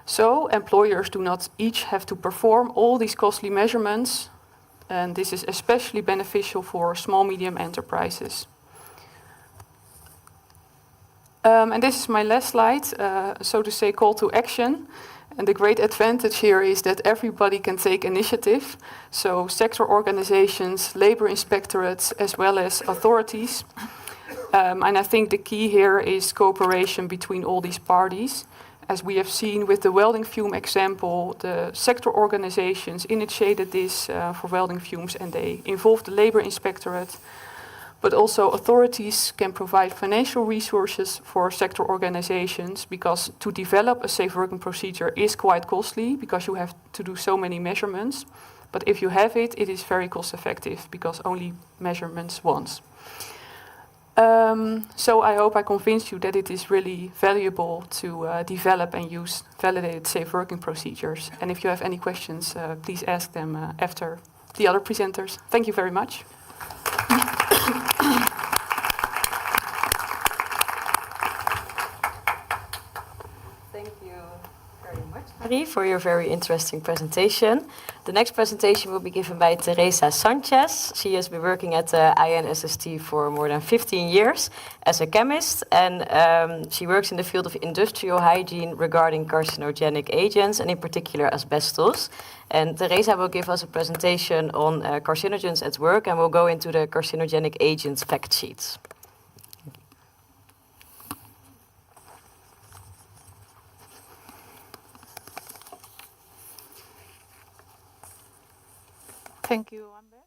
So employers do not each have to perform all these costly measurements, and this is especially beneficial for small, medium enterprises. And this is my last slide, so to say, call to action. And the great advantage here is that everybody can take initiative. So sector organizations, labor inspectorates, as well as authorities. And I think the key here is cooperation between all these parties. As we have seen with the welding fume example, the sector organizations initiated this for welding fumes and they involved the labor inspectorate. But also authorities can provide financial resources for sector organizations because to develop a safe working procedure is quite costly because you have to do so many measurements. But if you have it, it is very cost effective because only measurements once. So I hope I convinced you that it is really valuable to develop and use validated safe working procedures. And if you have any questions, please ask them after the other presenters. Thank you very much. Thank you very much, Marie, for your very interesting presentation. The next presentation will be given by Teresa Sanchez. She has been working at the INSST for more than 15 years as a chemist, and she works in the field of industrial hygiene regarding carcinogenic agents, and in particular asbestos. And Teresa will give us a presentation on carcinogens at work, and we'll go into the carcinogenic agents fact sheets. Thank you, Amber.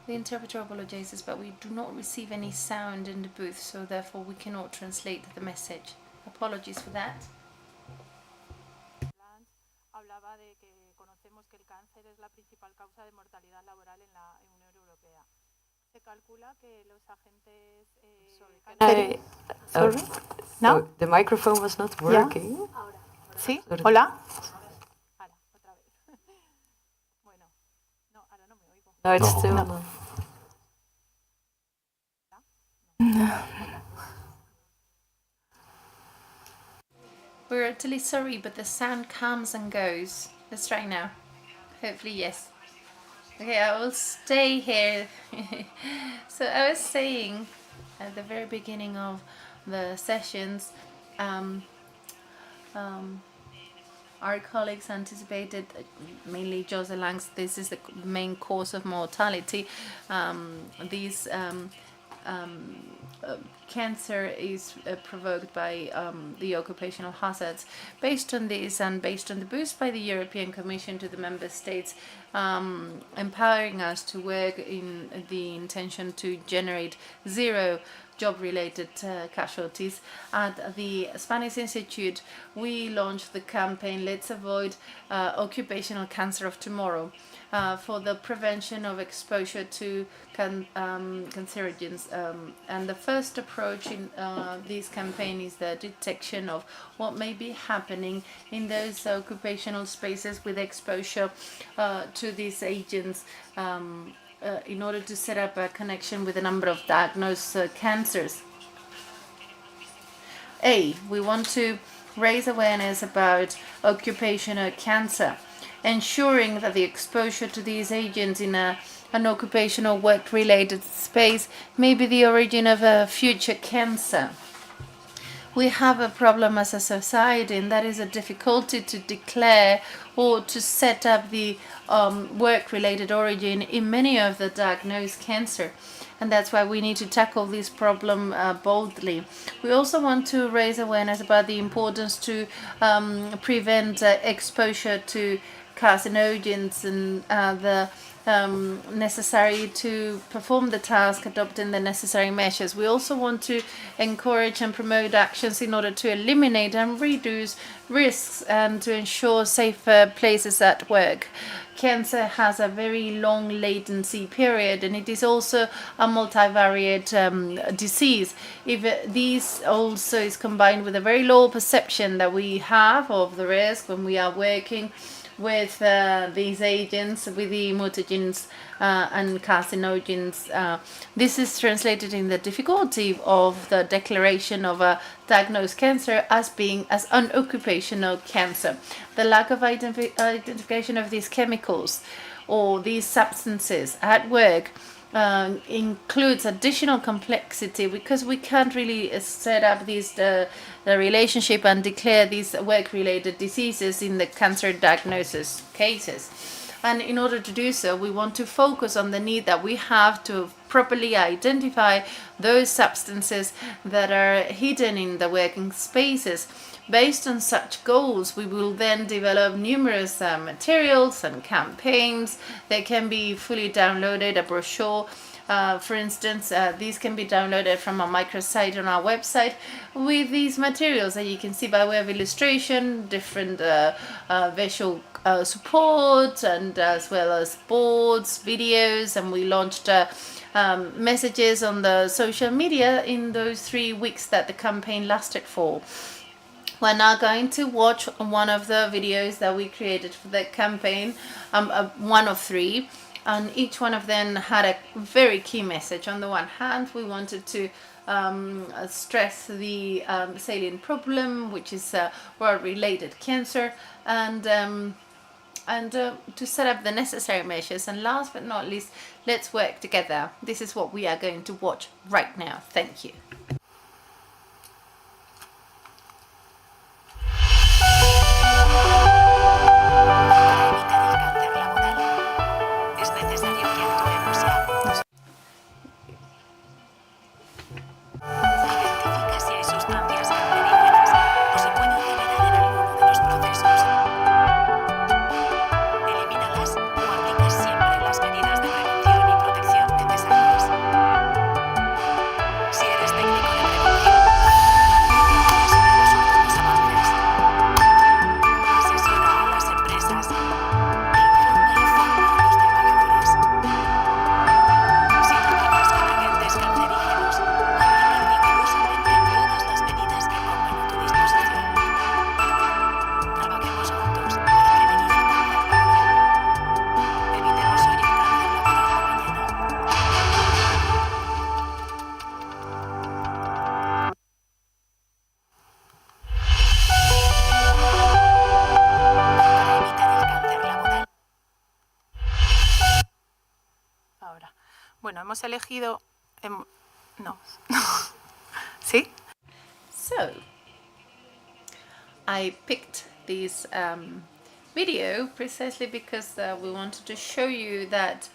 The interpreter apologizes, but we do not receive any sound in the booth, so therefore we cannot translate the message. Apologies for that. Hablaba de cáncer es la principal causa de mortalidad laboral en la Unión Europea. Se calcula que los agentes Sorry? No? The microphone was not working. ¿Sí? Sorry. Hola. No, it's still not. We're actually sorry, but the sound comes and goes. Let's try now. Hopefully, yes. Okay, I will stay here. So I was saying at the very beginning of the sessions, our colleagues anticipated, mainly Jose Langs, this is the main cause of mortality. Cancer is provoked by the occupational hazards. Based on this and based on the boost by the European Commission to the Member States, empowering us to work in the intention to generate zero job-related casualties. At the Spanish Institute, we launched the campaign Let's Avoid Occupational Cancer of Tomorrow for the prevention of exposure to carcinogens. And the first approach in this campaign is the detection of what may be happening in those occupational spaces with exposure to these agents, in order to set up a connection with a number of diagnosed cancers. We want to raise awareness about occupational cancer, ensuring that the exposure to these agents in an occupational work-related space may be the origin of a future cancer. We have a problem as a society, and that is a difficulty to declare or to set up the work-related origin in many of the diagnosed cancer. And that's why we need to tackle this problem boldly. We also want to raise awareness about the importance to prevent exposure to carcinogens and the necessary to perform the task, adopting the necessary measures. We also want to encourage and promote actions in order to eliminate and reduce risks and to ensure safer places at work. Cancer has a very long latency period, and it is also a multivariate disease. If this also is combined with a very low perception that we have of the risk when we are working with these agents, with the mutagens and carcinogens. This is translated in the difficulty of the declaration of a diagnosed cancer as being as an occupational cancer. The lack of identification of these chemicals or these substances at work includes additional complexity because we can't really set up the relationship and declare these work-related diseases in the cancer diagnosis cases. And in order to do so, we want to focus on the need that we have to properly identify those substances that are hidden in the working spaces. Based on such goals, we will then develop numerous materials and campaigns that can be fully downloaded, a brochure. For instance, these can be downloaded from a microsite on our website with these materials that you can see by way of illustration, different visual support, and as well as boards, videos, and we launched messages on the social media in those 3 weeks that the campaign lasted for. We're now going to watch one of the videos that we created for the campaign, one of 3, and each one of them had a very key message. On the one hand, we wanted to stress the salient problem, which is work-related cancer, and to set up the necessary measures. And last but not least, let's work together. This is what we are going to watch right now. Thank you. Si eres técnico bueno, hemos elegido... no. ¿Sí? So, I picked this video precisely because we wanted to show you that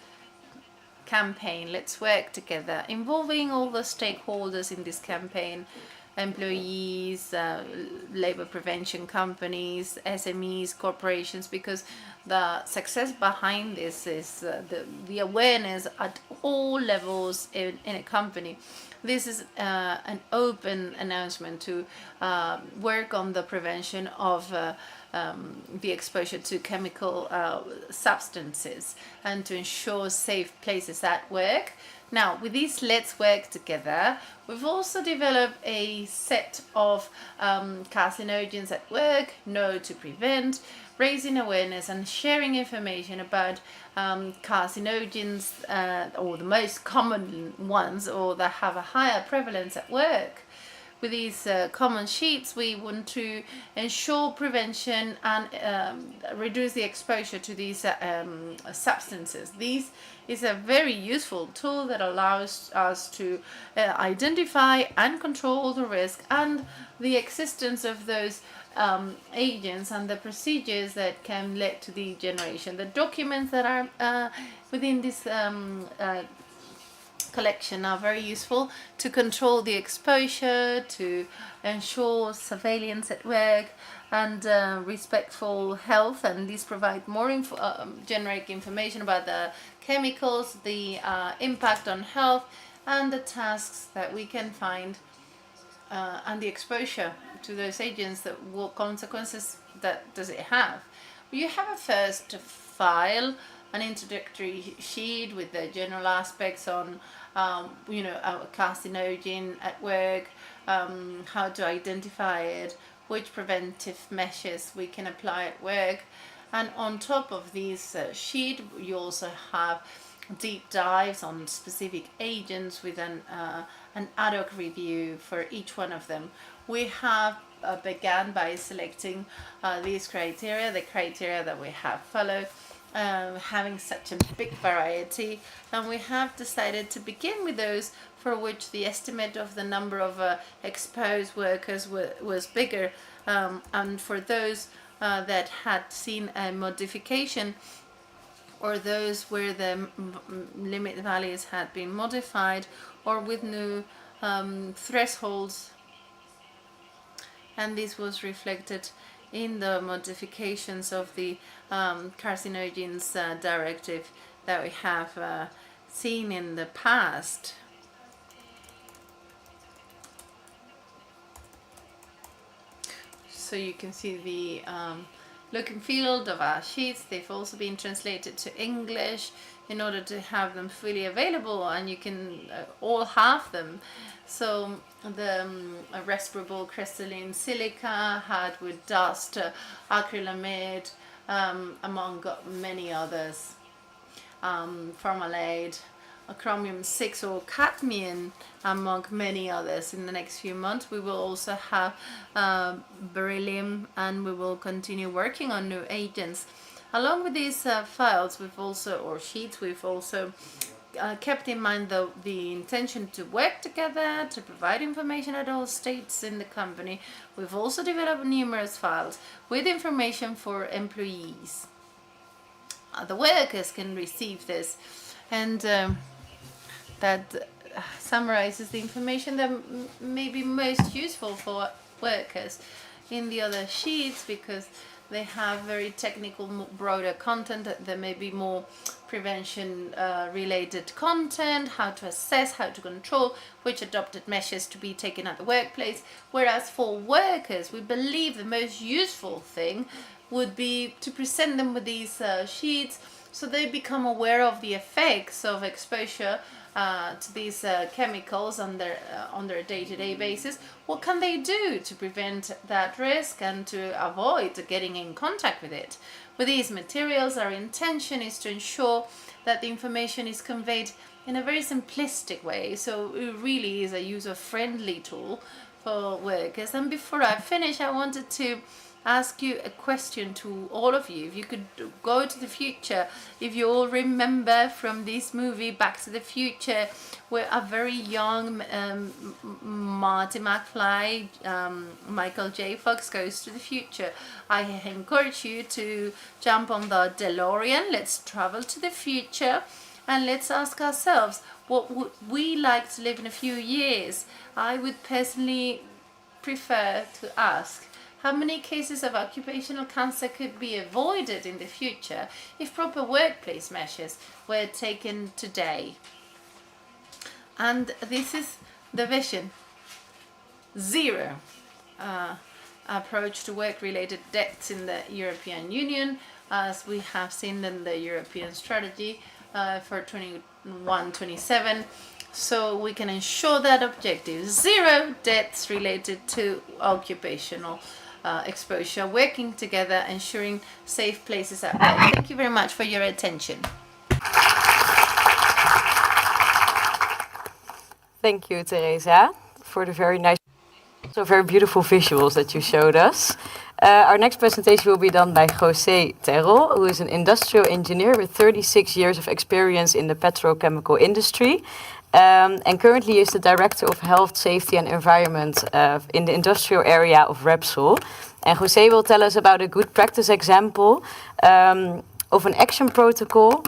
campaign, Let's Work Together, involving all the stakeholders in this campaign, employees, labor prevention companies, SMEs, corporations, because the success behind this is the awareness at all levels in a company. This is an open announcement to work on the prevention of the exposure to chemical substances and to ensure safe places at work. Now, with this Let's Work Together, we've also developed a set of carcinogens at work, Know to Prevent, raising awareness and sharing information about carcinogens, or the most common ones, or that have a higher prevalence at work. With these common sheets, we want to ensure prevention and reduce the exposure to these substances. This is a very useful tool that allows us to identify and control the risk and the existence of those agents and the procedures that can lead to the generation. The documents that are within this collection are very useful to control the exposure, to ensure surveillance at work and respectful health, and these provide more generic information about the chemicals, the impact on health and the tasks that we can find and the exposure to those agents, that what consequences that does it have. You have a first file, an introductory sheet with the general aspects on a carcinogen at work, how to identify it, which preventive measures we can apply at work. And on top of this sheet, you also have deep dives on specific agents with an ad hoc review for each one of them. We have began by selecting these criteria, the criteria that we have followed, having such a big variety, and we have decided to begin with those for which the estimate of the number of exposed workers was bigger, and for those that had seen a modification, or those where the limit values had been modified, or with new thresholds, and this was reflected in the modifications of the carcinogens directive that we have seen in the past. So you can see the look and feel of our sheets. They've also been translated to English in order to have them fully available, and you can all have them. So the respirable crystalline silica, hardwood dust, acrylamide, among many others, formaldehyde, chromium 6 or cadmium, among many others. In the next few months we will also have beryllium, and we will continue working on new agents. Along with these files, we've also kept in mind the intention to work together, to provide information at all stages in the company. We've also developed numerous files with information for employees. The workers can receive this, and that summarizes the information that may be most useful for workers. In the other sheets, because they have very technical, broader content, there may be more prevention related content, how to assess, how to control, which adopted measures to be taken at the workplace. Whereas for workers, we believe the most useful thing would be to present them with these sheets, so they become aware of the effects of exposure to these chemicals on their day-to-day basis. What can they do to prevent that risk and to avoid getting in contact with it? With these materials, our intention is to ensure that the information is conveyed in a very simplistic way, so it really is a user-friendly tool for workers. And before I finish, I wanted to ask you a question to all of you. If you could go to the future, if you all remember from this movie Back to the Future, where a very young Marty McFly, Michael J. Fox goes to the future. I encourage you to jump on the DeLorean. Let's travel to the future and let's ask ourselves, what would we like to live in a few years? I would personally prefer to ask, how many cases of occupational cancer could be avoided in the future if proper workplace measures were taken today? And this is the vision. Zero approach to work-related deaths in the European Union, as we have seen in the European strategy for 21-27. So we can ensure that objective. Zero deaths related to occupational exposure, working together, ensuring safe places at work. Thank you very much for your attention. Thank you, Teresa, for the very nice, so very beautiful visuals that you showed us. Our next presentation will be done by José Terrell, who is an industrial engineer with 36 years of experience in the petrochemical industry. And currently is the Director of Health, Safety and Environment in the industrial area of Repsol. And José will tell us about a good practice example of an action protocol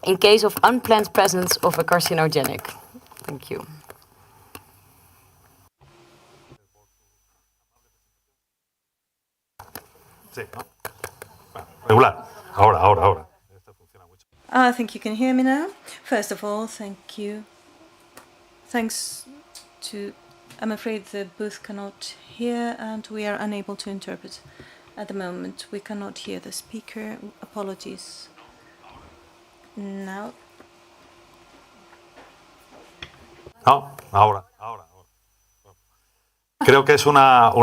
in case of unplanned presence of a carcinogenic. Thank you. I think you can hear me now. First of all, thank you. Thanks to, I'm afraid the booth cannot hear and we are unable to interpret at the moment. We cannot hear the speaker. Apologies. Now. Ahora. Creo que es una...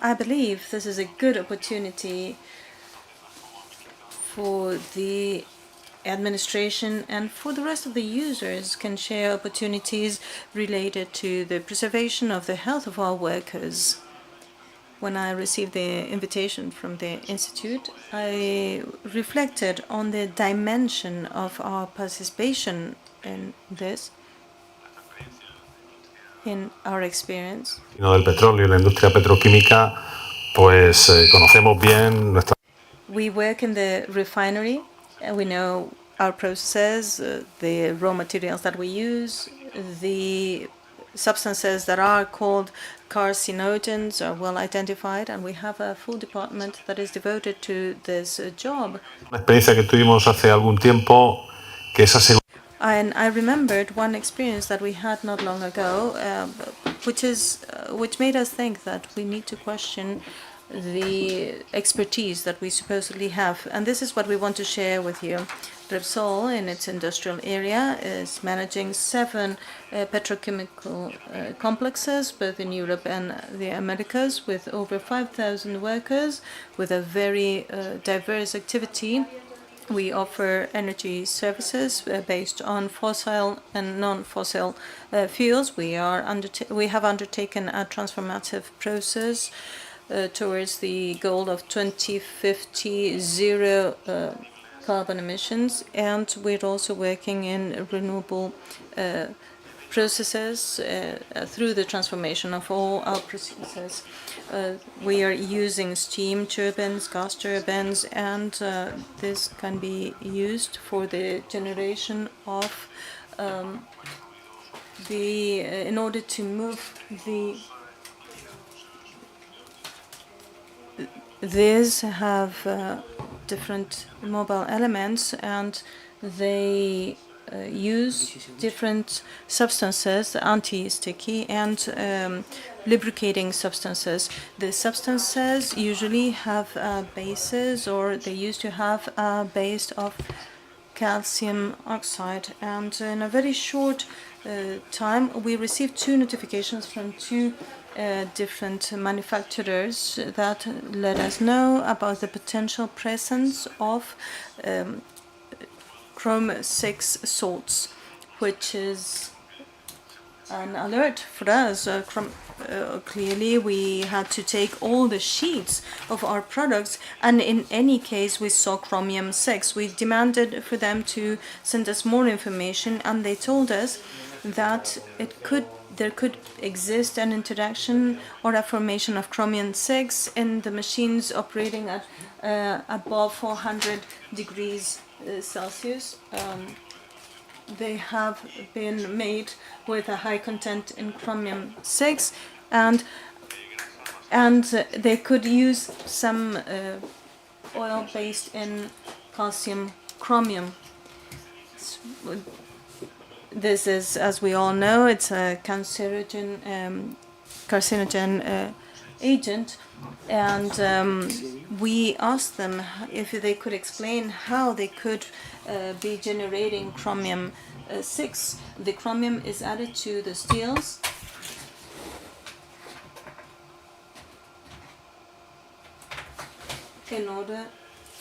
I believe this is a good opportunity for the administration and for the rest of the users can share opportunities related to the preservation of the health of our workers. When I received the invitation from the Institute, I reflected on the dimension of our participation in this, in our experience. Del petróleo y la industria petroquímica, pues conocemos bien nuestra... We work in the refinery, and we know our processes, the raw materials that we use, the substances that are called carcinogens are well identified, and we have a full department that is devoted to this job. Una experiencia que tuvimos hace algún tiempo, que esa And I remembered one experience that we had not long ago, which made us think that we need to question the expertise that we supposedly have. And this is what we want to share with you. Repsol, in its industrial area, is managing 7 petrochemical complexes, both in Europe and the Americas, with over 5,000 workers, with a very diverse activity. We offer energy services based on fossil and non-fossil fuels. We have undertaken a transformative process towards the goal of 2050 zero carbon emissions, and we're also working in renewable processes through the transformation of all our processes. We are using steam turbines, gas turbines, and this can be used for the generation of in order to move these have different mobile elements, and they use different substances, anti-sticky and lubricating substances. The substances usually have bases, or they used to have a base of calcium oxide. And in a very short time, we received 2 notifications from 2 different manufacturers that let us know about the potential presence of chrome 6 salts, which is an alert for us. Clearly, we had to take all the sheets of our products, and in any case, we saw chromium-6. We demanded for them to send us more information, and they told us that there could exist an interaction or a formation of chromium-6 in the machines operating at above 400 degrees Celsius. They have been made with a high content in chromium-6, and they could use some oil based in calcium chromium. This is, as we all know, it's a carcinogen agent, and we asked them if they could explain how they could be generating chromium-6. The chromium is added to the steels in order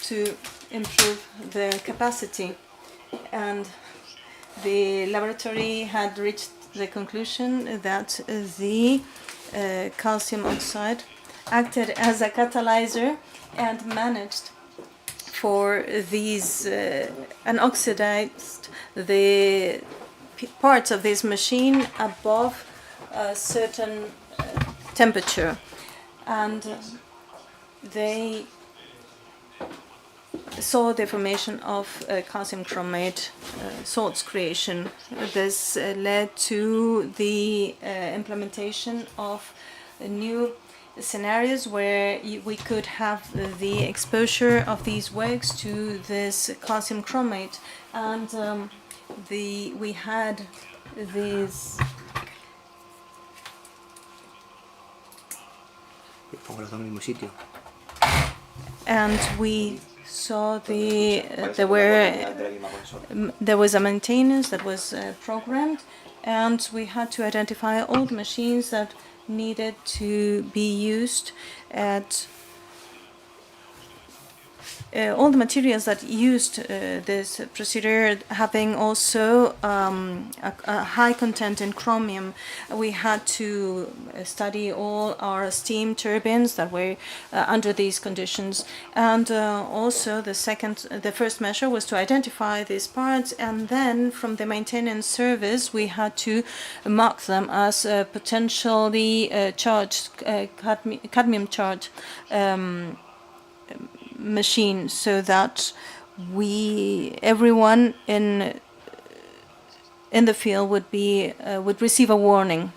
to improve their capacity, and the laboratory had reached the conclusion that the calcium oxide acted as a catalyzer and managed for these and oxidized the parts of this machine above a certain temperature, and they saw the formation of calcium chromate salts creation. This led to the implementation of new scenarios where we could have the exposure of these works to this calcium chromate, and we had these and we saw there was a maintenance that was programmed, and we had to identify all the machines that needed to be used at all the materials that used this procedure having also a high content in chromium. We had to study all our steam turbines that were under these conditions, and also the first measure was to identify these parts, and then from the maintenance service we had to mark them as potentially charged cadmium charged machine, so that everyone in the field would receive a warning.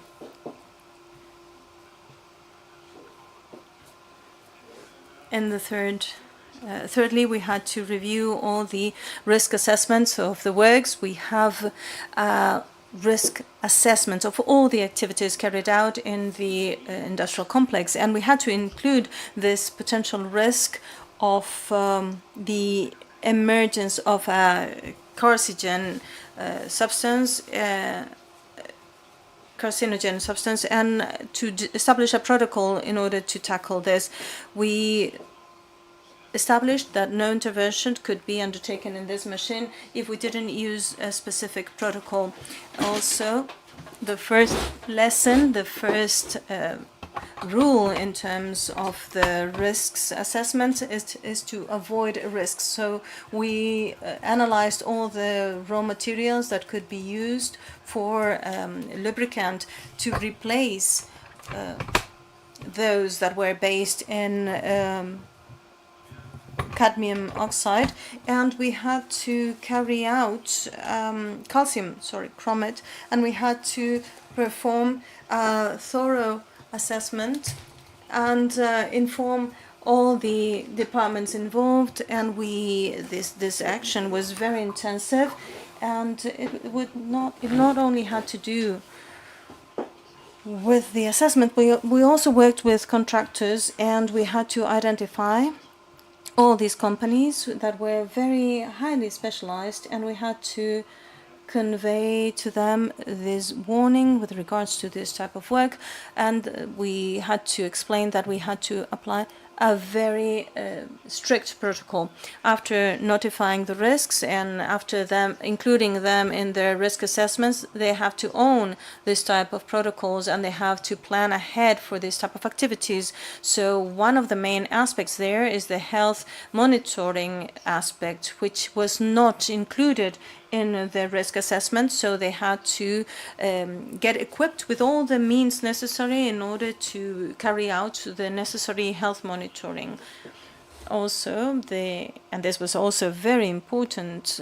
And thirdly, we had to review all the risk assessments of the works. We have risk assessment of all the activities carried out in the industrial complex, and we had to include this potential risk of the emergence of a carcinogen substance, and to establish a protocol in order to tackle this. We established that no intervention could be undertaken in this machine if we didn't use a specific protocol. Also, the first lesson, the first rule in terms of the risks assessment is to avoid risks. So we analyzed all the raw materials that could be used for lubricant to replace those that were based in cadmium oxide, and we had to carry out chromate, and we had to perform a thorough assessment and inform all the departments involved, and this action was very intensive, and it not only had to do with the assessment, we also worked with contractors, and we had to identify all these companies that were very highly specialized, and we had to convey to them this warning with regards to this type of work, and we had to explain that we had to apply a very strict protocol. After notifying the risks and after them including them in their risk assessments, they have to own this type of protocols and they have to plan ahead for this type of activities. So one of the main aspects there is the health monitoring aspect, which was not included in the risk assessment, so they had to get equipped with all the means necessary in order to carry out the necessary health monitoring. Also, and this was also very important,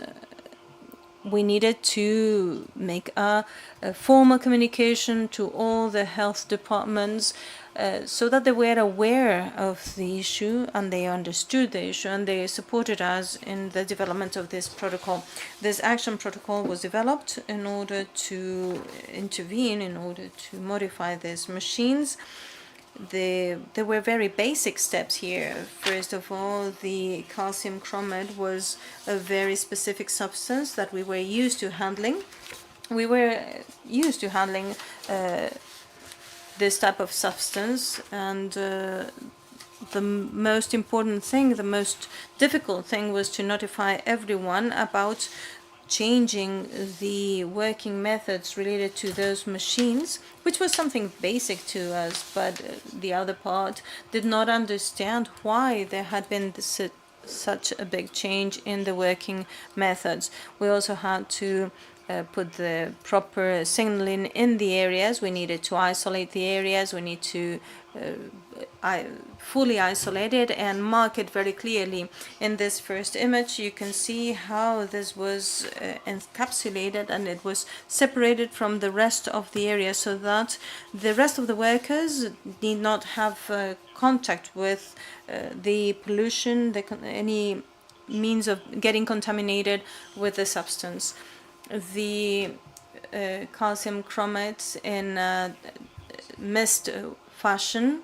we needed to make a formal communication to all the health departments so that they were aware of the issue and they understood the issue and they supported us in the development of this protocol. This action protocol was developed in order to intervene, in order to modify these machines. There were very basic steps here. First of all, the calcium chromate was a very specific substance that we were used to handling. We were used to handling this type of substance, and the most important thing, the most difficult thing was to notify everyone about changing the working methods related to those machines, which was something basic to us, but the other part did not understand why there had been such a big change in the working methods. We also had to put the proper signaling in the areas. We needed to isolate the areas. We need to fully isolate it and mark it very clearly. In this first image, you can see how this was encapsulated and it was separated from the rest of the area so that the rest of the workers need not have contact with the pollution, any means of getting contaminated with the substance. The calcium chromate in mist fashion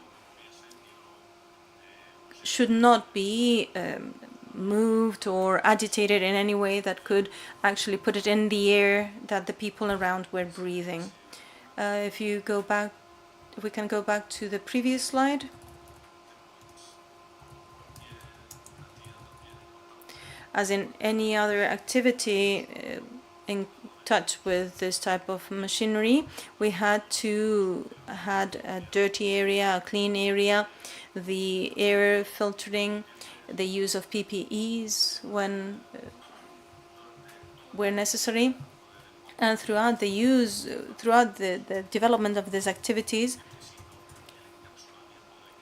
should not be moved or agitated in any way that could actually put it in the air that the people around were breathing. If we can go back to the previous slide. As in any other activity in touch with this type of machinery, we had to have a dirty area, a clean area, the air filtering, the use of PPEs when were necessary, and throughout the development of these activities,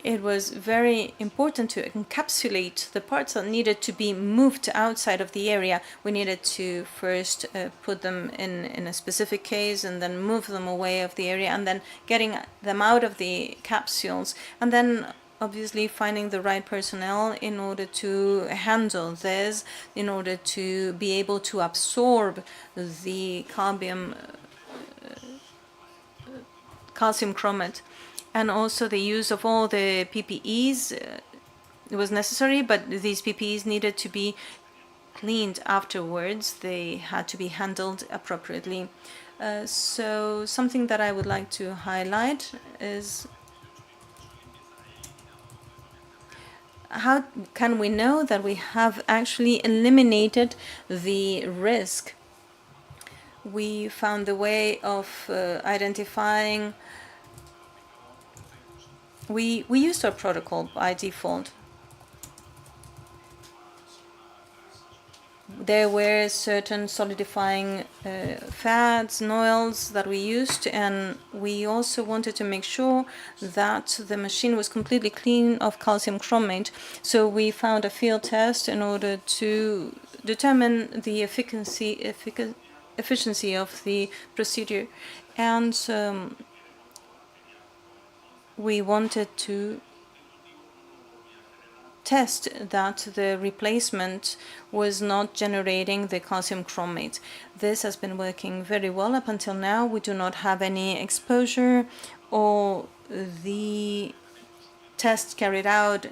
it was very important to encapsulate the parts that needed to be moved outside of the area. We needed to first put them in a specific case and then move them away of the area and then getting them out of the capsules and then obviously finding the right personnel in order to handle this, in order to be able to absorb the calcium chromate. And also the use of all the PPEs was necessary, but these PPEs needed to be cleaned afterwards. They had to be handled appropriately. So something that I would like to highlight is how can we know that we have actually eliminated the risk? We found the way of identifying. We used our protocol by default. There were certain solidifying fats and oils that we used, and we also wanted to make sure that the machine was completely clean of calcium chromate. So we found a field test in order to determine the efficiency of the procedure, and we wanted to test that the replacement was not generating the calcium chromate. This has been working very well up until now. We do not have any exposure, or the tests carried out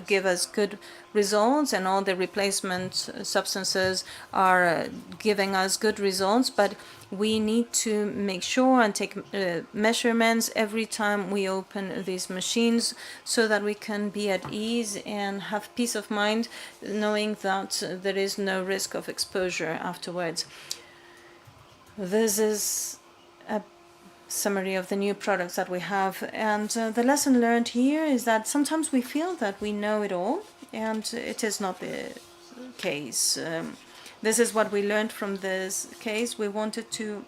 give us good results, and all the replacement substances are giving us good results, but we need to make sure and take measurements every time we open these machines so that we can be at ease and have peace of mind knowing that there is no risk of exposure afterwards. This is a summary of the new products that we have, and the lesson learned here is that sometimes we feel that we know it all, and it is not the case. This is what we learned from this case. We wanted to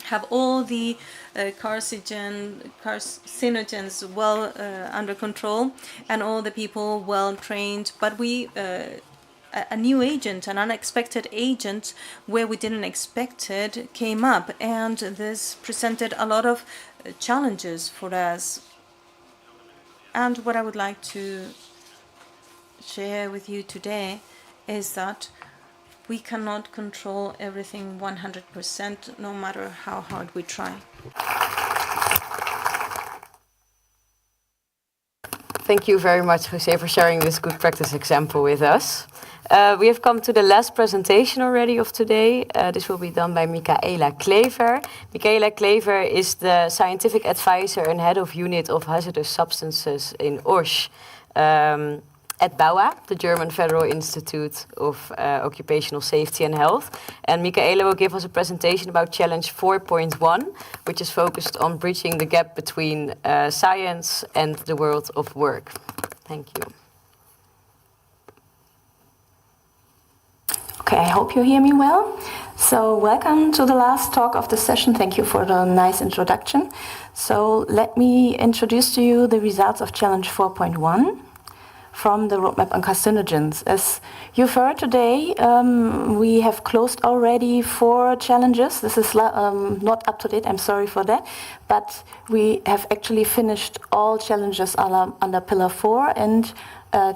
have all the carcinogens well under control and all the people well trained, but a new agent, an unexpected agent where we didn't expect it came up, and this presented a lot of challenges for us. And what I would like to share with you today is that we cannot control everything 100%, no matter how hard we try. Thank you very much, José, for sharing this good practice example with us. We have come to the last presentation already of today. This will be done by Michaela Klever. Michaela Klever is the scientific advisor and head of unit of hazardous substances in OSH at BAUA, the German Federal Institute of Occupational Safety and Health. And Michaela will give us a presentation about Challenge 4.1, which is focused on bridging the gap between science and the world of work. Thank you. Okay, I hope you hear me well. So welcome to the last talk of the session. Thank you for the nice introduction. So let me introduce to you the results of Challenge 4.1 from the roadmap on carcinogens. As you've heard today, we have closed already 4 challenges. This is not up to date, I'm sorry for that, but we have actually finished all challenges under Pillar 4 and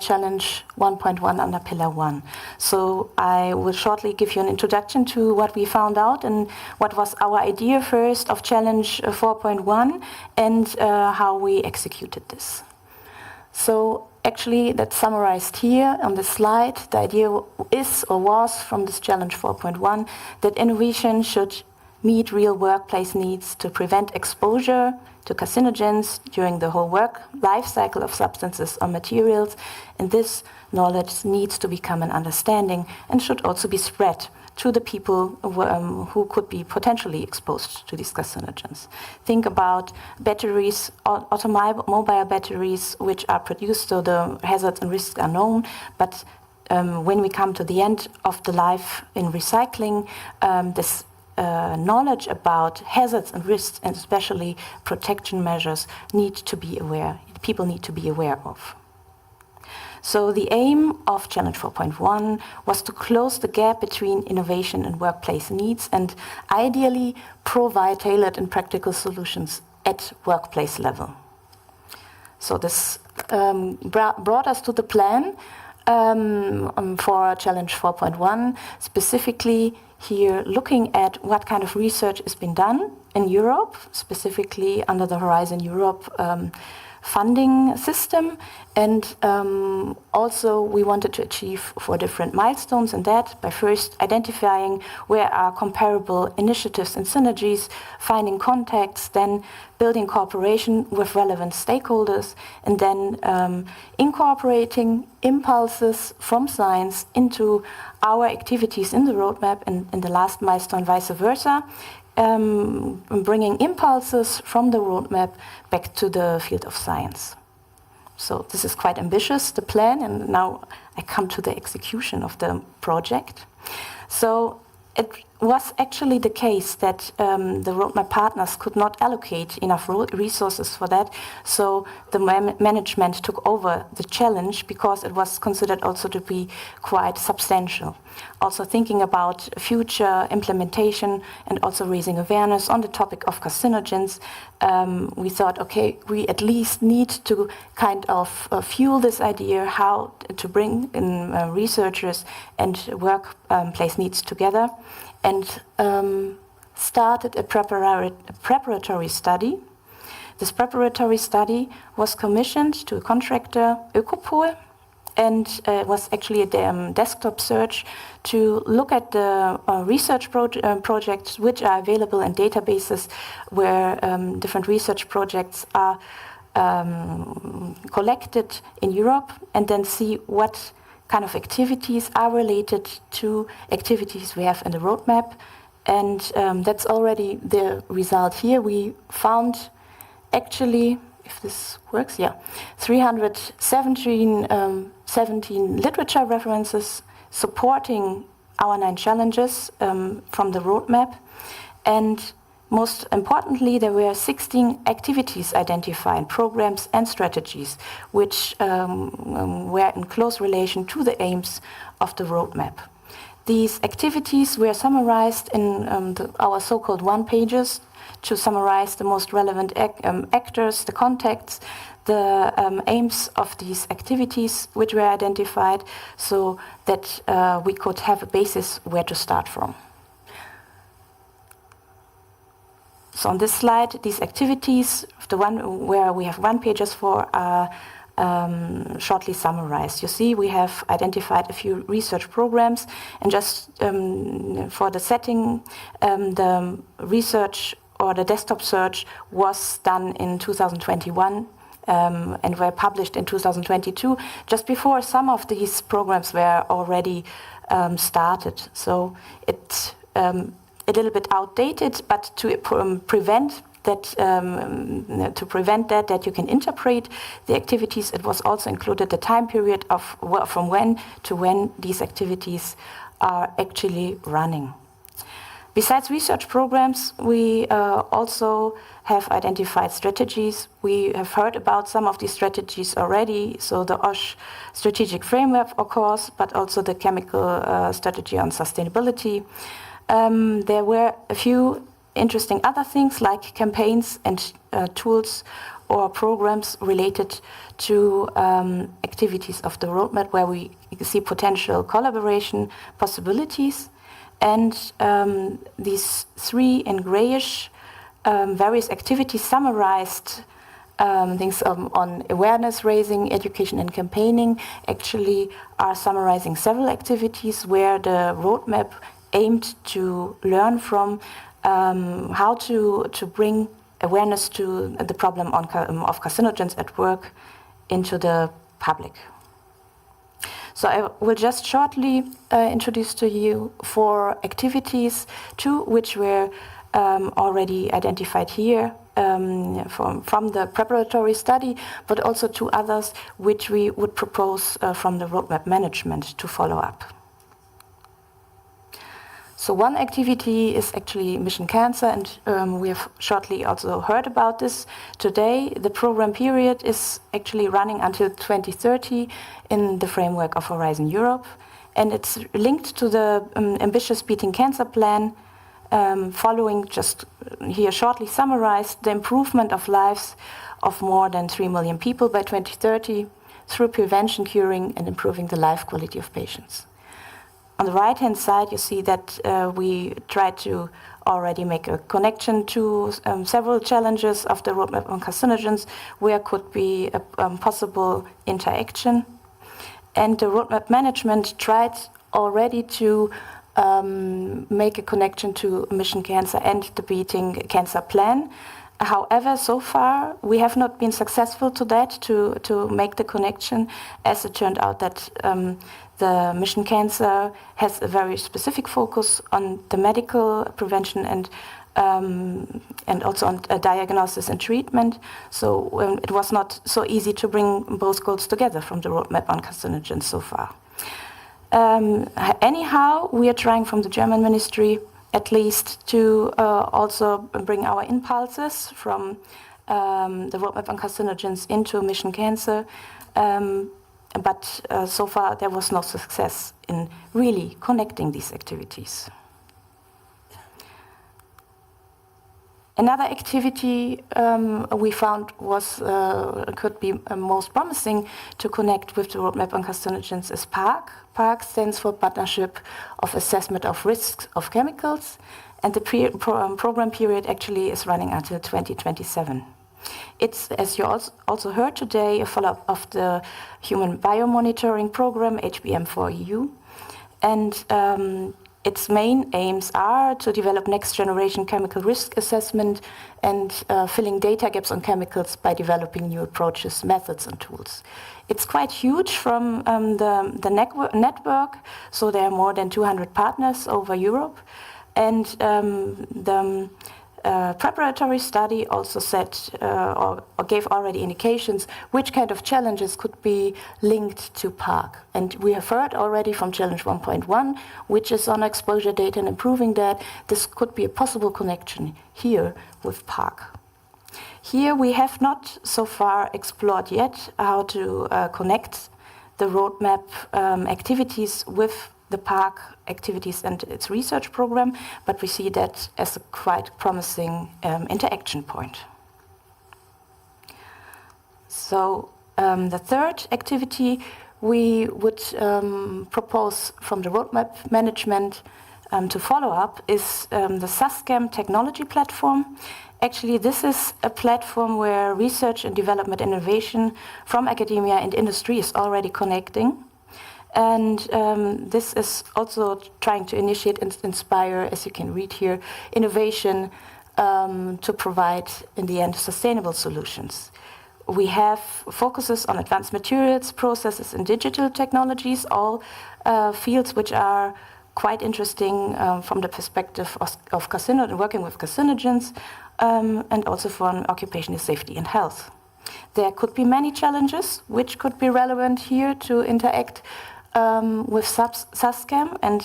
Challenge 1.1 under Pillar 1. So I will shortly give you an introduction to what we found out and what was our idea first of Challenge 4.1 and how we executed this. So actually, that's summarized here on the slide. The idea is or was from this Challenge 4.1 that innovation should meet real workplace needs to prevent exposure to carcinogens during the whole work life cycle of substances or materials. And this knowledge needs to become an understanding and should also be spread to the people who could be potentially exposed to these carcinogens. Think about batteries, automobile batteries, which are produced so the hazards and risks are known, but when we come to the end of the life in recycling, this knowledge about hazards and risks, and especially protection measures, people need to be aware of. So the aim of Challenge 4.1 was to close the gap between innovation and workplace needs and ideally provide tailored and practical solutions at workplace level. So this brought us to the plan for Challenge 4.1, specifically here looking at what kind of research has been done in Europe, specifically under the Horizon Europe funding system, and also we wanted to achieve 4 different milestones in that by first identifying where are comparable initiatives and synergies, finding contacts, then building cooperation with relevant stakeholders, and then incorporating impulses from science into our activities in the roadmap, and in the last milestone vice versa, bringing impulses from the roadmap back to the field of science. So this is quite ambitious, the plan, and now I come to the execution of the project. So it was actually the case that the roadmap partners could not allocate enough resources for that, so the management took over the challenge because it was considered also to be quite substantial. Also thinking about future implementation and also raising awareness on the topic of carcinogens, we thought, okay, we at least need to kind of fuel this idea how to bring in researchers and workplace needs together, and started a preparatory study. This preparatory study was commissioned to a contractor, Ökopol, and was actually a desktop search to look at the research projects which are available in databases where different research projects are collected in Europe, and then see what kind of activities are related to activities we have in the roadmap. And that's already the result here. We found actually, if this works, yeah, 317 literature references supporting our 9 challenges from the roadmap. And most importantly, there were 16 activities identified, programs and strategies, which were in close relation to the aims of the roadmap. These activities were summarized in our so-called one-pagers to summarize the most relevant actors, the contacts, the aims of these activities which were identified, so that we could have a basis where to start from. So on this slide, these activities, the one where we have one-pagers for, are shortly summarized. You see, we have identified a few research programs, and just for the setting, the research or the desktop search was done in 2021 and were published in 2022, just before some of these programs were already started. So it's a little bit outdated, but to prevent that, that you can interpret the activities, it was also included the time period of from when to when these activities are actually running. Besides research programs, we also have identified strategies. We have heard about some of these strategies already, so the OSH strategic framework, of course, but also the chemical strategy on sustainability. There were a few interesting other things like campaigns and tools or programs related to activities of the roadmap where we see potential collaboration possibilities. And these 3 in grayish various activities summarized things on awareness raising, education and campaigning actually are summarizing several activities where the roadmap aimed to learn from how to bring awareness to the problem of carcinogens at work into the public. So I will just shortly introduce to you 4 activities, 2 which were already identified here from the preparatory study, but also 2 others which we would propose from the roadmap management to follow up. So one activity is actually Mission Cancer, and we have shortly also heard about this today. The program period is actually running until 2030 in the framework of Horizon Europe, and it's linked to the ambitious Beating Cancer plan, following, just here shortly summarized, the improvement of lives of more than 3 million people by 2030 through prevention, curing, and improving the life quality of patients. On the right-hand side, you see that we tried to already make a connection to several challenges of the roadmap on carcinogens, where could be a possible interaction. And the roadmap management tried already to make a connection to Mission Cancer and the Beating Cancer plan. However, so far, we have not been successful to that, to make the connection, as it turned out that the Mission Cancer has a very specific focus on the medical prevention and also on diagnosis and treatment. So it was not so easy to bring both goals together from the roadmap on carcinogens so far. Anyhow, we are trying from the German ministry at least to also bring our impulses from the roadmap on carcinogens into Mission Cancer. But so far there was no success in really connecting these activities. Another activity we found was could be most promising to connect with the roadmap on carcinogens is PARC. PARC stands for Partnership of Assessment of Risks of Chemicals, and the program period actually is running until 2027. It's, as you also heard today, a follow-up of the Human Biomonitoring Program, HBM4EU. And its main aims are to develop next-generation chemical risk assessment and filling data gaps on chemicals by developing new approaches, methods, and tools. It's quite huge from the network, so there are more than 200 partners over Europe. And the preparatory study also said or gave already indications which kind of challenges could be linked to PARC. And we have heard already from Challenge 1.1, which is on exposure data and improving that. This could be a possible connection here with PARC. Here we have not so far explored yet how to connect the roadmap activities with the PARC activities and its research program, but we see that as a quite promising interaction point. So the third activity we would propose from the roadmap management to follow up is the SASCAM technology platform. Actually, this is a platform where research and development innovation from academia and industry is already connecting. And this is also trying to initiate and inspire, as you can read here, innovation to provide, in the end, sustainable solutions. We have focuses on advanced materials, processes, and digital technologies, all fields which are quite interesting from the perspective of working with carcinogens, and also from occupational safety and health. There could be many challenges which could be relevant here to interact with SASCAM, and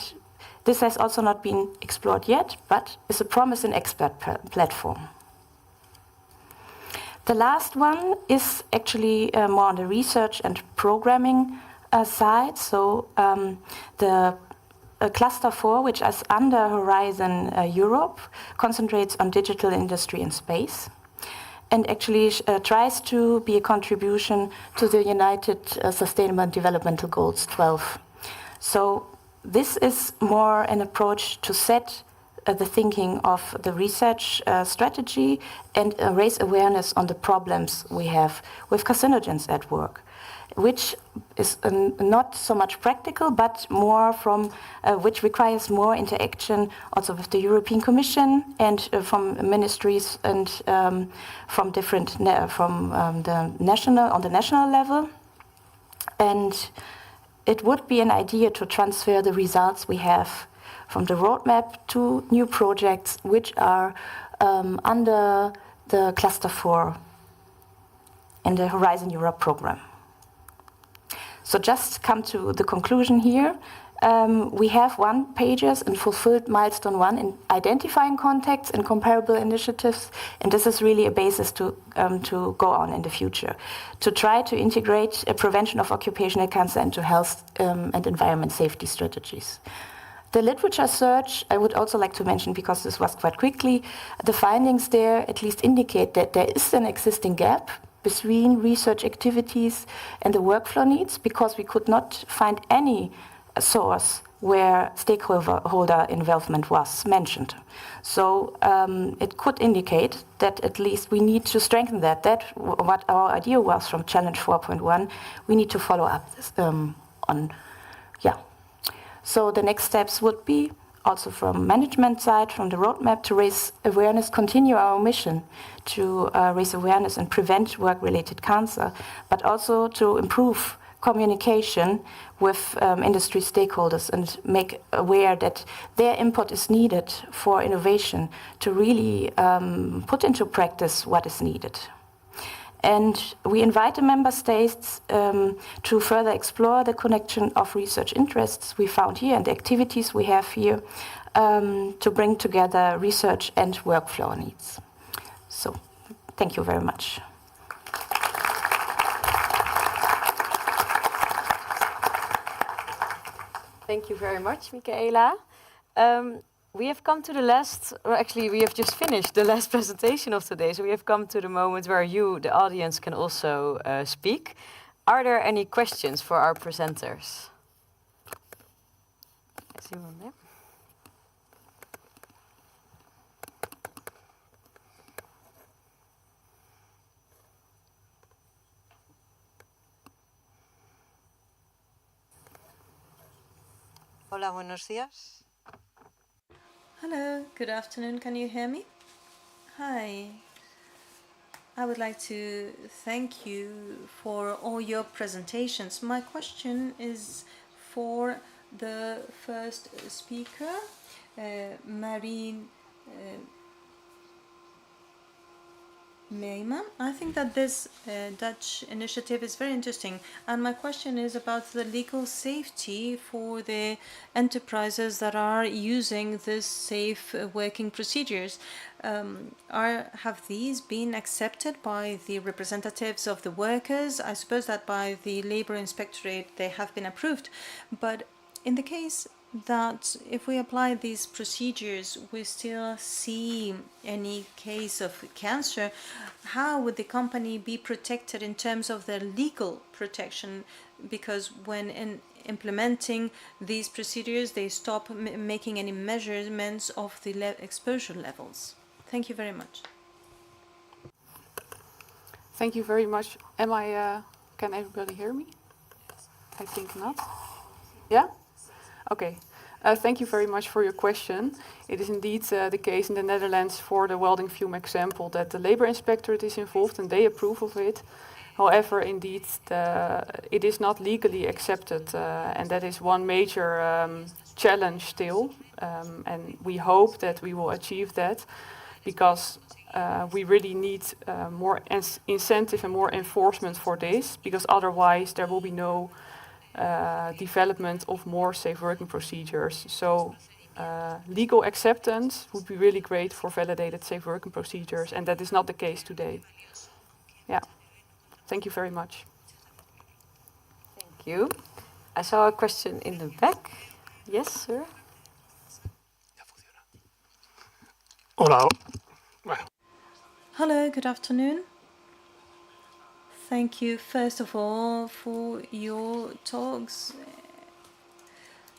this has also not been explored yet, but is a promising expert platform. The last one is actually more on the research and programming side. So the Cluster 4, which is under Horizon Europe, concentrates on digital industry and space, and actually tries to be a contribution to the United Sustainable Developmental Goals 12. So this is more an approach to set the thinking of the research strategy and raise awareness on the problems we have with carcinogens at work, which is not so much practical, but more from which requires more interaction also with the European Commission and from ministries and from different on the national level. And it would be an idea to transfer the results we have from the roadmap to new projects which are under the Cluster 4 in the Horizon Europe program. So just come to the conclusion here. We have 1-pagers and fulfilled milestone 1 in identifying contacts and comparable initiatives, and this is really a basis to go on in the future, to try to integrate a prevention of occupational cancer into health and environment safety strategies. The literature search, I would also like to mention, because this was quite quickly, the findings there at least indicate that there is an existing gap between research activities and the workflow needs, because we could not find any source where stakeholder involvement was mentioned. So it could indicate that at least we need to strengthen that. That what our idea was from Challenge 4.1, we need to follow up this, on. So the next steps would be also from management side, from the roadmap, to raise awareness, continue our mission to raise awareness and prevent work-related cancer, but also to improve communication with industry stakeholders and make aware that their input is needed for innovation to really put into practice what is needed. And we invite the member states to further explore the connection of research interests we found here and the activities we have here to bring together research and workflow needs. So, thank you very much. Thank you very much, Michaela. We have come to the last, or actually we have just finished the last presentation of today, so we have come to the moment where you, the audience, can also speak. Are there any questions for our presenters? I see one there. Hola, buenos días. Hello, good afternoon. Can you hear me? Hi. I would like to thank you for all your presentations. My question is for the first speaker, Marine Meiman. I think that this Dutch initiative is very interesting, and my question is about the legal safety for the enterprises that are using this safe working procedures. Have these been accepted by the representatives of the workers? I suppose that by the Labor Inspectorate they have been approved, but in the case that if we apply these procedures, we still see any case of cancer, how would the company be protected in terms of their legal protection? Because when implementing these procedures, they stop making any measurements of the exposure levels. Thank you very much. Thank you very much. Can everybody hear me? I think not. Yeah? Okay. Thank you very much for your question. It is indeed the case in the Netherlands for the welding fume example that the Labor Inspectorate is involved and they approve of it. However, indeed, it is not legally accepted, and that is one major challenge still. And we hope that we will achieve that, because we really need more incentive and more enforcement for this, because otherwise there will be no development of more safe working procedures. So legal acceptance would be really great for validated safe working procedures, and that is not the case today. Yeah. Thank you very much. Thank you. I saw a question in the back. Yes, sir. Hola. Hello, good afternoon. Thank you, first of all, for your talks.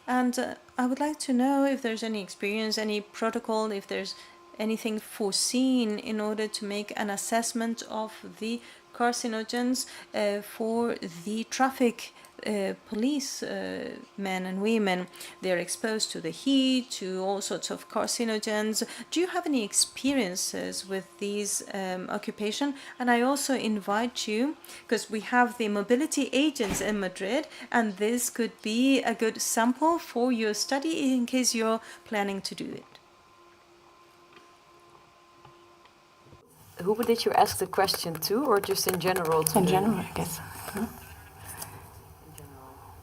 And I would like to know if there's any experience, any protocol, if there's anything foreseen in order to make an assessment of the carcinogens for the traffic police men and women. They're exposed to the heat, to all sorts of carcinogens. Do you have any experiences with these occupation? And I also invite you, because we have the mobility agents in Madrid, and this could be a good sample for your study in case you're planning to do it. Who did you ask the question to, or just in general? In general, I guess.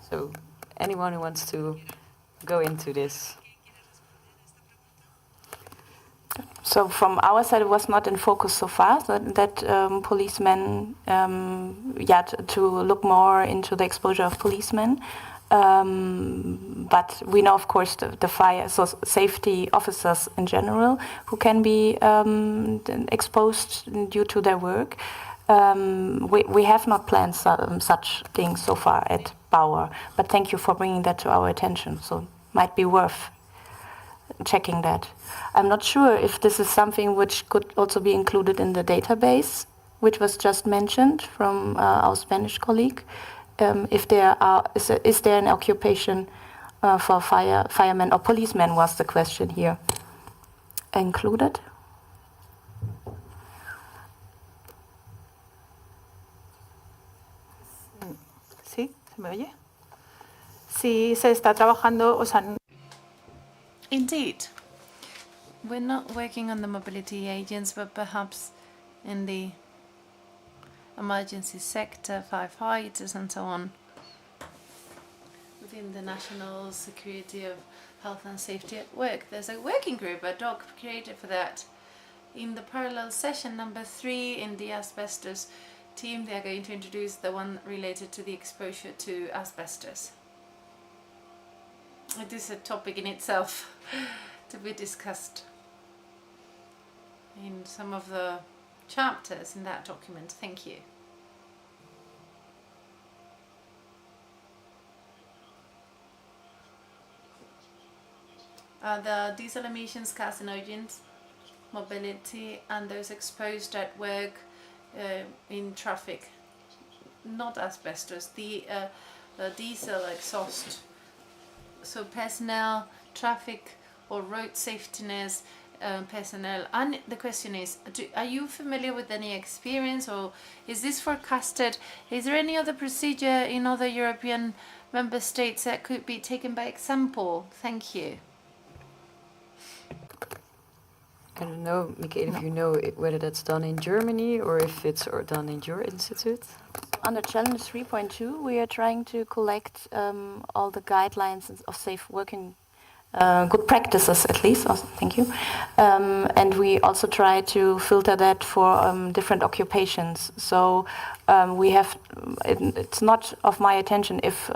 So, anyone who wants to go into this? So from our side, it was not in focus so far, that policemen, to look more into the exposure of policemen. But we know, of course, the fire, so safety officers in general, who can be exposed due to their work. We have not planned such things so far at Bauer, but thank you for bringing that to our attention. So it might be worth checking that. I'm not sure if this is something which could also be included in the database, which was just mentioned from our Spanish colleague. If there is there an occupation for firemen or policemen, was the question here included? ¿Sí? ¿Se me oye? Sí, se está trabajando, o sea... Indeed. We're not working on the mobility agents, but perhaps in the emergency sector, firefighters and so on, within the National Security of Health and Safety at Work. There's a working group, a doc created for that. In the parallel session number 3 in the asbestos team, they are going to introduce the one related to the exposure to asbestos. It is a topic in itself to be discussed in some of the chapters in that document. Thank you. The diesel emissions, carcinogens, mobility, and those exposed at work in traffic. Not asbestos. The diesel exhaust So personnel, traffic or road safetyness, personnel. And the question is, are you familiar with any experience, or is this forecasted? Is there any other procedure in other European member states that could be taken by example? Thank you. I don't know, Michael, if you know whether that's done in Germany or if it's done in your institute. Under Challenge 3.2, we are trying to collect all the guidelines of safe working, good practices at least, also, thank you. And we also try to filter that for different occupations. So we have, it's not of my attention if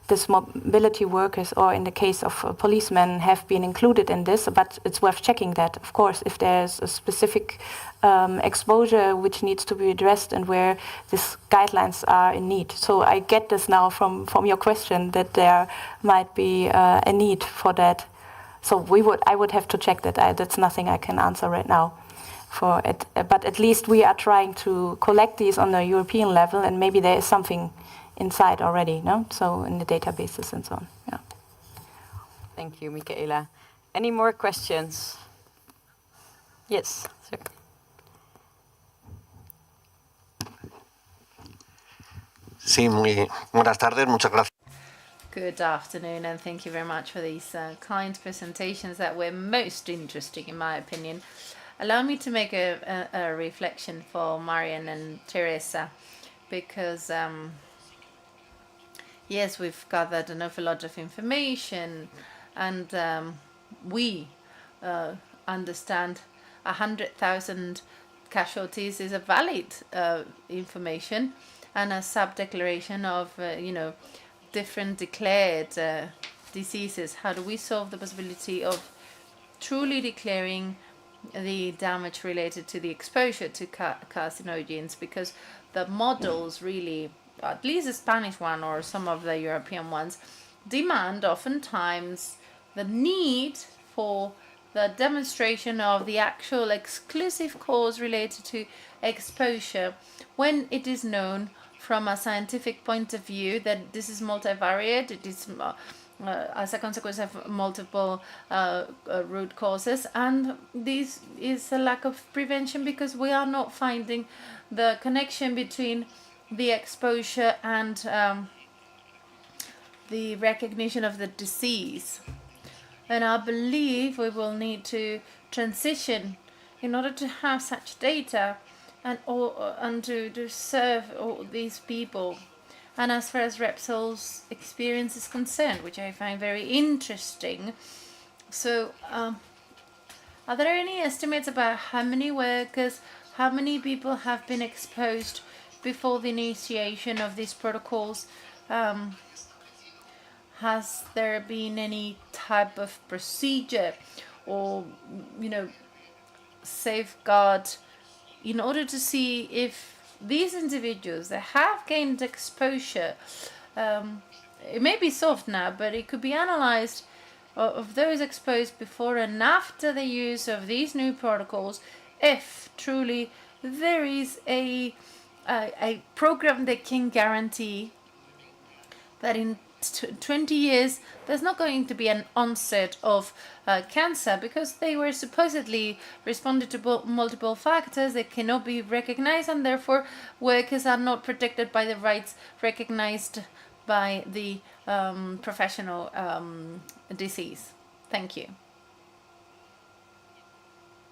this mobility workers, or in the case of policemen, have been included in this, but it's worth checking that, of course, if there's a specific exposure which needs to be addressed and where these guidelines are in need. So I get this now from your question that there might be a need for that. So I would have to check that. That's nothing I can answer right now. For it, but at least we are trying to collect these on a European level, and maybe there is something inside already, no? So in the databases and so on. Yeah. Thank you, Michaela. Any more questions? Yes, sir. Sí, buenas tardes, muchas gracias. Good afternoon, and thank you very much for these kind presentations that were most interesting, in my opinion. Allow me to make a reflection for Marian and Teresa, because yes, we've gathered an awful lot of information, and we understand 100,000 casualties is a valid information, and a sub-declaration of, different declared diseases. How do we solve the possibility of truly declaring the damage related to the exposure to carcinogens? Because the models really, at least the Spanish one or some of the European ones, demand oftentimes the need for the demonstration of the actual exclusive cause related to exposure, when it is known from a scientific point of view that this is multivariate, it is as a consequence of multiple root causes, and this is a lack of prevention because we are not finding the connection between the exposure and the recognition of the disease. And I believe we will need to transition in order to have such data and to serve all these people. And as far as Repsol's experience is concerned, which I find very interesting, so are there any estimates about how many workers, how many people have been exposed before the initiation of these protocols? Has there been any type of procedure or, safeguard in order to see if these individuals that have gained exposure, it may be solved now, but it could be analyzed of those exposed before and after the use of these new protocols, if truly there is a program that can guarantee that in 20 years there's not going to be an onset of cancer, because they were supposedly responded to multiple factors that cannot be recognized, and therefore workers are not protected by the rights recognized by the professional disease. Thank you.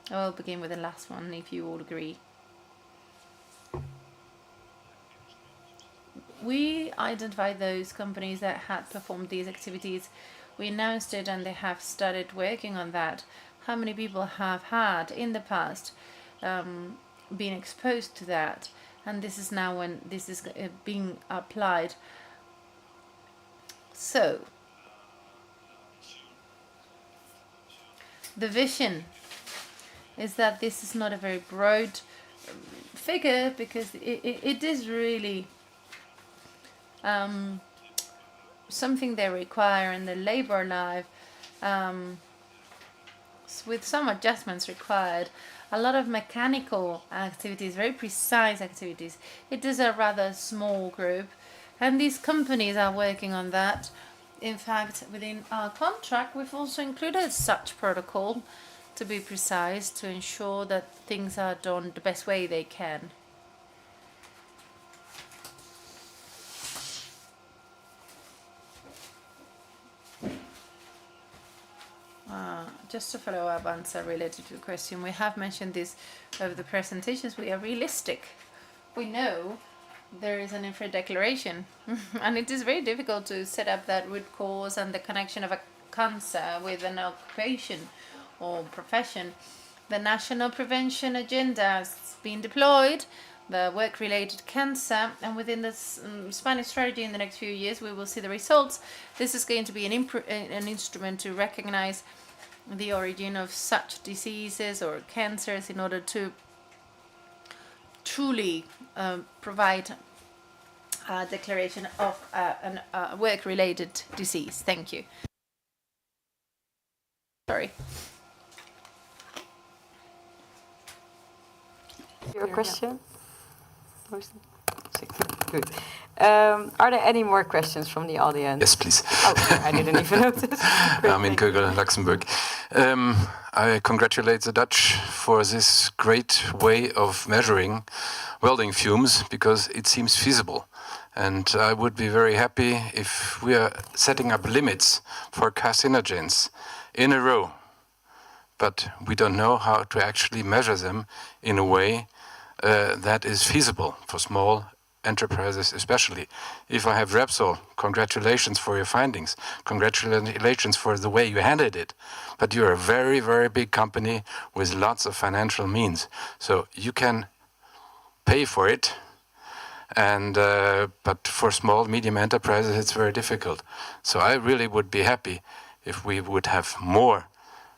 I will begin with the last one, if you all agree. We identified those companies that had performed these activities. We announced it, and they have started working on that. How many people have had in the past been exposed to that? And this is now when this is being applied. So, the vision is that this is not a very broad figure, because it is really something they require in the labor life, with some adjustments required, a lot of mechanical activities, very precise activities. It is a rather small group, and these companies are working on that In fact, within our contract, we've also included such protocol, to be precise, to ensure that things are done the best way they can. Just to follow up answer related to the question, we have mentioned this over the presentations. We are realistic. We know there is an infra declaration, and it is very difficult to set up that root cause and the connection of a cancer with an occupation or profession. The national prevention agenda has been deployed, the work-related cancer, and within the Spanish strategy in the next few years we will see the results. This is going to be an instrument to recognize the origin of such diseases or cancers in order to truly provide a declaration of a work-related disease. Thank you. Sorry. Your question? Good. Are there any more questions from the audience? Yes, please. Oh, I didn't even notice. I'm in Kögel, Luxembourg. I congratulate the Dutch for this great way of measuring welding fumes, because it seems feasible. And I would be very happy if we are setting up limits for carcinogens in a row, but we don't know how to actually measure them in a way that is feasible for small enterprises especially. If I have Repsol, congratulations for your findings. Congratulations for the way you handled it. But you're a very, very big company with lots of financial means. So you can pay for it, and but for small, medium enterprises, it's very difficult. So I really would be happy if we would have more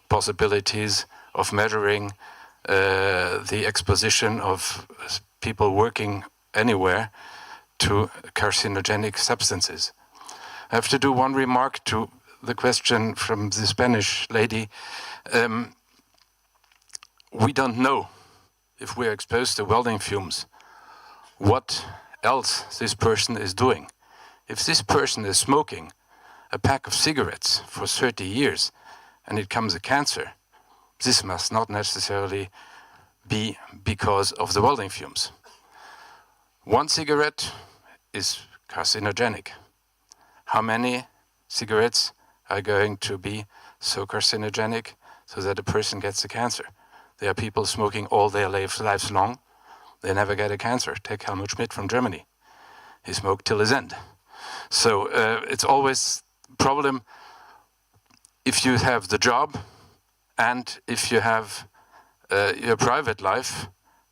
possibilities of measuring the exposition of people working anywhere to carcinogenic substances. I have to do one remark to the question from the Spanish lady. We don't know, if we're exposed to welding fumes, what else this person is doing. If this person is smoking a pack of cigarettes for 30 years and it comes a cancer, this must not necessarily be because of the welding fumes. One cigarette is carcinogenic. How many cigarettes are going to be so carcinogenic so that a person gets a cancer? There are people smoking all their lives long. They never get a cancer. Take Helmut Schmidt from Germany. He smoked till his end. So it's always a problem if you have the job and if you have your private life.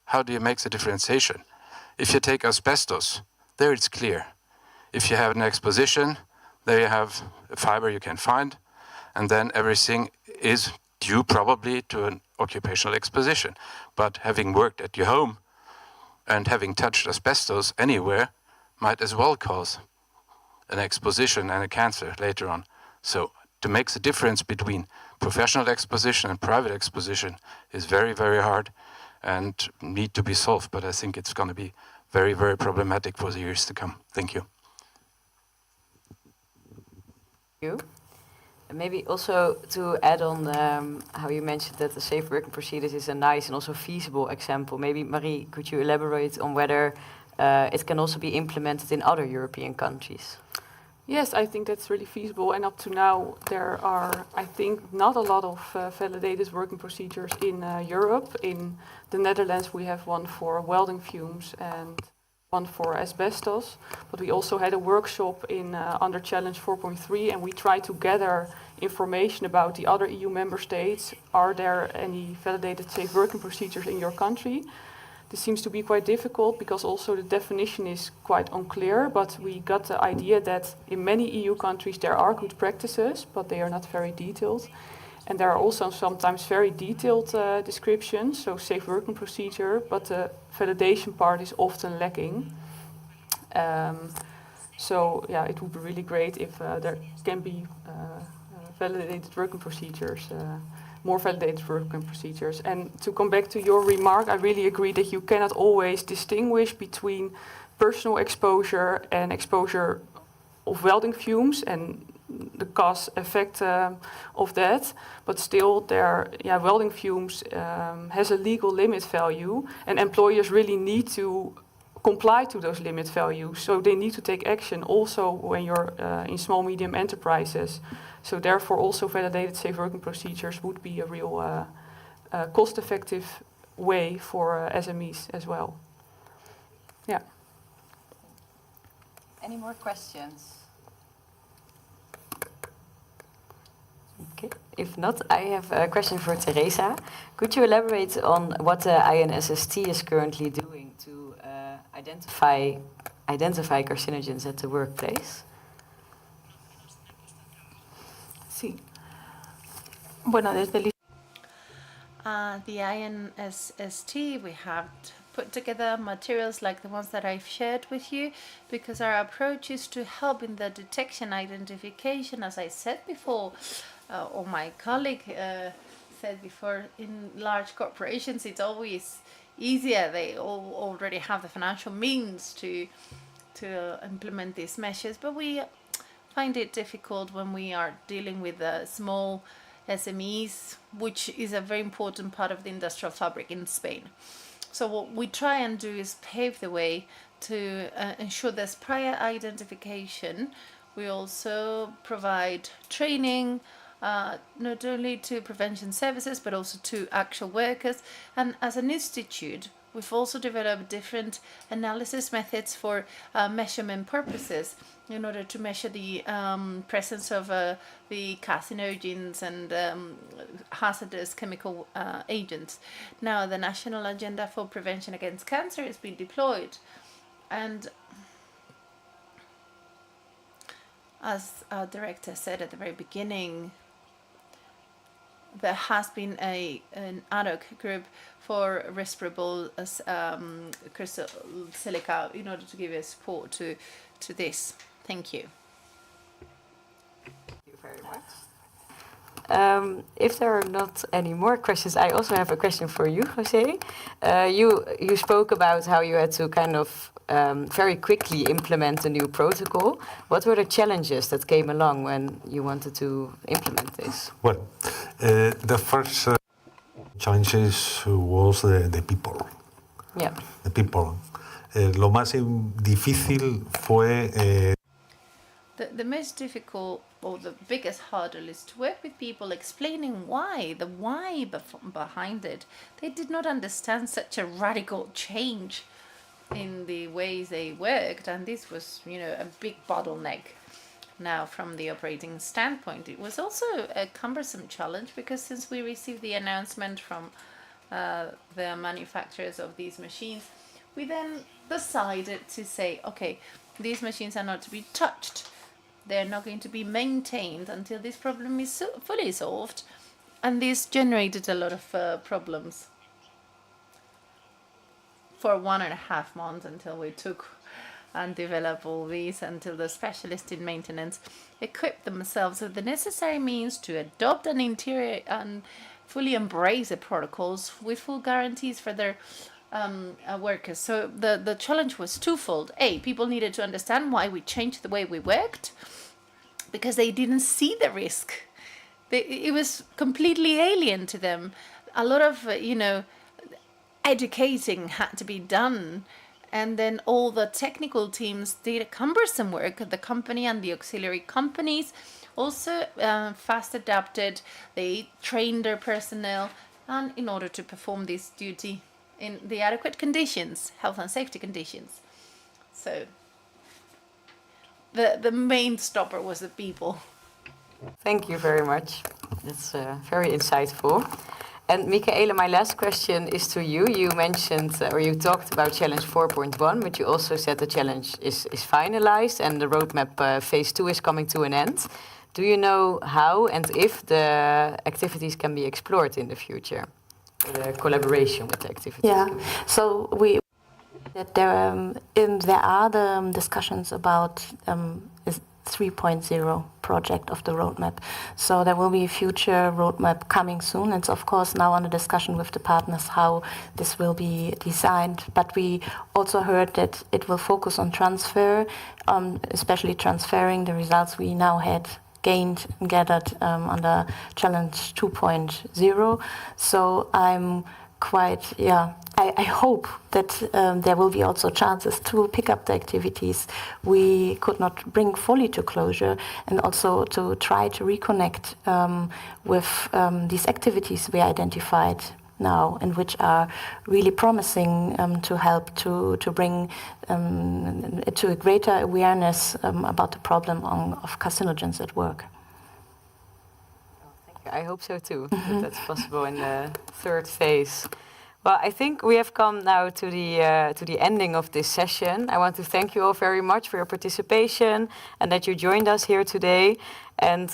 How do you make the differentiation? If you take asbestos, there it's clear. If you have an exposition, there you have a fiber you can find, and then everything is due probably to an occupational exposition. But having worked at your home and having touched asbestos anywhere might as well cause an exposition and a cancer later on. So to make the difference between professional exposition and private exposition is very, very hard and need to be solved. But I think it's going to be very, very problematic for the years to come. Thank you. Thank you. And maybe also to add on how you mentioned that the safe working procedures is a nice and also feasible example. Maybe, Marie, could you elaborate on whether it can also be implemented in other European countries? Yes, I think that's really feasible. And up to now, there are, I think, not a lot of validated working procedures in Europe. In the Netherlands, we have one for welding fumes and one for asbestos. But we also had a workshop in under Challenge 4.3, and we tried to gather information about the other EU member states. Are there any validated safe working procedures in your country? This seems to be quite difficult because also the definition is quite unclear, but we got the idea that in many EU countries there are good practices, but they are not very detailed. And there are also sometimes very detailed descriptions, so safe working procedure, but the validation part is often lacking. So yeah, it would be really great if there can be validated working procedures, more validated working procedures. And to come back to your remark, I really agree that you cannot always distinguish between personal exposure and exposure of welding fumes. And the cost effect of that, but still their welding fumes has a legal limit value, and employers really need to comply to those limit values. So they need to take action also when you're in small, medium enterprises. So therefore also validated safe working procedures would be a real cost-effective way for SMEs as well. Yeah. Any more questions? Okay. If not, I have a question for Teresa. Could you elaborate on what the INSST is currently doing to identify carcinogens at the workplace? Sí. Bueno, desde the INSST, we have put together materials like the ones that I've shared with you, because our approach is to help in the detection, identification, as I said before, or my colleague said before, in large corporations it's always easier. They all already have the financial means to implement these measures, but we find it difficult when we are dealing with small SMEs, which is a very important part of the industrial fabric in Spain. So what we try and do is pave the way to ensure there's prior identification. We also provide training, not only to prevention services, but also to actual workers. And as an institute, we've also developed different analysis methods for measurement purposes in order to measure the presence of the carcinogens and hazardous chemical agents. Now, the National Agenda for Prevention Against Cancer has been deployed, and as our director said at the very beginning, there has been an ad hoc group for respirable crystal silica in order to give a support to this. Thank you. Thank you very much. If there are not any more questions, I also have a question for you, José. You spoke about how you had to kind of very quickly implement a new protocol. What were the challenges that came along when you wanted to implement this? Well, the first challenges was the people. Yeah. The people. Lo más difícil fue... The most difficult, or the biggest hurdle, is to work with people explaining the why behind it. They did not understand such a radical change in the ways they worked, and this was, a big bottleneck. Now, from the operating standpoint, it was also a cumbersome challenge, because since we received the announcement from the manufacturers of these machines, we then decided to say, okay, these machines are not to be touched. They're not going to be maintained until this problem is fully solved. And this generated a lot of problems for 1.5 months until we took and developed all these, until the specialists in maintenance equipped themselves with the necessary means to adopt an interior and fully embrace the protocols with full guarantees for their workers. So the challenge was twofold. People needed to understand why we changed the way we worked, because they didn't see the risk. It was completely alien to them. A lot of, educating had to be done. And then all the technical teams did cumbersome work. The company and the auxiliary companies also fast adapted. They trained their personnel and in order to perform this duty in the adequate conditions, health and safety conditions. So the main stopper was the people. Thank you very much. That's very insightful. And Michaela, my last question is to you. You mentioned, or you talked about Challenge 4.1, but you also said the challenge is finalized and the roadmap phase 2 is coming to an end. Do you know how and if the activities can be explored in the future? The collaboration with the activities. Yeah, so there are the discussions about 3.0 project of the roadmap. So there will be a future roadmap coming soon. It's of course now under discussion with the partners how this will be designed. But we also heard that it will focus on transfer, especially transferring the results we now had gained and gathered under Challenge 2.0. So I'm quite, I hope that there will be also chances to pick up the activities we could not bring fully to closure, and also to try to reconnect with these activities we identified now, and which are really promising to help to bring to a greater awareness about the problem of carcinogens at work. I hope so too, that that's possible in the third phase. Well, I think we have come now to the ending of this session. I want to thank you all very much for your participation and that you joined us here today. And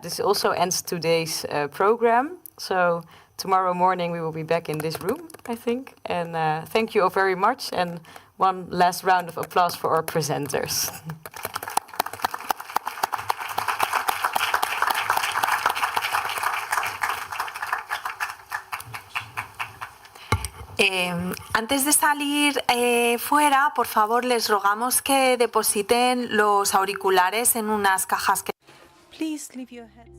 this also ends today's program. So tomorrow morning we will be back in this room, I think. And thank you all very much. And one last round of applause for our presenters. Antes de salir fuera, por favor, les rogamos que depositen los auriculares en unas cajas que... Please leave your heads.